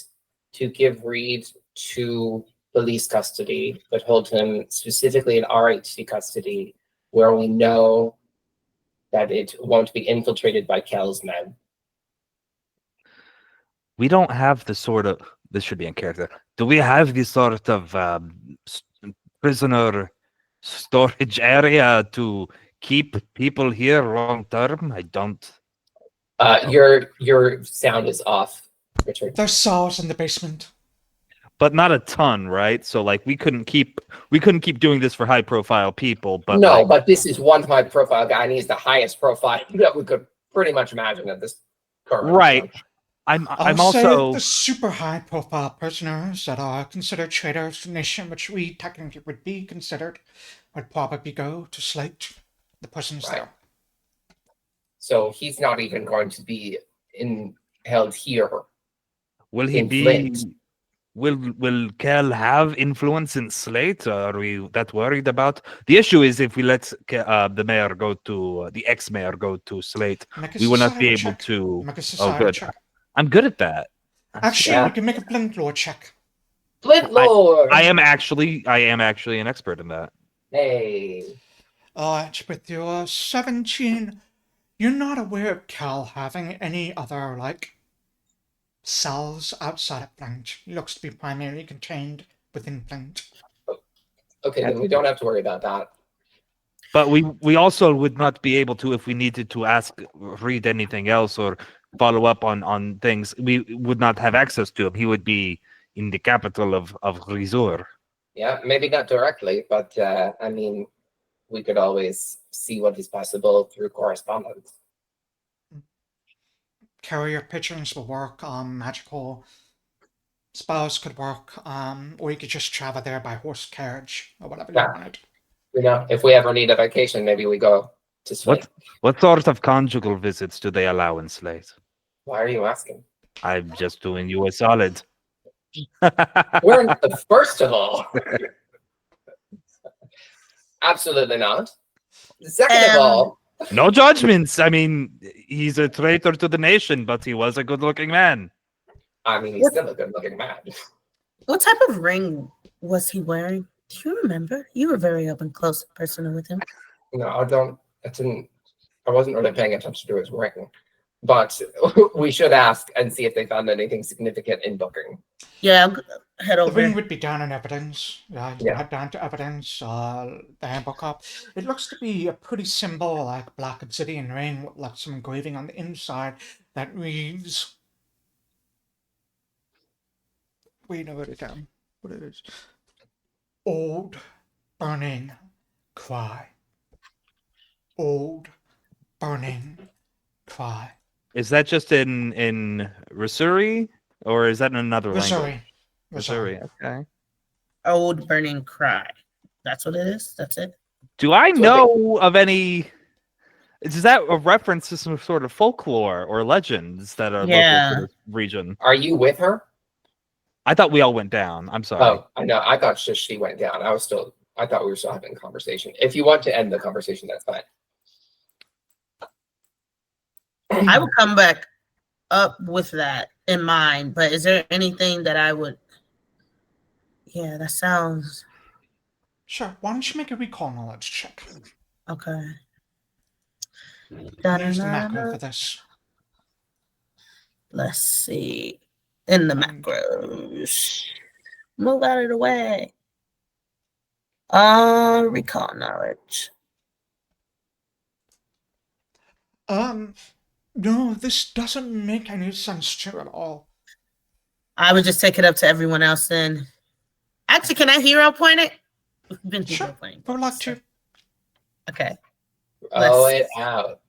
to give Reed to police custody, but hold him specifically in RHC custody, where we know that it won't be infiltrated by Kel's men. We don't have the sort of, this should be in character. Do we have the sort of prisoner storage area to keep people here long term? I don't. Your sound is off, Richard. There's cells in the basement. But not a ton, right? So like we couldn't keep doing this for high profile people. But no, like, but this is one high profile guy, and he's the highest profile that we could pretty much imagine at this current. right. Time. I'm I'll also say the super high profile prisoners that are considered traitors to the nation, which we technically would be considered, would probably go to Slate, the prisons Right. there. So he's not even going to be held here. will he in be Flint. will Kel have influence in Slate? Are we that worried about? The issue is if we let the mayor go to the ex-mayor go to Slate, Make a we will not be society able check. to. Make a Oh, society good. check. I'm good at that. Actually, Yeah. you can make a blink law check. Flint Lord! I am actually an expert in that. Hey. With your 17, you're not aware of Cal having any other, cells outside of Flint. He looks to be primarily contained within Flint. Okay, then we don't have to worry about that. But we also would not be able to, if we needed to read anything else or follow up on things, we would not have access to him. He would be in the capital of Rizur. Yeah, maybe not directly, but I mean, we could always see what is possible through correspondence. Carrier pigeons will work. Magical spells could work. Or you could just travel there by horse carriage or whatever you Yeah. wanted. You know, if we ever need a vacation, maybe we go to Slate. What sort of conjugal visits do they allow in Slate? Why are you asking? I'm just doing you a solid. We're first of all, absolutely not. Second of all, No judgments. I mean, he's a traitor to the nation, but he was a good-looking man. I mean, he's still a good-looking man. What type of ring was he wearing? Do you remember? You were very up and close and personal with him. No, I wasn't really paying attention to his ring. But we should ask and see if they found anything significant in booking. Yeah, I'll head The over. ring would be down in evidence. You Yeah. can head down to evidence, the handbook up. It looks to be a pretty simple, black obsidian ring with some engraving on the inside that reads. Wait, I wrote it down. What it is? Old burning cry. Old burning cry. Is that just in Risuri, or is that in another language? Missouri. Missouri. Okay. Old burning cry. That's what it is. That's it. Do I So know of any? Is that a reference to some sort of folklore or legends that are local Yeah. to this region? Are you with her? I thought we all went down. I'm sorry. Oh, I know. I thought just she went down. I thought we were still having a conversation. If you want to end the conversation, that's fine. I will come back up with that in mind, but is there anything that I would? Yeah, that sounds Sure, why don't you make a recall knowledge check? okay. Use the macro for this. Let's see. In the macros. Move out of the way. Recall knowledge. No, this doesn't make any sense to you at all. I would just take it up to everyone else then. Actually, can I hero point it? We've been hero Sure, pointing. would like to. Okay. Oh, it out.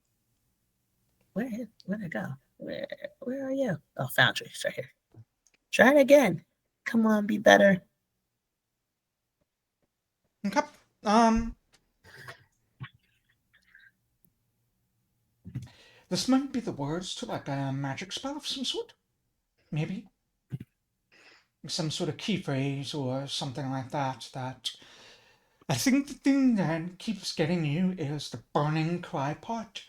Where'd I go? Where are you? Oh, found you. It's right here. Try it again. Come on, be better. Okay. This might be the words to like a magic spell of some sort. Maybe. Some sort of key phrase or something like that. That I think the thing that keeps getting you is the burning cry part.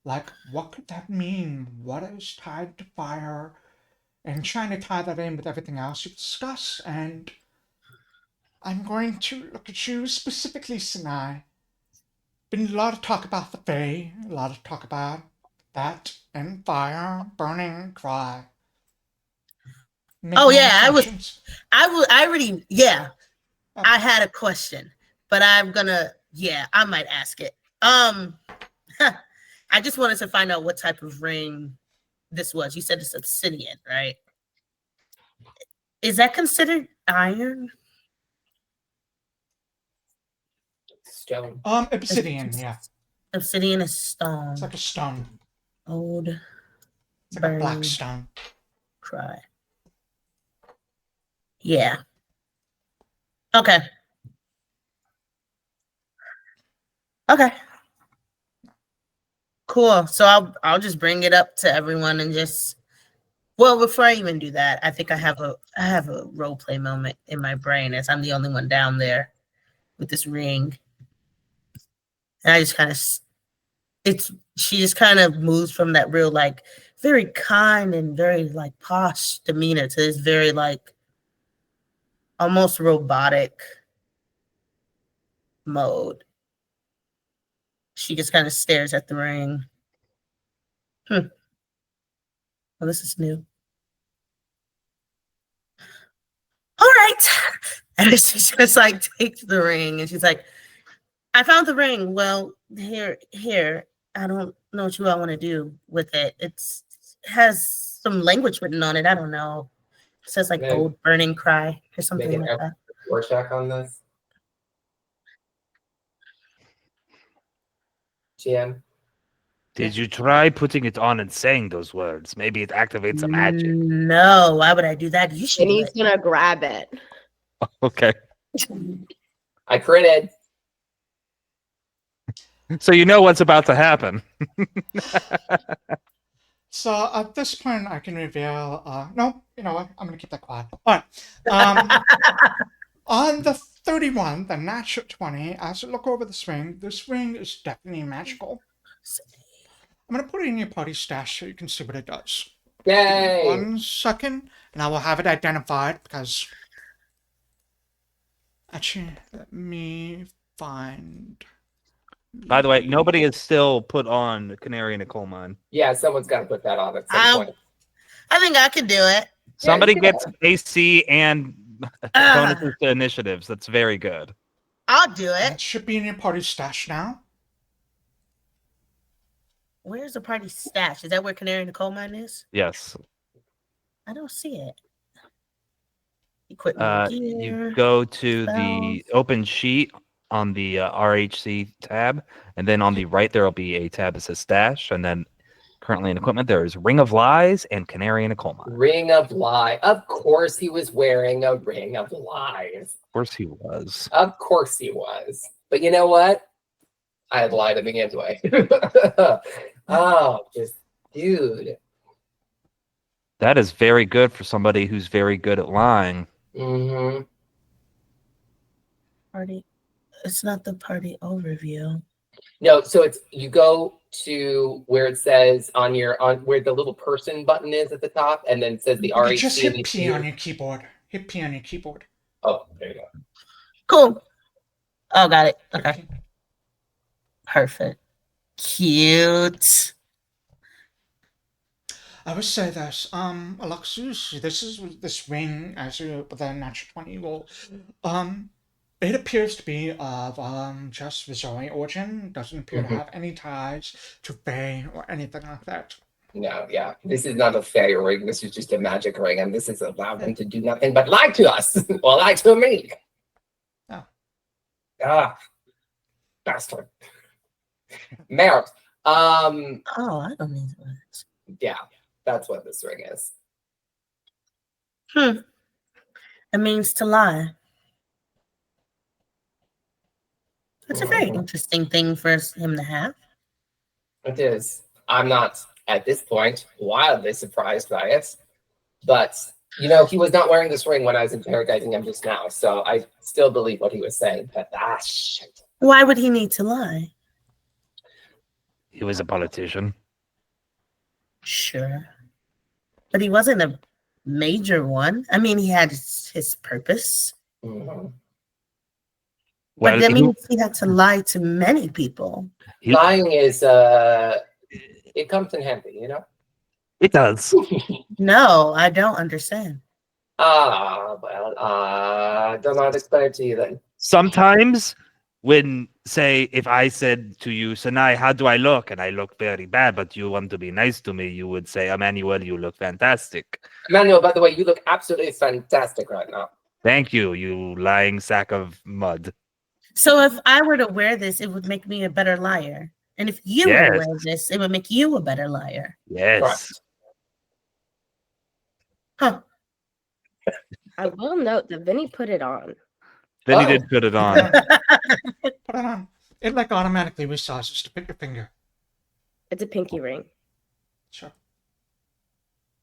Like, what could that mean? What is tied to fire? And trying to tie that in with everything else you've discussed. And I'm going to look at you specifically, Sanai. Been a lot of talk about the Fae, a lot of talk about that, and fire, burning, cry. Oh yeah, I already, yeah. I had a question, but I might ask it. I just wanted to find out what type of ring this was. You said it's obsidian, right? Is that considered iron? Stone. Obsidian, yeah. Obsidian is stone. It's like a stone. Old. It's like a black stone. Cry. Yeah. Okay. Okay. Cool. So I'll just bring it up to everyone and just before I even do that, I think I have a role play moment in my brain as I'm the only one down there with this ring. And I just kind of she just kind of moves from that real like very kind and very like posh demeanor to this very like almost robotic mode. She just kind of stares at the ring. Well, this is new. All right. And she just like takes the ring and she's like, I found the ring. Well, here. I don't know what you all want to do with it. It has some language written on it. I don't know. It says like old burning cry or something like that. Rorschach on this. GM. Did you try putting it on and saying those words? Maybe it activates a magic. No, why would I do that? You should. And he's gonna grab it. Okay. I critted. So you know what's about to happen. So at this point, I can reveal. No, you know what? I'm gonna keep that quiet. All right. On the 31, the natural 20. As you look over this ring is definitely magical. I'm gonna put it in your party stash so you can see what it does. Yay! 1 second, and I will have it identified because. Actually, let me find. By the way, nobody has still put on Canary in a Coal Mine. Yeah, someone's got to put that on at some point. I think I can do it. Somebody gets AC and bonuses to initiatives. That's very good. I'll do it. It should be in your party stash now. Where's the party stash? Is that where Canary in the Coal Mine is? Yes. I don't see it. Equipment gear, you go to the spells. open sheet on the RHC tab, and then on the right there will be a tab that says stash, and then currently in equipment, there is Ring of Lies and Canary in a Coal Mine. Ring of Lies. Of course he was wearing a Ring of Lies. Of course he was. Of course he was. But you know what? I had lied to begin with. Oh, just dude. That is very good for somebody who's very good at lying. Mm-hmm. Party. It's not the party overview. No, so it's you go to where it says on where the little person button is at the top, and then it says the You can RHC. just hit P on your keyboard. Hit P on your keyboard. Oh, there you go. Cool. Oh, got it. Hit Okay. P. Perfect. Cute. I would say this, Alexias, this ring as you with a natural 20 roll, it appears to be of just Visory origin. Doesn't appear to have any ties to Fae or anything like that. No, yeah. This is not a fairy ring. This is just a magic ring, and this has allowed them to do nothing but lie to us. Or lie to me. Oh. Ah, bastard. Merit. Oh, I don't need that. Yeah, that's what this ring is. It means to lie. That's a very interesting thing for him to have. It is. I'm not, at this point, wildly surprised by it. But, you know, he was not wearing this ring when I was interrogating him just now. So I still believe what he was saying. But, shit. Why would he need to lie? He was a politician. Sure. But he wasn't a major one. I mean, he had his purpose. Mm-hmm. But Well, that means he had to lie to many people. Lying is, it comes in handy, you know? It does. No, I don't understand. Don't know how to explain it to you then. Sometimes when, say, if I said to you, Sanai, how do I look? And I look very bad, but you want to be nice to me, you would say, Emmanuel, you look fantastic. Emmanuel, by the way, you look absolutely fantastic right now. Thank you, you lying sack of mud. So if I were to wear this, it would make me a better liar. And if you were to Yes. wear this, it would make you a better liar. Yes. Huh. I will note that Vinny put it on. Then he Oh. did put it on. Put it on. It like automatically resizes to fit your finger. It's a pinky ring. Sure.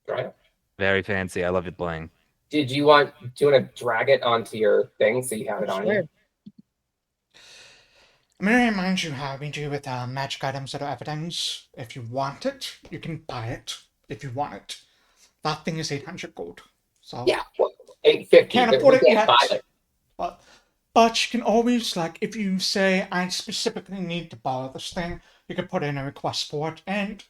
Right? Very fancy. I love it bling. Do you want to drag it onto your thing so you have it on Sure. you? I'm going to remind you how we do with magic items that are evidence. If you want it, you can buy it. If you want it. That thing is 800 gold. So Yeah, well, 850. Can't but afford we it can't yet. buy it. But you can always, like, if you say, I specifically need to borrow this thing, you can put in a request for it, and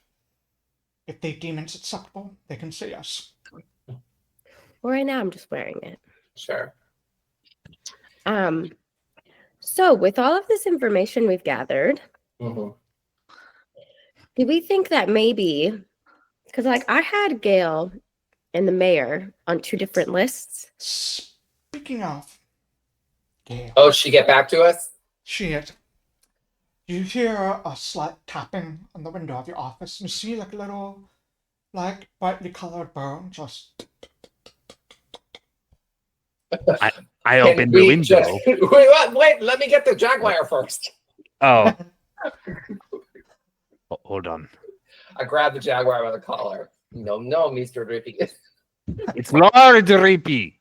if they deem it's acceptable, they can say yes. Well, right now I'm just wearing it. Sure. So with all of this information we've gathered, Mm-hmm. do we think that maybe, because like I had Gail and the mayor on 2 different lists. Speaking of Gale, Oh, she get back to us? shit. You hear a slight tapping on the window of your office, and you see like a little, like, brightly colored bird just. I Can opened the we window. just- wait, let me get the jaguar first. Oh. Hold on. I grabbed the jaguar by the collar. No, Mr. Drippy. It's Lord Rippy.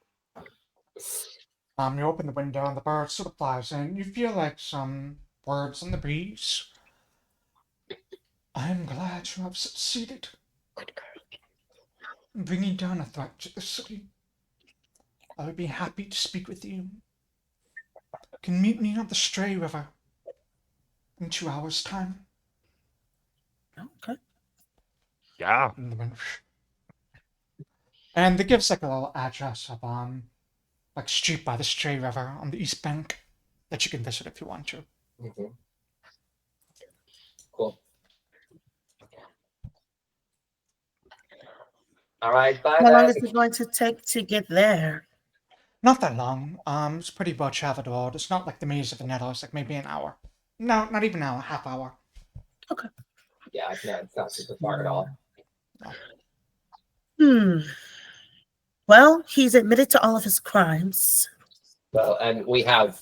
You open the window, and the bird sort of flies in. You feel like some words in the breeze. I am glad you have succeeded in bringing down a threat to the city. I would be happy to speak with you. You can meet me on the Stray River in 2 hours' time. Okay. Yeah. And it gives like a little address of like street by the Stray River on the East Bank that you can visit if you want to. Mm-hmm. Cool. All right, bye. How long then. is it going to take to get there? Not that long. It's pretty well traveled road. It's not like the Maze of the Nether. It's like maybe an hour. No, not even an hour. Half hour. Yeah, it's not super far at all. Well, he's admitted to all of his crimes. Well, and we have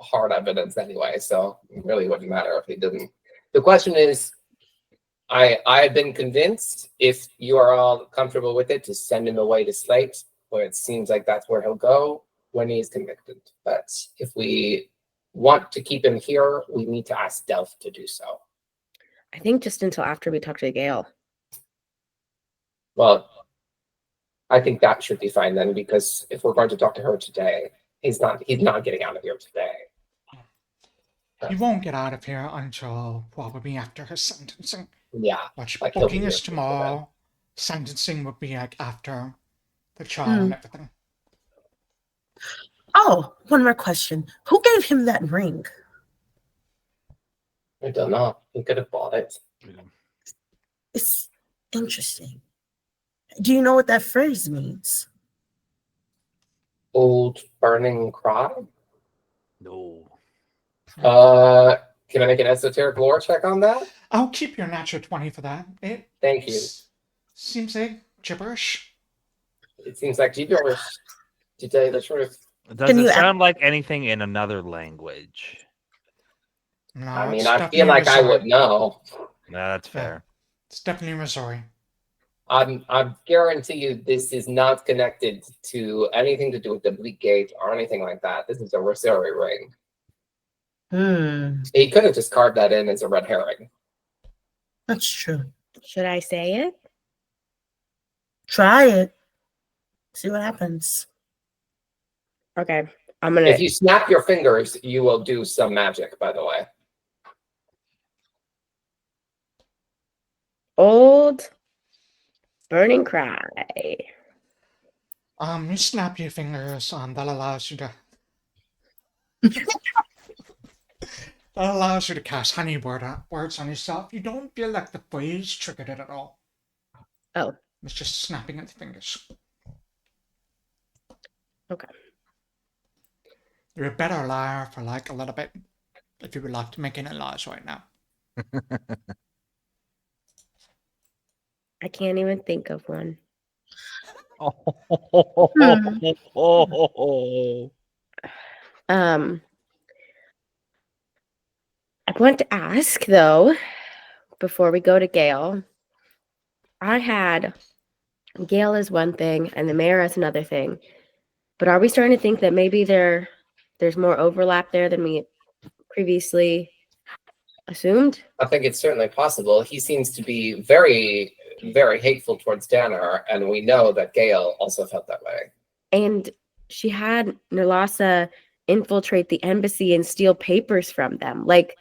hard evidence anyway, so it really wouldn't matter if he didn't. The question is, I've been convinced, if you are all comfortable with it, to send him away to Slate, where it seems like that's where he'll go when he is convicted. But if we want to keep him here, we need to ask Delph to do so. I think just until after we talk to Gale. Well, I think that should be fine then, because if we're going to talk to her today, he's not getting out of here today. He won't get out of here until probably after his sentencing. Yeah. Which Like, he'll be booking is here for tomorrow. Sentencing would be like after the trial and everything. Oh, one more question. Who gave him that ring? I don't know. He could have bought it. It's interesting. Do you know what that phrase means? Old burning cry? No. Can I make an esoteric lore check on that? I'll keep your natural 20 for that. It Thank you. seems like gibberish. It seems like gibberish, to tell you the truth. Does it sound like anything in another language? No, I mean, it's I feel definitely like I Missouri. would know. No, that's fair. It's definitely Missouri. I guarantee you this is not connected to anything to do with the Bleak Gate or anything like that. This is a Missouri ring. He could have just carved that in as a red herring. That's true. Should I say it? Try it. See what happens. Okay. I'm gonna. If you snap your fingers, you will do some magic, by the way. Old burning cry. You snap your fingers, that allows you to that allows you to cast honey words on yourself. You don't feel like the phrase triggered it at all. Oh. It's just snapping at the fingers. Okay. You're a better liar for like a little bit, if you would like to make any lies right now. I can't even think of one. I want to ask though, before we go to Gale, I had Gale is one thing and the mayor is another thing. But are we starting to think that maybe there's more overlap there than we previously assumed? I think it's certainly possible. He seems to be very, very hateful towards Danner, and we know that Gale also felt that way. And she had Nalasa infiltrate the embassy and steal papers from them. Like,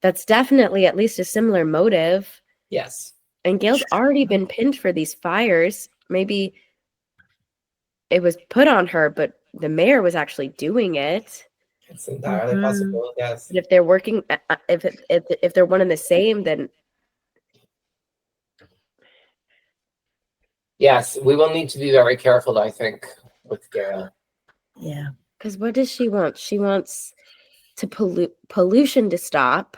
that's definitely at least a similar motive. Yes. And Gale's already been pinned for these fires. Maybe it was put on her, but the mayor was actually doing it. It's entirely possible, yes. But if they're working, if they're one and the same, then yes, we will need to be very careful, I think, with Gale. Yeah. Because what does she want? She wants to pollution to stop.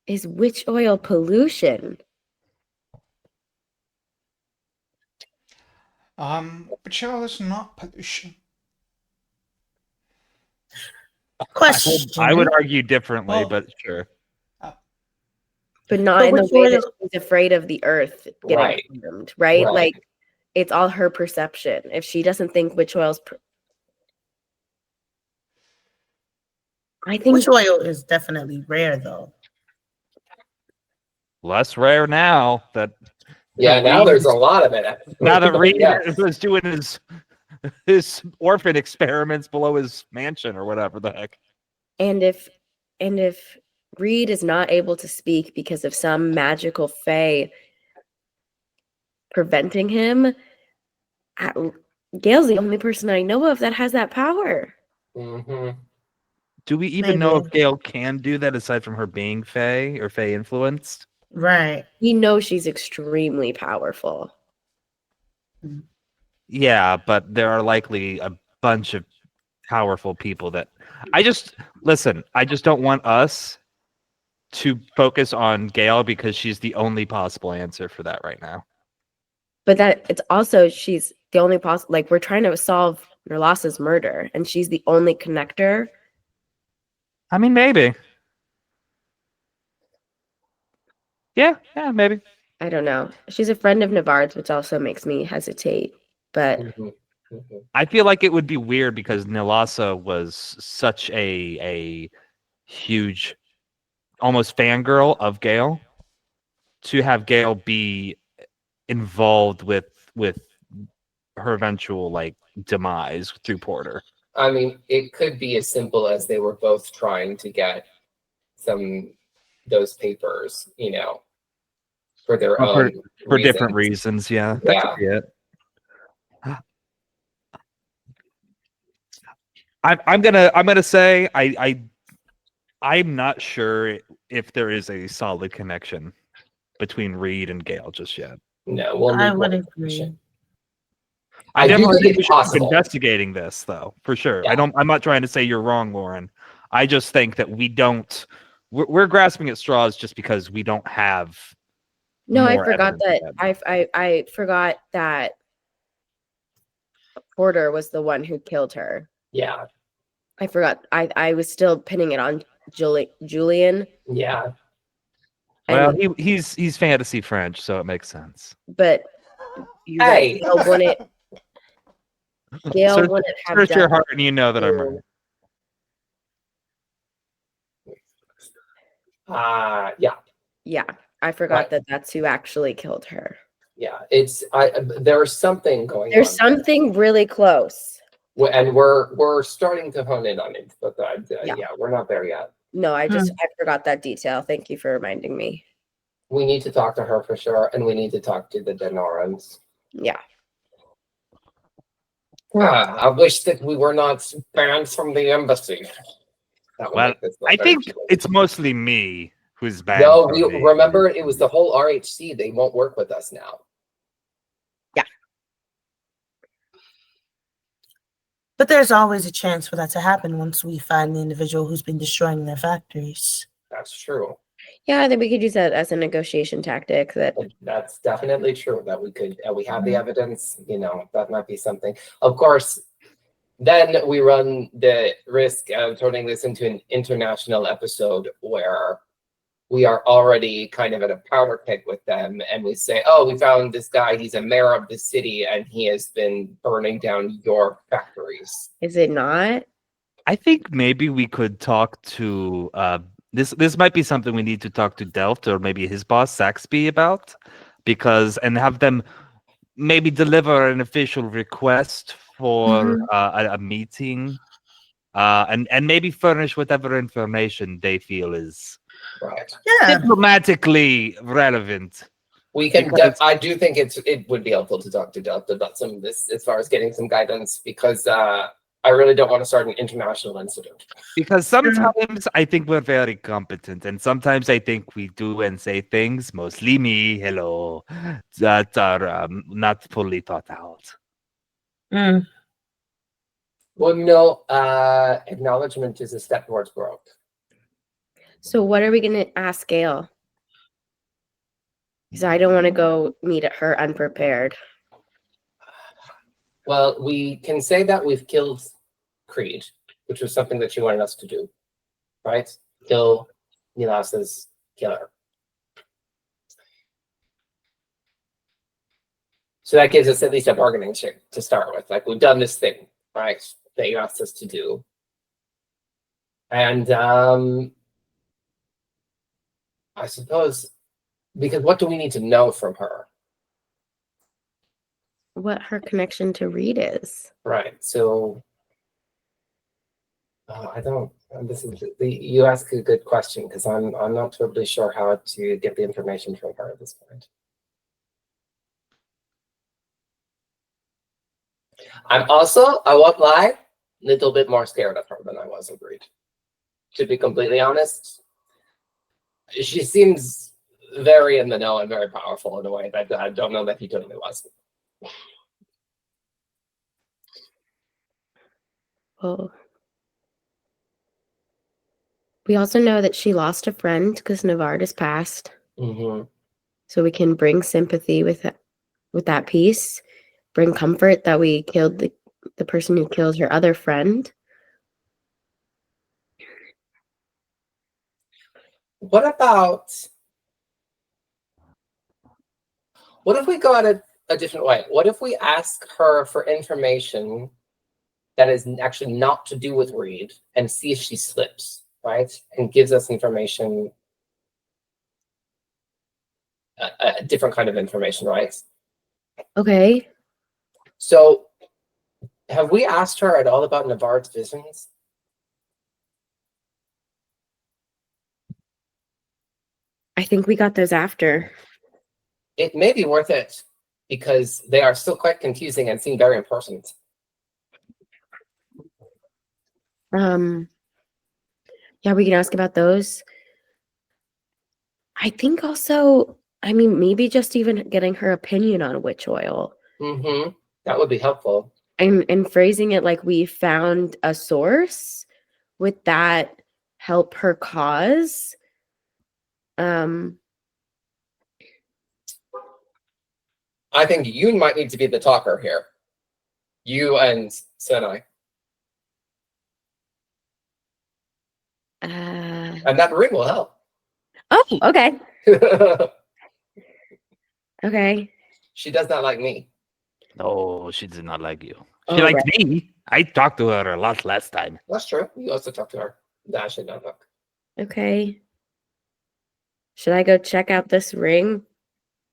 Is witch oil pollution? Betrayal is not pollution. Question. I would argue differently, Well, but sure. But not But in the which way that oil- she's afraid of the earth getting Right. harmed, right? Right. Like, it's all her perception. If she doesn't think witch oil's... I think... Witch oil is definitely rare, though. Less rare now that Yeah, now there's a lot of it. now that Reed Yes. was doing his orphan experiments below his mansion or whatever the heck. And if Reed is not able to speak because of some magical fae preventing him, Gale's the only person I know of that has that power. Do we even know if Gale can do that aside from her being Fae or Fae influenced? Right. We know she's extremely powerful. Yeah, but there are likely a bunch of powerful people that I just don't want us to focus on Gail because she's the only possible answer for that right now. But that it's also she's the only possible. Like we're trying to solve Nerlas's murder, and she's the only connector. I mean, maybe. Yeah, maybe. I don't know. She's a friend of Navard's, which also makes me hesitate. But Mhm, mhm. I feel like it would be weird because Nilasa was such a huge, almost fangirl of Gail. To have Gail be involved with her eventual like demise through Porter. I mean, it could be as simple as they were both trying to get those papers, for their Well, own for different reasons. reasons. Yeah, that could Yeah. be it. I'm gonna say I'm not sure if there is a solid connection between Reed and Gale just yet. No, we'll I need more would information. agree. I I do definitely think think we it's should keep possible. investigating this though, for sure. Yeah. I'm not trying to say you're wrong, Lauren. I just think that we're grasping at straws just because we don't have no, I more forgot evidence that yet. I forgot that Porter was the one who killed her. Yeah. I forgot. I was still pinning it on Julian. Yeah. Well, And, he's fantasy French, so it makes sense. but you Hey. Gail wouldn't have Search your done heart and you know that I'm right. Yeah. Yeah, I forgot that that's who actually killed her. Yeah. There's something going There's on. something really close. And we're starting to hone in on it, but Yeah. we're not there yet. No, I forgot that detail. Thank you for reminding me. We need to talk to her for sure, and we need to talk to the Denorans. Yeah. I wish that we were not banned from the embassy. That would Well, make this I very think cute. it's mostly me who's bad. No, we remember it was the whole RHC. They won't work with us now. Yeah. But there's always a chance for that to happen once we find the individual who's been destroying their factories. That's true. Yeah, I think we could use that as a negotiation tactic. That's definitely true. That we have the evidence. That might be something. Of course, then we run the risk of turning this into an international episode where we are already kind of at a powder keg with them, and we say, "Oh, we found this guy. He's a mayor of the city, and he has been burning down your factories." Is it not? I think maybe we could talk to this might be something we need to talk to Delft or maybe his boss Saxby about, and have them maybe deliver an official request for a meeting, and maybe furnish whatever information they feel is Right. Yeah. diplomatically relevant. We can. Because- I do think it would be helpful to talk to Delta about some of this as far as getting some guidance, because I really don't want to start an international incident. Because sometimes I think we're very competent, and sometimes I think we do and say things, mostly me, hello, that are not fully thought out. Mm. Well, no, acknowledgement is a step towards growth. So what are we going to ask Gail? Because I don't want to go meet her unprepared. Well, we can say that we've killed Creed, which was something that she wanted us to do, right? Kill Nilas's killer. So that gives us at least a bargaining chip to start with. Like, we've done this thing, right, that you asked us to do. And I suppose, because what do we need to know from her? What her connection to Reed is. Right. So you ask a good question, because I'm not totally sure how to get the information from her at this point. I'm also, I won't lie, a little bit more scared of her than I was of Reed. To be completely honest, she seems very in the know and very powerful in a way that I don't know that he totally was. Oh. We also know that she lost a friend because Navardis passed. Mm-hmm. So we can bring sympathy with that piece, bring comfort that we killed the person who killed her other friend. What if we go at a different way? What if we ask her for information that is actually not to do with Reed and see if she slips, right? And gives us information, a different kind of information, right? Okay. So have we asked her at all about Navard's visions? I think we got those after. It may be worth it because they are still quite confusing and seem very important. Yeah, we can ask about those. I think also, I mean, maybe just even getting her opinion on witch oil. Mm-hmm. That would be helpful. And phrasing it like we found a source. Would that help her cause? I think you might need to be the talker here. You and Sanai. And that ring will help. Oh, okay. Okay. She does not like me. No, she did not like you. She Oh, liked right. me. I talked to her a lot last time. That's true. You also talk to her. That should not look. Okay. Should I go check out this ring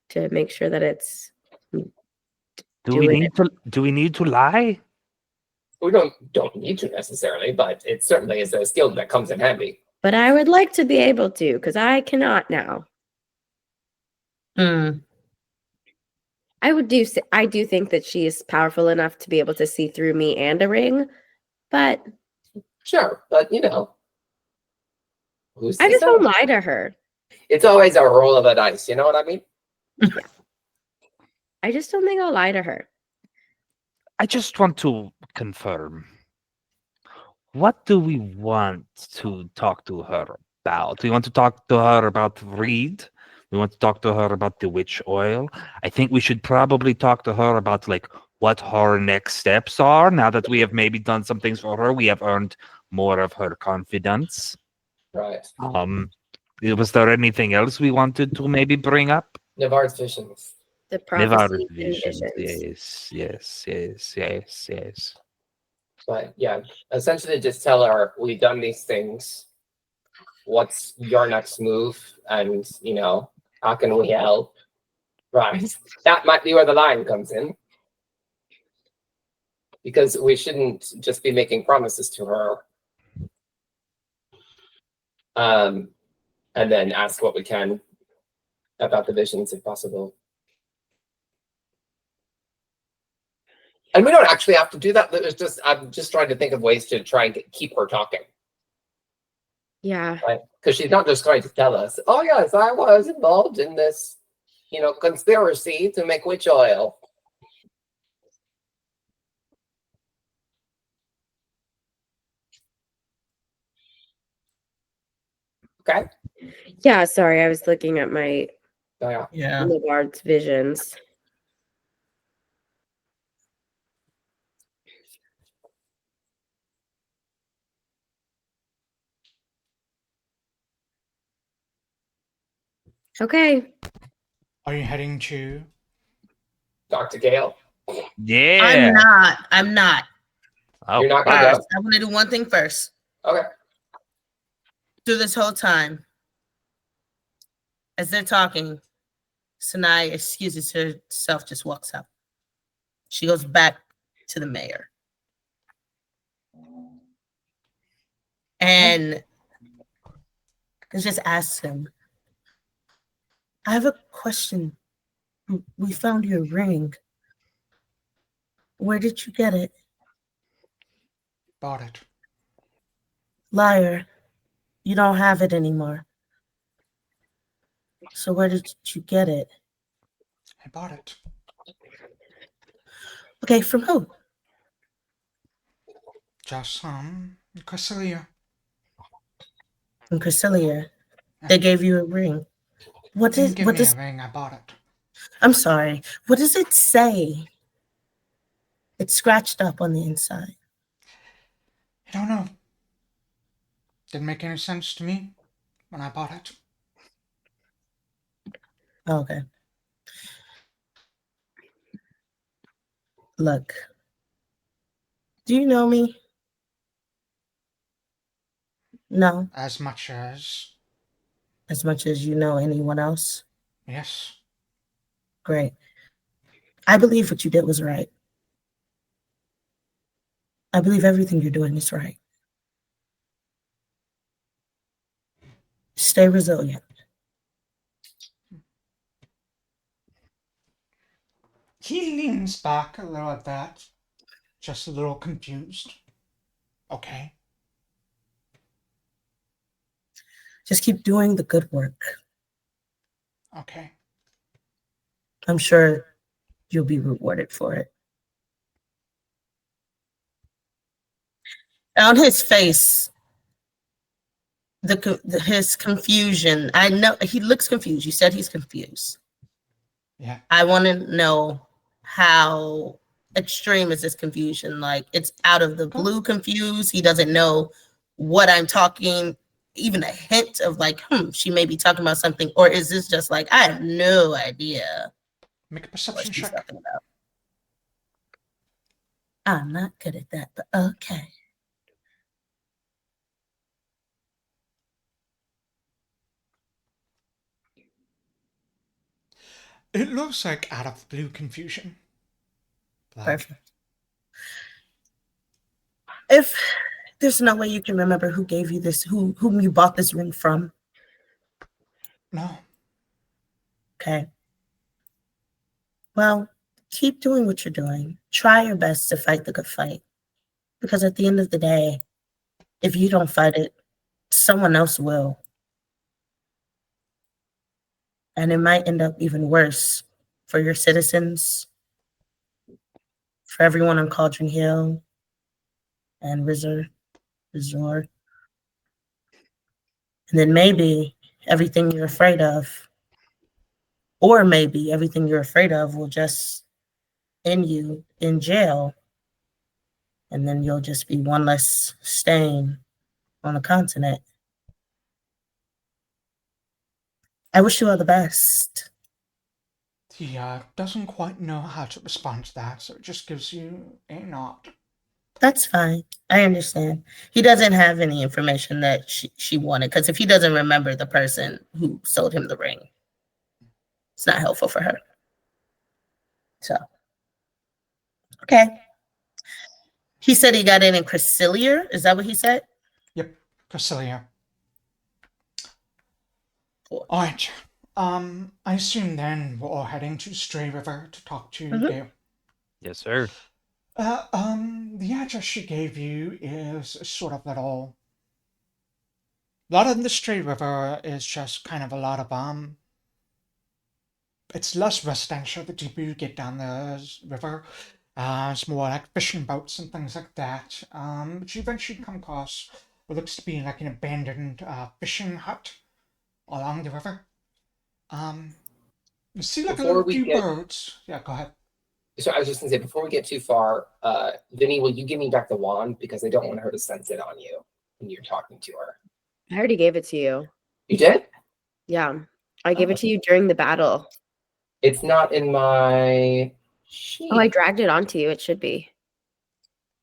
to make sure that it's Do we doing it? need to lie? We don't need to necessarily, but it certainly is a skill that comes in handy. But I would like to be able to, because I cannot now. I do think that she is powerful enough to be able to see through me and a ring, but Sure, but who's to I just say? don't lie to her. It's always a roll of the dice. You know what I mean? I just don't think I'll lie to her. I just want to confirm. What do we want to talk to her about? We want to talk to her about Reed. We want to talk to her about the witch oil. I think we should probably talk to her about like what her next steps are. Now that we have maybe done some things for her, we have earned more of her confidence. Right. Was there anything else we wanted to maybe bring up? Navard's visions. The Nevar's prophecies and visions. visions. Yes. But yeah, essentially just tell her we've done these things. What's your next move? And how can we help? Right. That might be where the line comes in. Because we shouldn't just be making promises to her. And then ask what we can about the visions if possible. And we don't actually have to do that. I'm just trying to think of ways to try and keep her talking. Yeah. Right? Because she's not just going to tell us, oh yes, I was involved in this, conspiracy to make witch oil. Okay. Yeah, sorry, I was looking at my Yeah. Navard's visions. Okay. Are you heading to? Dr. Gale. Yeah. I'm not. Oh, You're not gonna First, go? I want to do one thing first. Okay. Through this whole time, as they're talking, Sanai excuses herself, just walks out. She goes back to the mayor. And just asks him, I have a question. We found your ring. Where did you get it? Bought it. Liar. You don't have it anymore. So where did you get it? I bought it. Okay, from who? Just Casilia. And Cresselia, they gave you a ring. What Didn't did give what me does a ring. I bought it. I'm sorry. What does it say? It's scratched up on the inside. I don't know. Didn't make any sense to me when I bought it. Okay. Look. Do you know me? No. As much as As much as you know anyone else? yes. Great. I believe what you did was right. I believe everything you're doing is right. Stay resilient. He leans back a little at that, just a little confused. Okay. Just keep doing the good work. Okay. I'm sure you'll be rewarded for it. On his face, his confusion. I know he looks confused. You said he's confused. Yeah. I want to know how extreme is this confusion? Like it's out of the blue confused. He doesn't know what I'm talking, even a hint of like, she may be talking about something, or is this just like I have no idea Make a what perception she's check. talking about? I'm not good at that, but okay. It looks like out of the blue confusion. Like, Perfect. If there's no way you can remember who gave you this, whom you bought this ring from. no. Okay. Well, keep doing what you're doing. Try your best to fight the good fight. Because at the end of the day, if you don't fight it, someone else will. And it might end up even worse for your citizens, for everyone on Cauldron Hill and Resort. And then maybe everything you're afraid of, or maybe everything you're afraid of will just end you in jail. And then you'll just be one less stain on the continent. I wish you all the best. He doesn't quite know how to respond to that, so it just gives you a nod. That's fine. I understand. He doesn't have any information that she wanted, because if he doesn't remember the person who sold him the ring, it's not helpful for her. So, okay. He said he got it in Cresselia. Is that what he said? Yep, Cresselia. Cool. Alright. I assume then we're all heading to Stray River to talk to Gale. Yes, sir. The address she gave you is a sort of little. A lot of the Stray River is just kind of a lot of It's less residential the deeper you get down the river. It's more like fishing boats and things like that. But you eventually come across what looks to be like an abandoned fishing hut along the river. You see like Before a we few get- birds. Yeah, go ahead. So I was just gonna say, before we get too far, Vinny, will you give me back the wand, because I don't want her to sense it on you when you're talking to her. I already gave it to you. You did? Yeah. I gave it to you during the battle. It's not in my sheet. Oh, I dragged it onto you. It should be.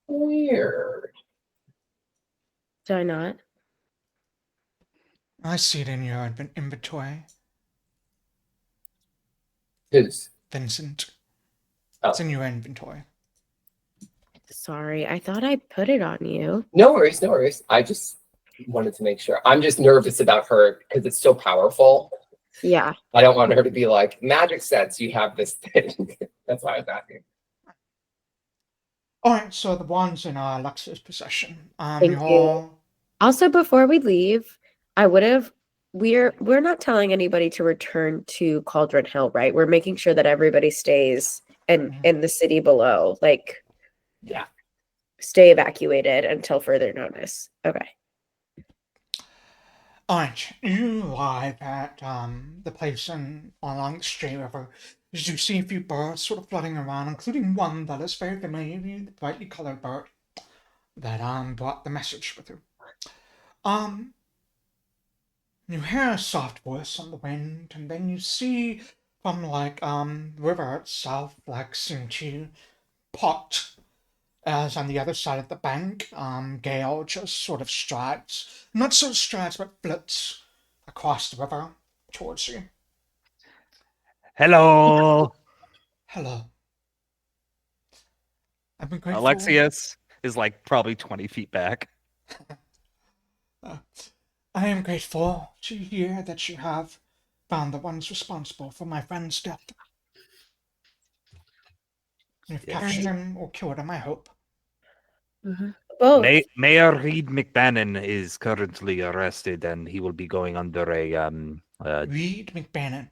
Weird. Did I not? I see it in your inventory, Whose? Vincent. Oh. It's in your inventory. Sorry. I thought I put it on you. No worries, no worries. I just wanted to make sure. I'm just nervous about her because it's so powerful. Yeah. I don't want her to be like, magic sense, you have this thing. That's why I was asking. Alright, so the wand's in Alexias' possession. Thank You're you. all. Also, before we leave, we're not telling anybody to return to Cauldron Hill, right? We're making sure that everybody stays in the city below. Like, Yeah. Stay evacuated until further notice. Okay. Alright, you arrive at the place along the Stray River. As you see a few birds sort of floating around, including one that is very familiar to you, the brightly colored bird that brought the message with you. You hear a soft voice on the wind, and then you see from the river itself seem to part as on the other side of the bank, Gale just sort of strides, not so strides, but flits across the river towards you. Hello. Hello. I've been grateful. Alexias is like probably 20 feet back. I am grateful to hear that you have found the ones responsible for my friend's death. You've Yes. captured him or killed him, I hope. Both. Mayor Reed McBannon is currently arrested, and he will be going under a Reed McBannon.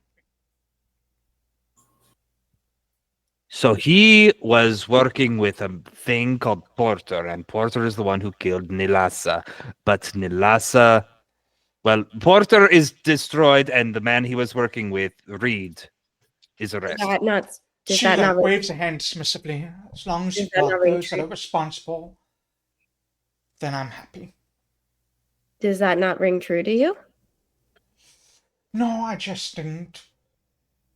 So he was working with a thing called Porter, and Porter is the one who killed Nilasa. But Nilasa, well, Porter is destroyed, and the man he was working with, Reed, is arrested. Does She that not waves a hand dismissively. As long as you Does that not brought ring those that true? are responsible, then I'm happy. Does that not ring true to you? No, I just didn't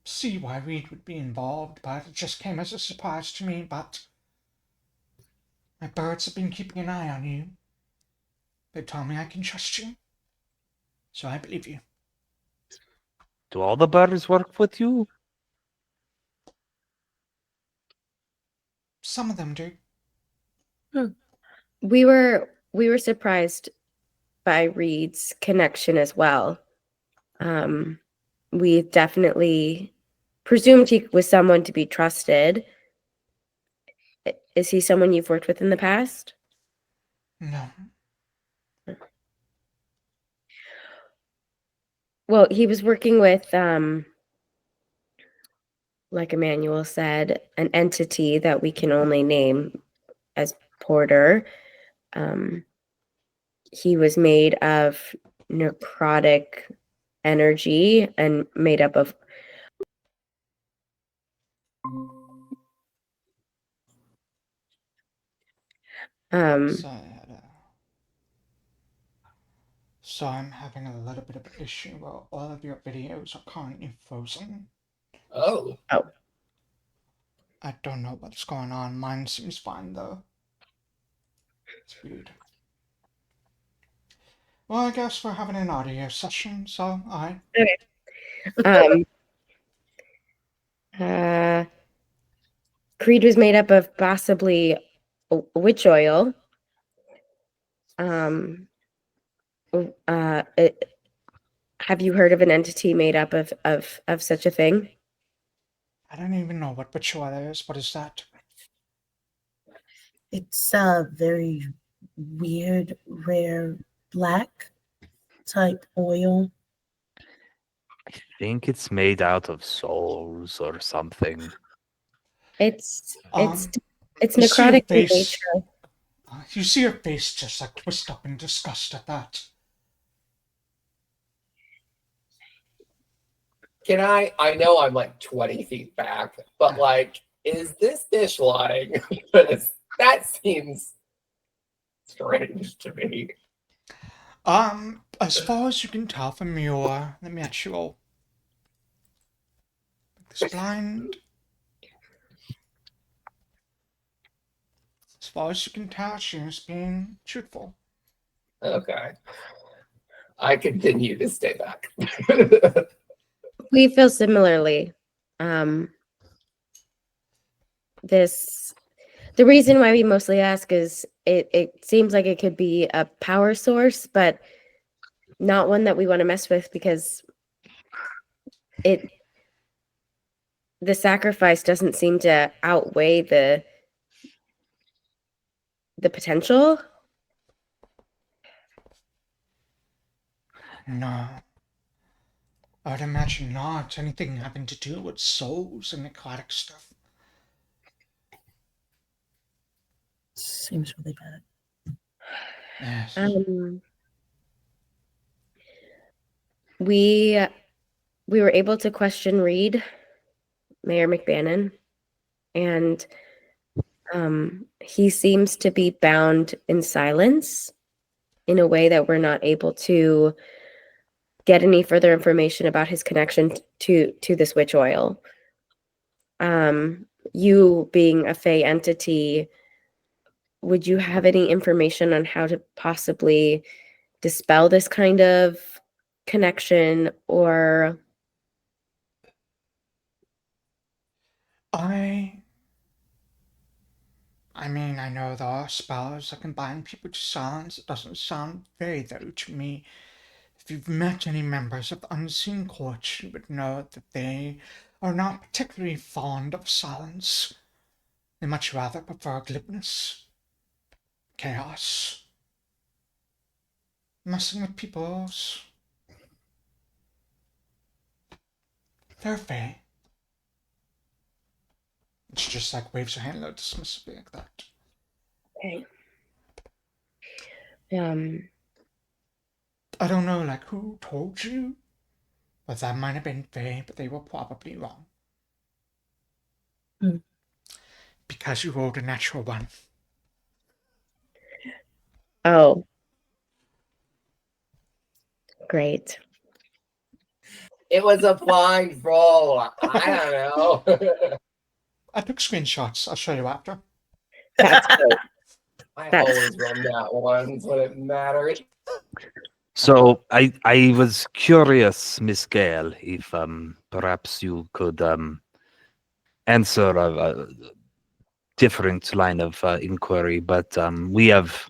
see why Reed would be involved, but it just came as a surprise to me. But my birds have been keeping an eye on you. They tell me I can trust you, so I believe you. Do all the birds work with you? Some of them do. We were surprised by Reed's connection as well. We definitely presumed he was someone to be trusted. Is he someone you've worked with in the past? No. Well, he was working with, like Emmanuel said, an entity that we can only name as Porter. He was made of necrotic energy and made up of So I'm having a little bit of an issue where all of your videos are currently frozen. Oh. I don't know what's going on. Mine seems fine though. It's weird. Well, I guess we're having an audio session, so alright. Creed was made up of possibly witch oil. Have you heard of an entity made up of such a thing? I don't even know what witch oil is. What is that? It's a very weird, rare black type oil. I think it's made out of souls or something. It's You see necrotic her in face. nature. You see her face just twist up in disgust at that. Can I know I'm like 20 feet back, but is this dish lying? Because that seems strange to me. As far as you can tell from your, let me actually roll this blind. As far as you can tell, she's being truthful. Okay. I continue to stay back. We feel similarly. The reason why we mostly ask is it seems like it could be a power source, but not one that we want to mess with because the sacrifice doesn't seem to outweigh the potential. No. I would imagine not. Anything having to do with souls and necrotic stuff. Seems really bad. Yes. We were able to question Reed, Mayor McBannon, and he seems to be bound in silence in a way that we're not able to get any further information about his connection to this witch oil. You being a Fey entity, would you have any information on how to possibly dispel this kind of connection? Or I mean, I know there are spells that can bind people to silence. It doesn't sound very, though, to me. If you've met any members of the Unseen Court, you would know that they are not particularly fond of silence. They much rather prefer glibness, chaos, messing with people's. They're Fae. She just like waves her hand a little dismissively like that. okay. I don't know, like, who told you? But that might have been Fae, but they were probably wrong. Because you rolled a natural one. Oh, great. It was a blind roll. I don't know. I took screenshots. I'll show you after. That's great. I That's- always run that ones when it matters. So I was curious, Miss Gale, if perhaps you could answer a different line of inquiry, but we have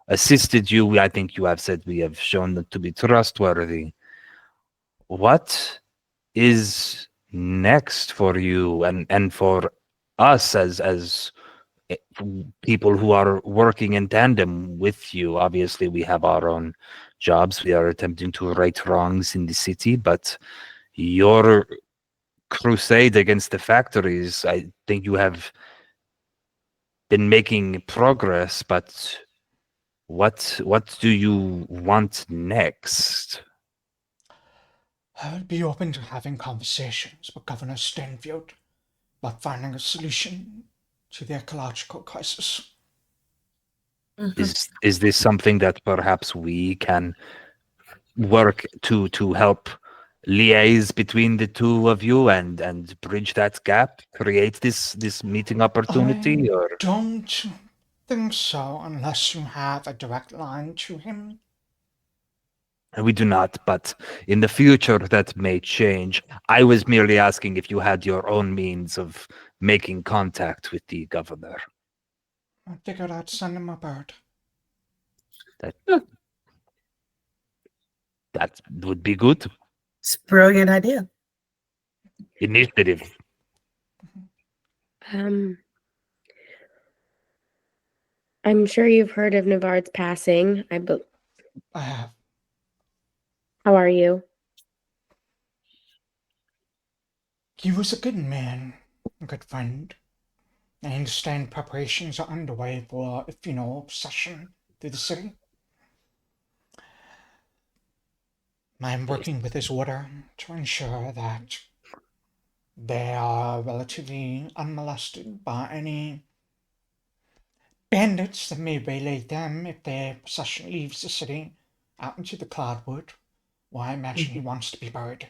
assisted you. I think you have said we have shown to be trustworthy. What is next for you and for us as people who are working in tandem with you? Obviously, we have our own jobs. We are attempting to right wrongs in the city, but your crusade against the factories, I think you have been making progress, but what do you want next? I would be open to having conversations with Governor Stanfield about finding a solution to the ecological crisis. Is this something that perhaps we can work to help liaise between the two of you and bridge that gap, create this meeting opportunity? I Or don't think so, unless you have a direct line to him. we do not, but in the future that may change. I was merely asking if you had your own means of making contact with the governor. I figured I'd send him a bird. That would be good. It's a brilliant idea. Initiative. I'm sure you've heard of Navard's passing. I have. How are you? He was a good man, a good friend. I understand preparations are underway for a funeral procession through the city. I'm working with his order to ensure that they are relatively unmolested by any bandits that may waylay them if their procession leaves the city out into the cloudwood, where I imagine he wants to be buried.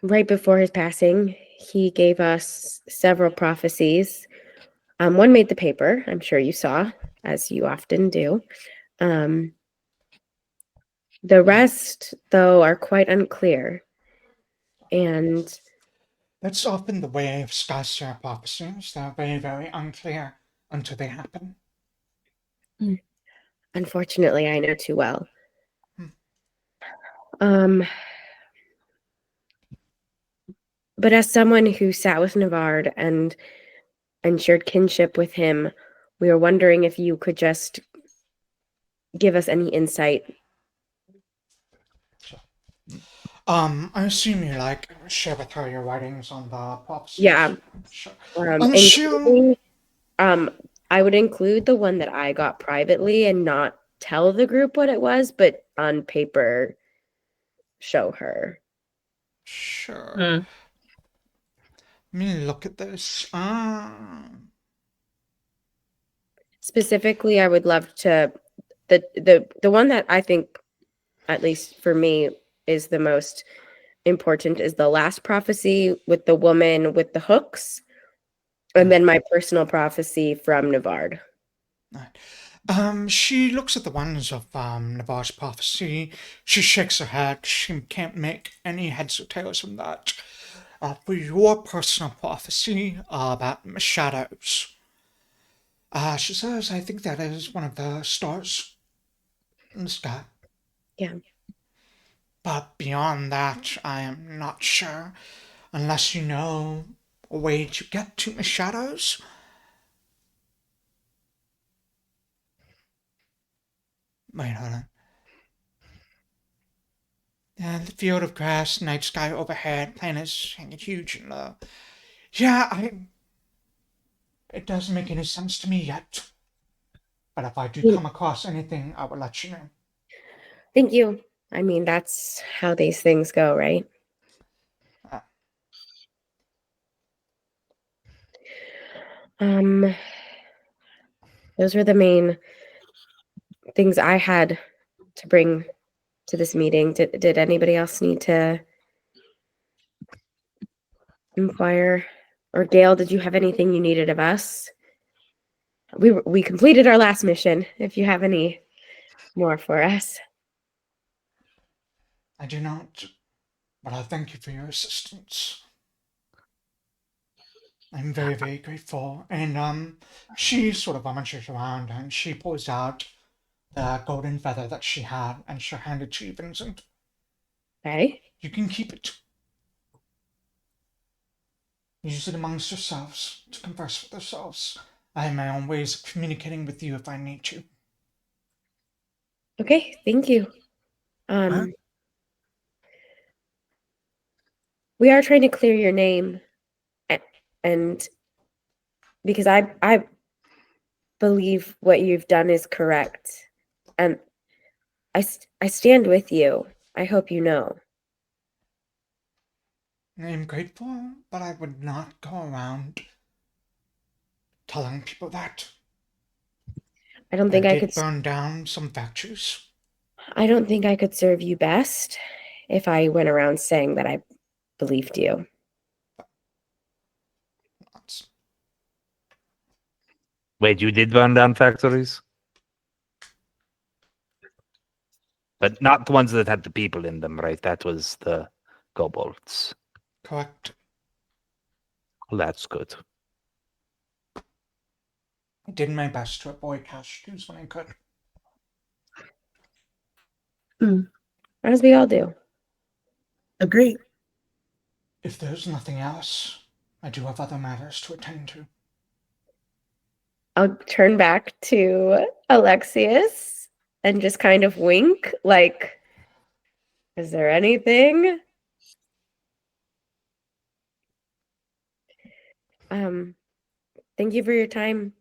Right before his passing, he gave us several prophecies. One made the paper, I'm sure you saw, as you often do. The rest, though, are quite unclear. And That's often the way of Skyshare prophecies. They're very, very unclear until they happen. unfortunately, I know too well. But as someone who sat with Navard and shared kinship with him, we were wondering if you could just give us any insight. I assume you share with her your writings on the prophecies. Yeah. Sure. I would include the one that I got privately and not tell the group what it was, but on paper show her. Sure. Mm. Let me look at this. Specifically, I would love to the one that I think, at least for me, is the most important is the last prophecy with the woman with the hooks, and then my personal prophecy from Navard. She looks at the ones of Navarre's prophecy. She shakes her head. She can't make any heads or tails from that. For your personal prophecy about shadows, she says, I think that is one of the stars in the sky. Yeah. But beyond that, I am not sure, unless you know a way to get to the shadows. Wait, hold on. The field of grass, night sky overhead, planets hanging huge and low. Yeah, it doesn't make any sense to me yet. But if I do come across anything, I will let you know. Thank you. I mean, that's how these things go, right? Those were the main things I had to bring to this meeting. Did anybody else need to inquire? Or Gail, did you have anything you needed of us? We completed our last mission. If you have any more for us. I do not, but I thank you for your assistance. I'm very, very grateful. And she sort of rummages around and she pulls out the golden feather that she had and she'll hand it to you, Vincent. Okay. You can keep it. Use it amongst yourselves to converse with yourselves. I have my own ways of communicating with you if I need to. Okay, thank you. We are trying to clear your name, and because I believe what you've done is correct, and I stand with you. I hope you know. I'm grateful, but I would not go around telling people that. I don't think I did could burn down some factories. I don't think I could serve you best if I went around saying that I believed you. Wait, you did burn down factories? But not the ones that had the people in them, right? That was the kobolds. Correct. Well, that's good. I did my best to avoid casualties when I could. As we all do. Agreed. If there's nothing else, I do have other matters to attend to. I'll turn back to Alexias and just kind of wink, like, is there anything? Thank you for your time.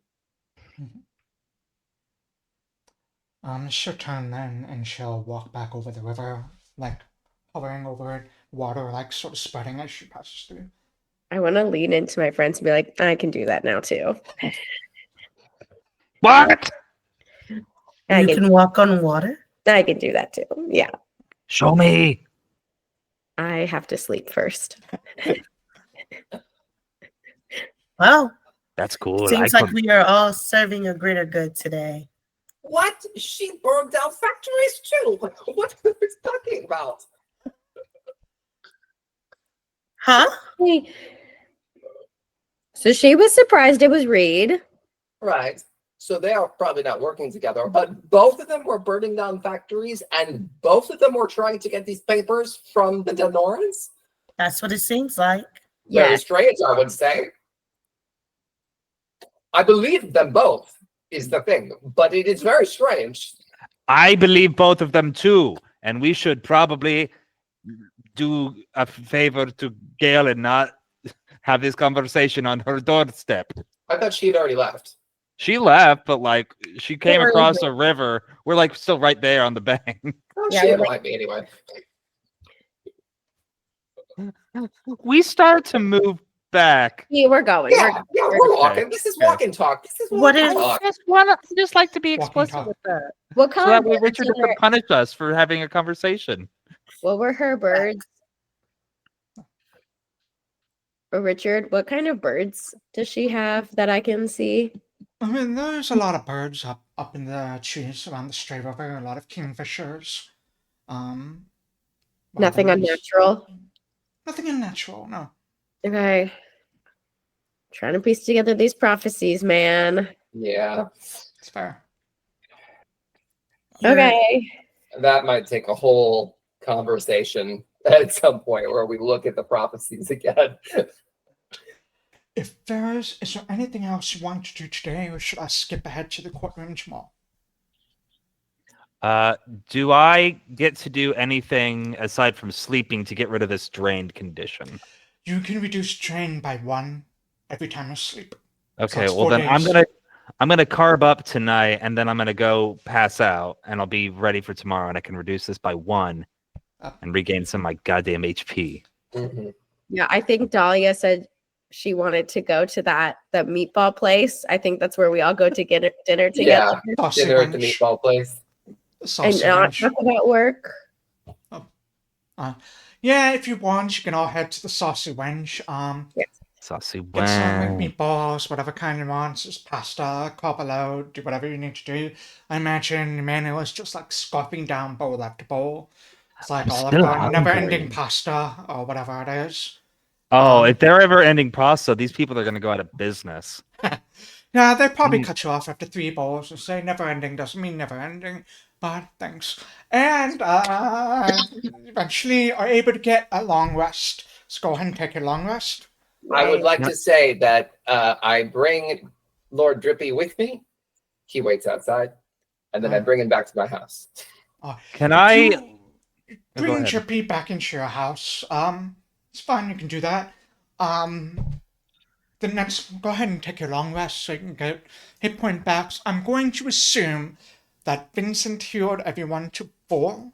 She'll turn then and she'll walk back over the river, like hovering over it, water like sort of spreading as she passes through. I want to lean into my friends and be like, I can do that now too. What? You can walk on water? I can do that too. Yeah. Show me. I have to sleep first. Wow. That's cool. Seems like we are all serving a greater good today. What? She burned down factories too. What are you talking about? Huh? So she was surprised it was Reed. Right. So they are probably not working together, but both of them were burning down factories and both of them were trying to get these papers from the Denorans? That's what it seems like. Very strange, I would say. I believe them both is the thing, but it is very strange. I believe both of them too, and we should probably do a favor to Gail and not have this conversation on her doorstep. I thought she had already left. She left, but like she came We're across a river. We're like still right there on the bank. Oh, Yeah, she we're didn't like me anyway. We start to move back. Yeah, we're going. Yeah, we're walking. This is walk and talk. This is What walk and is- talk. I just like to be Walking explicit talk. with that. What So color that way birds Richard in doesn't her, punish us for having a conversation. what were her birds? Or Richard, what kind of birds does she have that I can see? I mean, there's a lot of birds up in the trees around the Stray River. A lot of kingfishers. Nothing warblers. unnatural. Nothing unnatural. No. Okay. Trying to piece together these prophecies, man. Yeah, It's fair. Okay. that might take a whole conversation at some point where we look at the prophecies again. Is there anything else you want to do today, or should I skip ahead to the courtroom tomorrow? Do I get to do anything aside from sleeping to get rid of this drained condition? You can reduce drain by 1 every time you sleep. Okay, that's well 4 then days. I'm gonna carb up tonight, and then I'm gonna go pass out, and I'll be ready for tomorrow, and I can reduce this by 1 and regain some of my goddamn HP. Mhm. Yeah, I think Dahlia said she wanted to go to the meatball place. I think that's where we all go to get dinner together Saucy Dinner at the wench. meatball place. and Saucy not wench. talk about work. Yeah, if you want, you can all head to the Saucy Wench. Saucy Get some like, wow. meatballs, whatever kind you want, just pasta, carbo, do whatever you need to do. I imagine Emmanuel is just like scarfing down bowl after bowl. It's like I'm all of still the never-ending hungry. pasta or whatever it is. Oh, Um, if they're ever ending pasta, these people are gonna go out of business. Yeah, they probably Mm. cut you off after 3 bowls and say never-ending doesn't mean never-ending, but thanks. And eventually are able to get a long rest. So go ahead and take your long rest. I would like Yep. to say that I bring Lord Drippy with me. He waits outside, and then I bring him back to my house. Can I? You Oh, go bring ahead. Drippy back into your house. It's fine, you can do that. The next, go ahead and take your long rest so you can get hit point backs. I'm going to assume that Vincent healed everyone to 4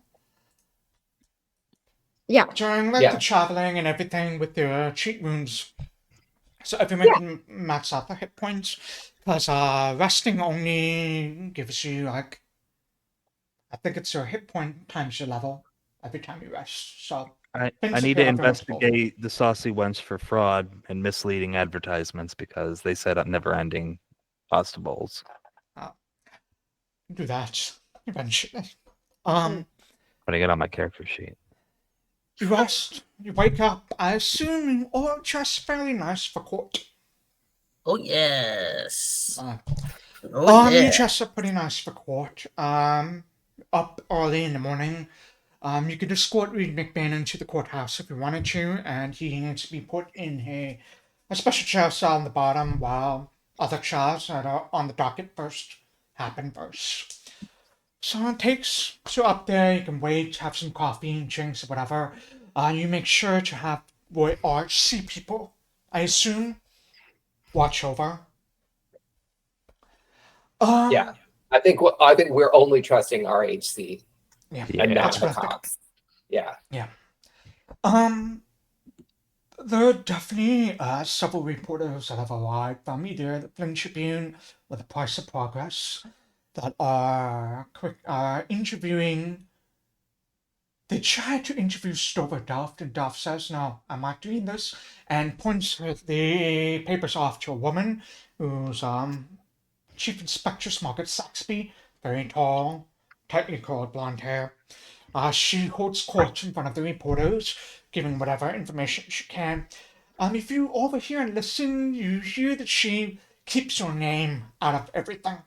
Yeah. during like Yeah. the traveling and everything with their cheat wounds. So everyone can max out their hit points. Because resting only gives you like, I think it's your hit point times your level every time you rest. So I Vincent need to healed everyone's full. investigate the saucy wench for fraud and misleading advertisements because they said I'm never ending pasta bowls. Do that eventually. Putting it on my character sheet. You rest, you wake up. I assume you all dress fairly nice for court. Oh yes. Uh, Oh You yeah. dress up pretty nice for court. Up early in the morning. You could escort Reed McBain to the courthouse if you wanted to, and he needs to be put in a special jail cell on the bottom while other trials that are on the docket first happen first. So it takes, so up there, you can wait, have some coffee and drinks or whatever. You make sure to have what RHC people, I assume, watch over. Yeah. I think we're only trusting RHC Yeah, and not that's the what I think. cops. Yeah. There are definitely several reporters that have arrived from either the Flint Tribune or the Price of Progress that are interviewing. They try to interview Stover Duff, and Duff says, "No, I'm not doing this," and points the papers off to a woman who's Chief Inspector Margaret Saxby, very tall, tightly curled blonde hair. She holds court in front of the reporters, giving whatever information she can. If you overhear and listen, you hear that she keeps your name out of everything.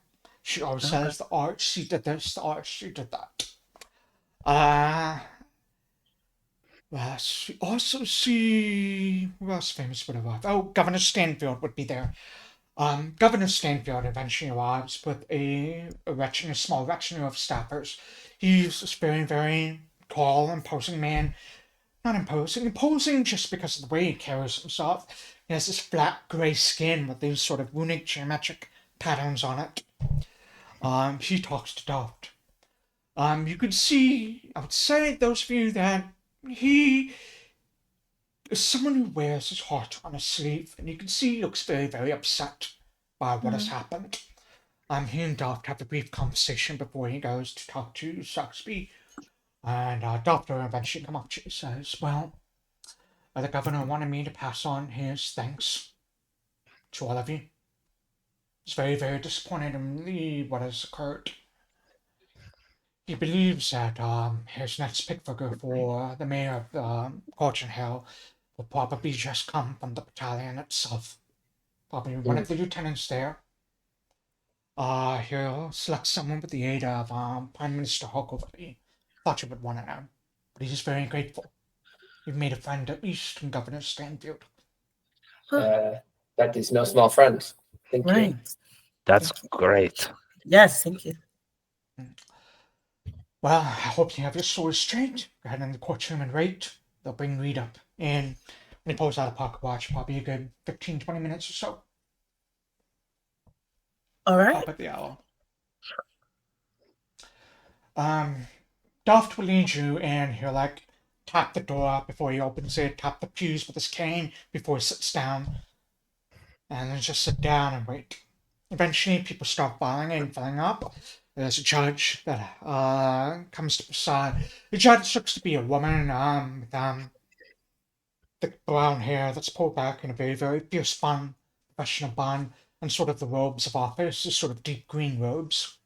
She always says, the RHC did this, the RHC did that. You also see, who else famous would arrive? Oh, Governor Stanfield would be there. Governor Stanfield eventually arrives with a small retinue of staffers. He's this very, very tall, imposing man. Not imposing just because of the way he carries himself. He has this flat, gray skin with these sort of runic geometric patterns on it. He talks to Daft. You could see outside those of you that he is someone who wears his heart on his sleeve, and you can see he looks very, very upset by what has happened. He and Daft have a brief conversation before he goes to talk to Saxby. And Daft will eventually come up to you and says, well, the governor wanted me to pass on his thanks to all of you. He's very, very disappointed in what has occurred. He believes that his next pick for the mayor of Fortune Hill will probably just come from the battalion itself. Probably one of the lieutenants there. He'll select someone with the aid of Prime Minister Huckleberry. Thought you would want to know. But he's very grateful. You've made a friend at least in Governor Stanfield. That is no small friend. Thank Right. you. That's great. Yes, thank you. Well, I hope you have your stories straight. Go ahead in the courtroom and wait. They'll bring Reed up. And when he pulls out a pocket watch, probably a good 15, 20 minutes or so. All right. Top of the hour. Daft will lead you and he'll tap the door before he opens it, tap the pews with his cane before he sits down, and then just sit down and wait. Eventually, people start filing in, filling up. There's a judge that comes to preside. The judge looks to be a woman with thick brown hair that's pulled back in a very, very fierce bun, professional bun, and sort of the robes of office, the sort of deep green robes.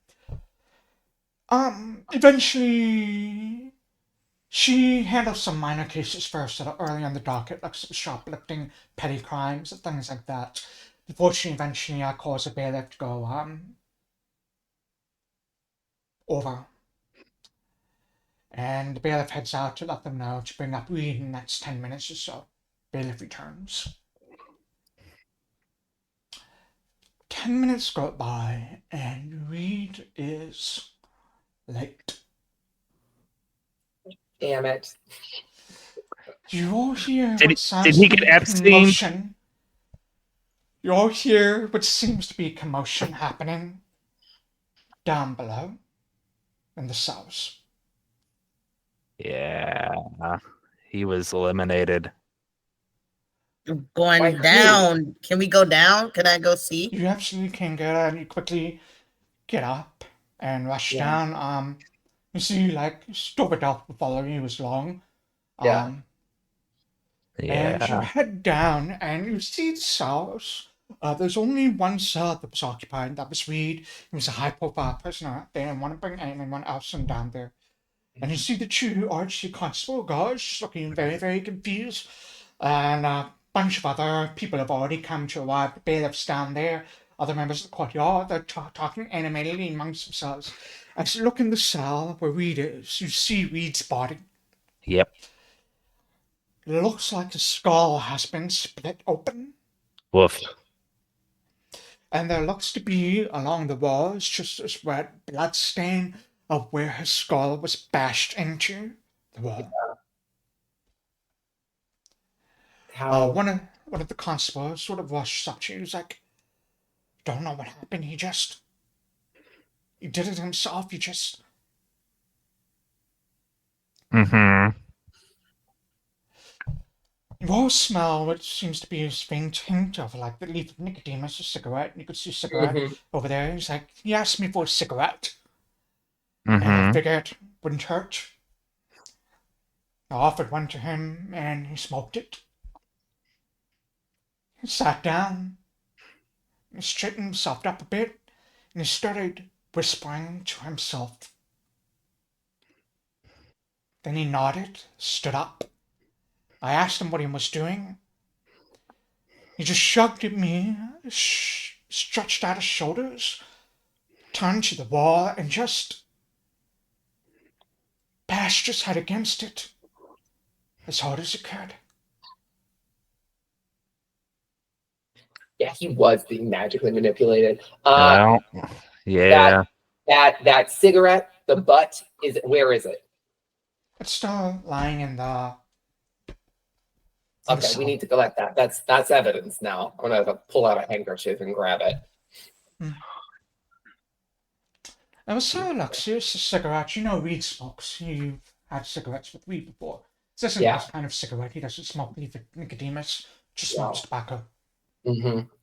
Eventually, she handles some minor cases first that are early on the docket, like some shoplifting, petty crimes, and things like that. Before she eventually calls a bailiff to go over. And the bailiff heads out to let them know to bring up Reed in the next 10 minutes or so. Bailiff returns. 10 minutes go by, and Reed is late. Damn it. You all hear Did what sounds he to get be Epstein? commotion. You all hear what seems to be commotion happening down below in the cells. Yeah. He was eliminated. Going Like who? down. Can we go down? Can I go see? You absolutely can get out and you quickly get up and rush Yeah. down. You see, Stovedorf will follow you as long. Yeah. And you Yeah. head down and you see the cells. There's only one cell that was occupied. That was Reed. He was a high-profile prisoner. They didn't want to bring anyone else in down there. And you see the two archy constable guards just looking very, very confused. And a bunch of other people have already come to arrive. The bailiffs down there, other members of the courtyard, they're talking animatedly amongst themselves. As you look in the cell where Reed is, you see Reed's body. Yep. It looks like his skull has been split open. Woof. And there looks to be, along the walls, just this red blood stain of where his skull was bashed into the wall. How? One of the constables sort of rushed up to you. He was like, don't know what happened. He did it himself. Mm-hmm. You all smell what seems to be a faint hint of the leaf of Nicodemus, a cigarette. You could see a cigarette over there. He's like, he asked me for a cigarette. And I Mm-hmm. figured it wouldn't hurt. I offered one to him and he smoked it. He sat down. He straightened himself up a bit and he started whispering to himself. Then he nodded, stood up. I asked him what he was doing. He just shrugged at me, stretched out his shoulders, turned to the wall, and just bashed his head against it as hard as he could. Yeah, he was being magically manipulated. Well, yeah. That cigarette, the butt, where is it? It's still lying in the... Okay, we need to collect that. That's evidence now. I'm gonna pull out a handkerchief and grab it. I was so Alexias, a cigarette. You know Reed smokes. You've had cigarettes with Reed before. This isn't Yeah. this kind of cigarette. He doesn't smoke Nicodemus. Just Wow. smokes tobacco.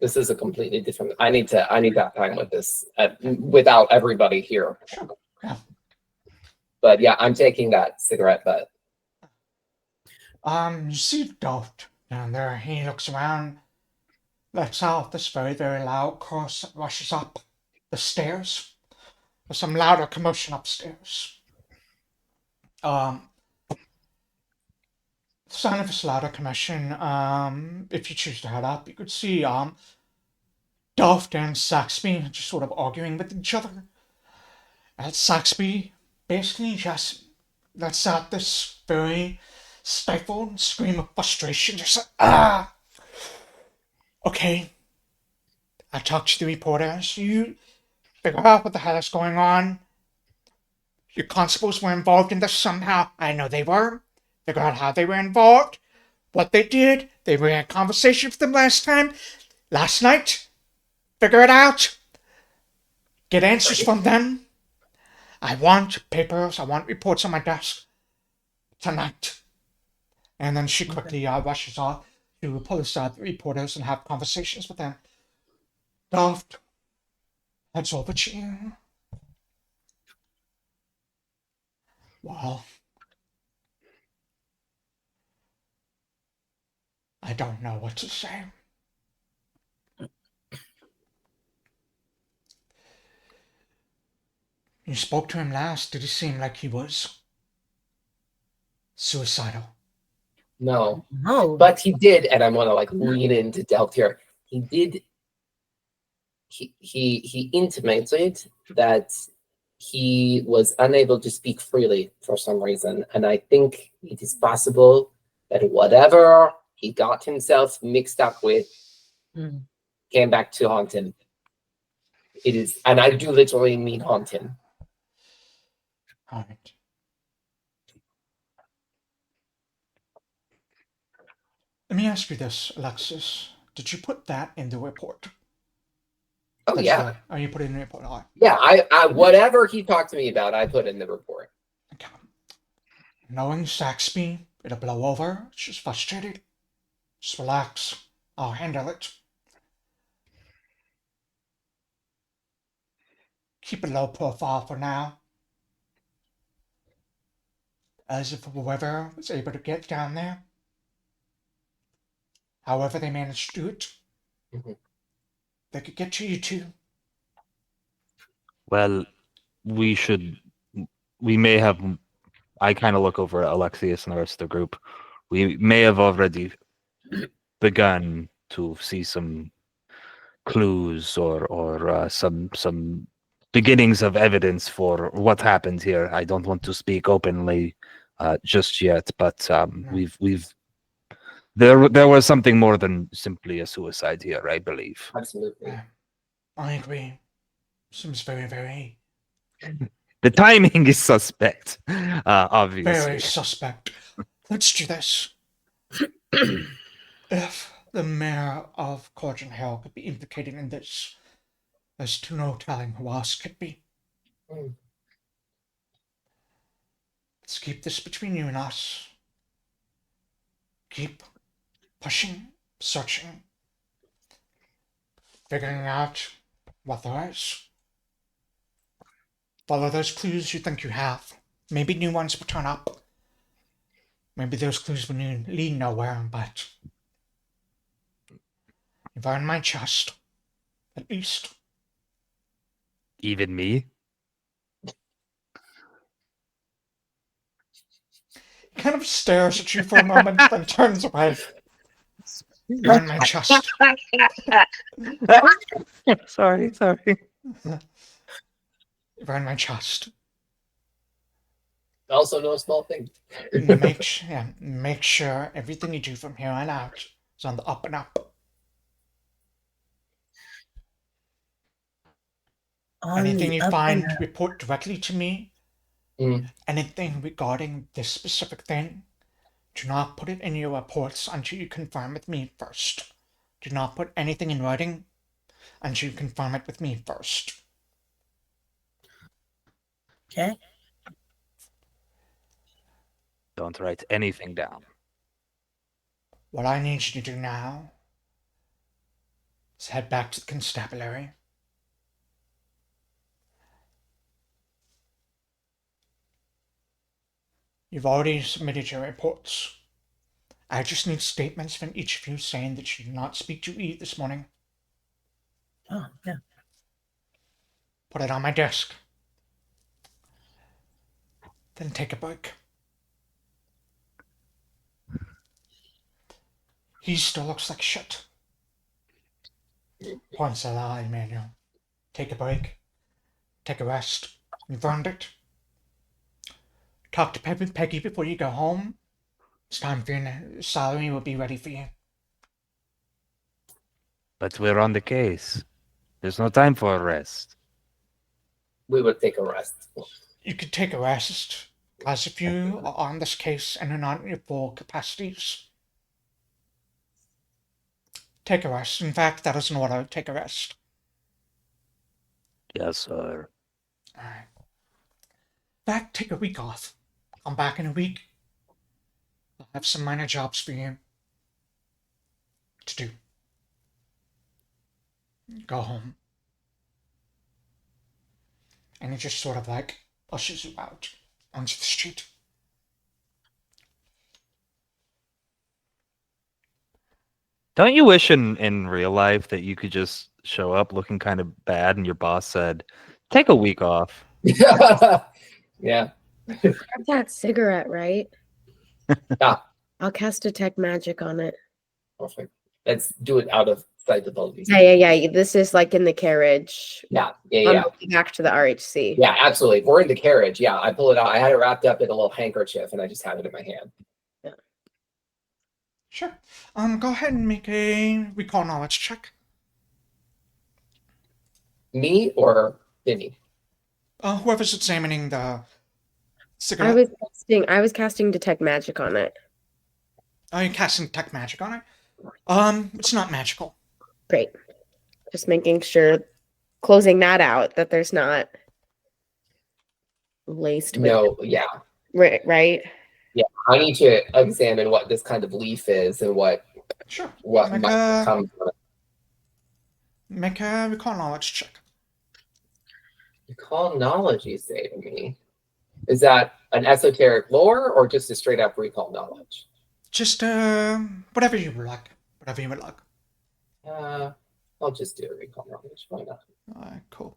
This is a completely different. I need that time with this without everybody here. Sure. Yeah. But yeah, I'm taking that cigarette butt. You see Dot down there. He looks around, lets out this very, very loud chorus that rushes up the stairs. There's some louder commotion upstairs. Sound of this louder commotion, if you choose to head up, you could see, Duft and Saxby just sort of arguing with each other. And Saxby basically just lets out this very stifled scream of frustration, just like, ah! Okay. I talked to the reporters. You figure out what the hell is going on. Your constables were involved in this somehow. I know they were. Figure out how they were involved. What they did. They were in conversation with them last night. Figure it out. Get answers from them. I want papers. I want reports on my desk. Tonight. And then she quickly rushes off to pull aside the reporters and have conversations with them. Daft heads over to you. Well, I don't know what to say. You spoke to him last. Did he seem like he was suicidal? No, No. but he did, and I want to like lean into Delft here. He did. He intimated that he was unable to speak freely for some reason, and I think it is possible that whatever he got himself mixed up with came back to haunt him. It is, and I do literally mean haunt him. All right. Let me ask you this, Alexis. Did you put that in the report? Oh, That's yeah. right. Oh, you put it in the report. All right. Yeah, I whatever he talked to me about, I put in the report. Okay. Knowing Saxby, it'll blow over. She's frustrated. Just relax. I'll handle it. Keep a low profile for now. As if whoever was able to get down there, however they managed to do it, they could get to you too. Well, we may have. I kind of look over at Alexias and the rest of the group. We may have already begun to see some clues or some beginnings of evidence for what happened here. I don't want to speak openly just yet, but there was something more than simply a suicide here, I believe. Absolutely. I agree. Seems very, very, The timing is suspect, obviously. very suspect. Let's do this. If the mayor of Corjan Hill could be implicated in this, there's no telling who else could be. Let's keep this between you and us. Keep pushing, searching, figuring out what there is. Follow those clues you think you have. Maybe new ones will turn up. Maybe those clues will lead nowhere, but you've earned my trust. At least. Even me? He kind of stares at you for a moment, then turns away. You've earned my trust. Sorry. You've earned my trust. Also, no small thing. Make sure everything you do from here on out is on the up and up. Anything you find, report directly to me. Anything regarding this specific thing, do not put it in your reports until you confirm with me first. Do not put anything in writing. and you confirm it with me first. Okay. Don't write anything down. What I need you to do now is head back to the constabulary. You've already submitted your reports. I just need statements from each of you saying that you did not speak to E this morning. Oh, yeah. Put it on my desk. Then take a break. He still looks like shit. Points at Emmanuel. Take a break. Take a rest. You've earned it. Talk to Peggy before you go home. It's time for your salary will be ready for you. But we're on the case. There's no time for a rest. We would take a rest. You could take a rest, as if you are on this case and are not in your full capacities. Take a rest. In fact, that is an order. Take a rest. Yes, sir. Alright. In fact, take a week off. Come back in a week. I'll have some minor jobs for you to do. Go home. And it just sort of like ushers you out onto the street. Don't you wish in real life that you could just show up looking kind of bad and your boss said, take a week off? Yeah. Grab that cigarette, right? Yeah. I'll cast detect magic on it. Perfect. Let's do it out of sight of all these. Yeah. This is like in the carriage. Yeah. On the way back to the RHC. Yeah, absolutely. We're in the carriage. Yeah, I pull it out. I had it wrapped up in a little handkerchief, and I just have it in my hand. Sure. Go ahead and make a recall knowledge check. Me or Vinny? Whoever's examining the cigarette. I was casting detect magic on it. Are you casting detect magic on it? It's not magical. Great. Just making sure, closing that out, that there's not laced with No, yeah. right? Yeah, I need to examine what this kind of leaf is and what Sure. might Make come from it. Make a recall knowledge check. Recall knowledge, you say to me. Is that an esoteric lore or just a straight up recall knowledge? Just whatever you would like. Whatever you would like. I'll just do a recall knowledge. Why not? Alright, cool.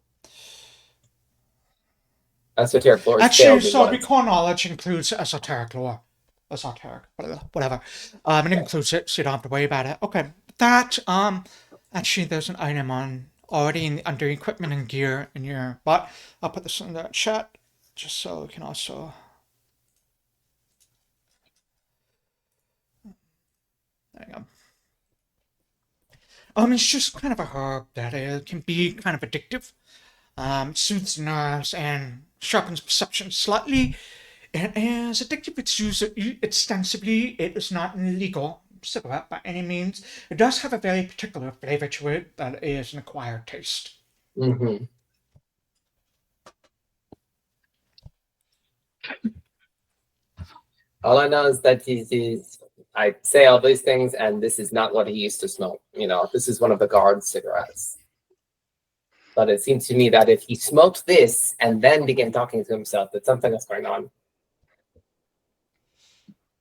Esoteric lore. Actually, so recall knowledge includes esoteric lore. Esoteric, whatever. It includes it, so you don't have to worry about it. Okay, that actually, there's an item under equipment and gear in your. But I'll put this in the chat just so we can also. There you go. It's just kind of a herb that can be kind of addictive. Soothes the nerves and sharpens perception slightly. It is addictive. It's used extensively. It is not an illegal cigarette by any means. It does have a very particular flavor to it that is an acquired taste. Mm-hmm. All I know is that I say all these things, and this is not what he used to smoke. You know, this is one of the guard cigarettes. But it seems to me that if he smoked this and then began talking to himself, that something is going on.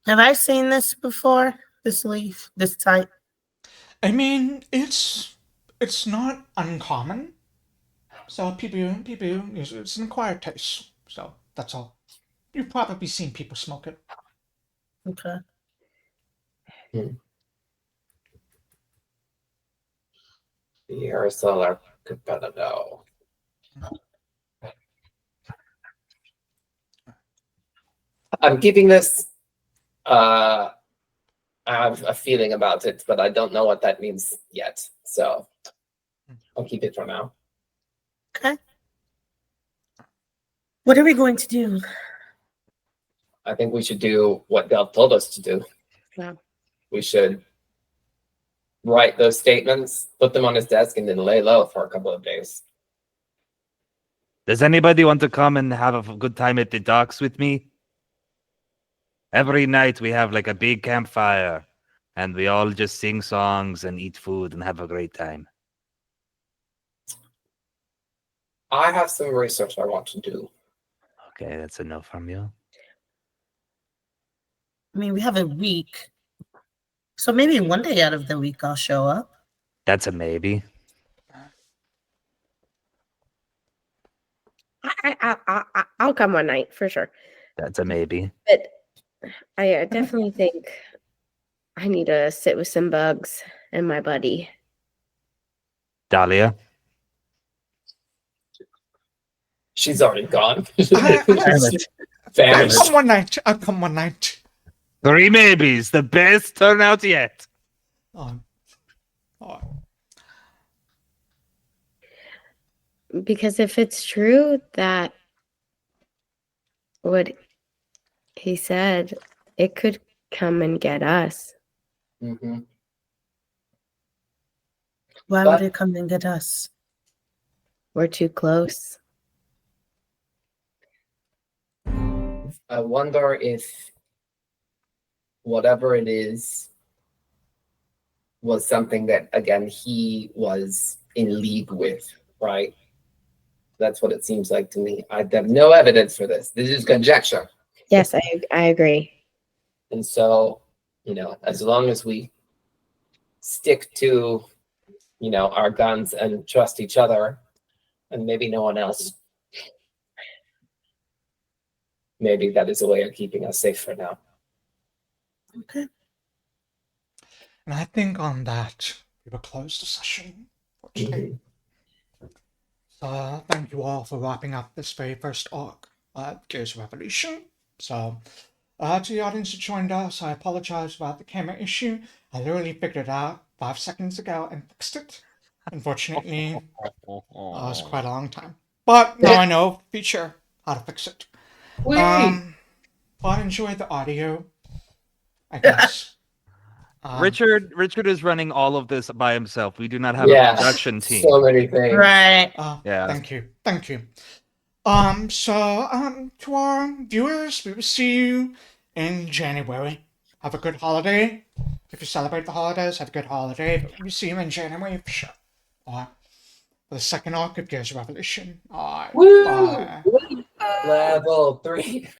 Have I seen this before? This leaf, this type? I mean, it's not uncommon. So people use it. It's an acquired taste. So that's all. You've probably seen people smoke it. Okay. The aerosol could better know. I'm keeping this. I have a feeling about it, but I don't know what that means yet. So I'll keep it for now. Okay. What are we going to do? I think we should do what Del told us to do. Yeah. We should write those statements, put them on his desk, and then lay low for a couple of days. Does anybody want to come and have a good time at the docks with me? Every night we have like a big campfire, and we all just sing songs and eat food and have a great time. I have some research I want to do. Okay, that's a no from you. I mean, we have a week. So maybe one day out of the week I'll show up. That's a maybe. I'll come one night for sure. That's a maybe. But I definitely think I need to sit with some bugs and my buddy. Dahlia? She's already gone. I'll Vanished. come one night. I'll come one night. 3 maybes, the best turnout yet. Oh. Because if it's true that what he said, it could come and get us. Mm-hmm. Why But- would it come and get us? We're too close. I wonder if whatever it is was something that, again, he was in league with, right? That's what it seems like to me. I have no evidence for this. This is conjecture. Yes, I agree. And so, as long as we stick to, our guns and trust each other, and maybe no one else, maybe that is a way of keeping us safe for now. Okay. And I think on that, we will close the session for today. So thank you all for wrapping up this very first arc of Gears of Revolution. So, to the audience who joined us, I apologize about the camera issue. I literally figured it out 5 seconds ago and fixed it. Unfortunately, it was quite a long time. But now I know feature how to fix it. But enjoy the audio, I guess. Richard is running all of this by himself. We do not have Yeah, a production team. so many things. Right. Yeah. Thank you. So, to our viewers, we will see you in January. Have a good holiday. If you celebrate the holidays, have a good holiday. But we'll see you in January for sure. For the second arc of Gears of Revolution. Woo! Bye. Level 3.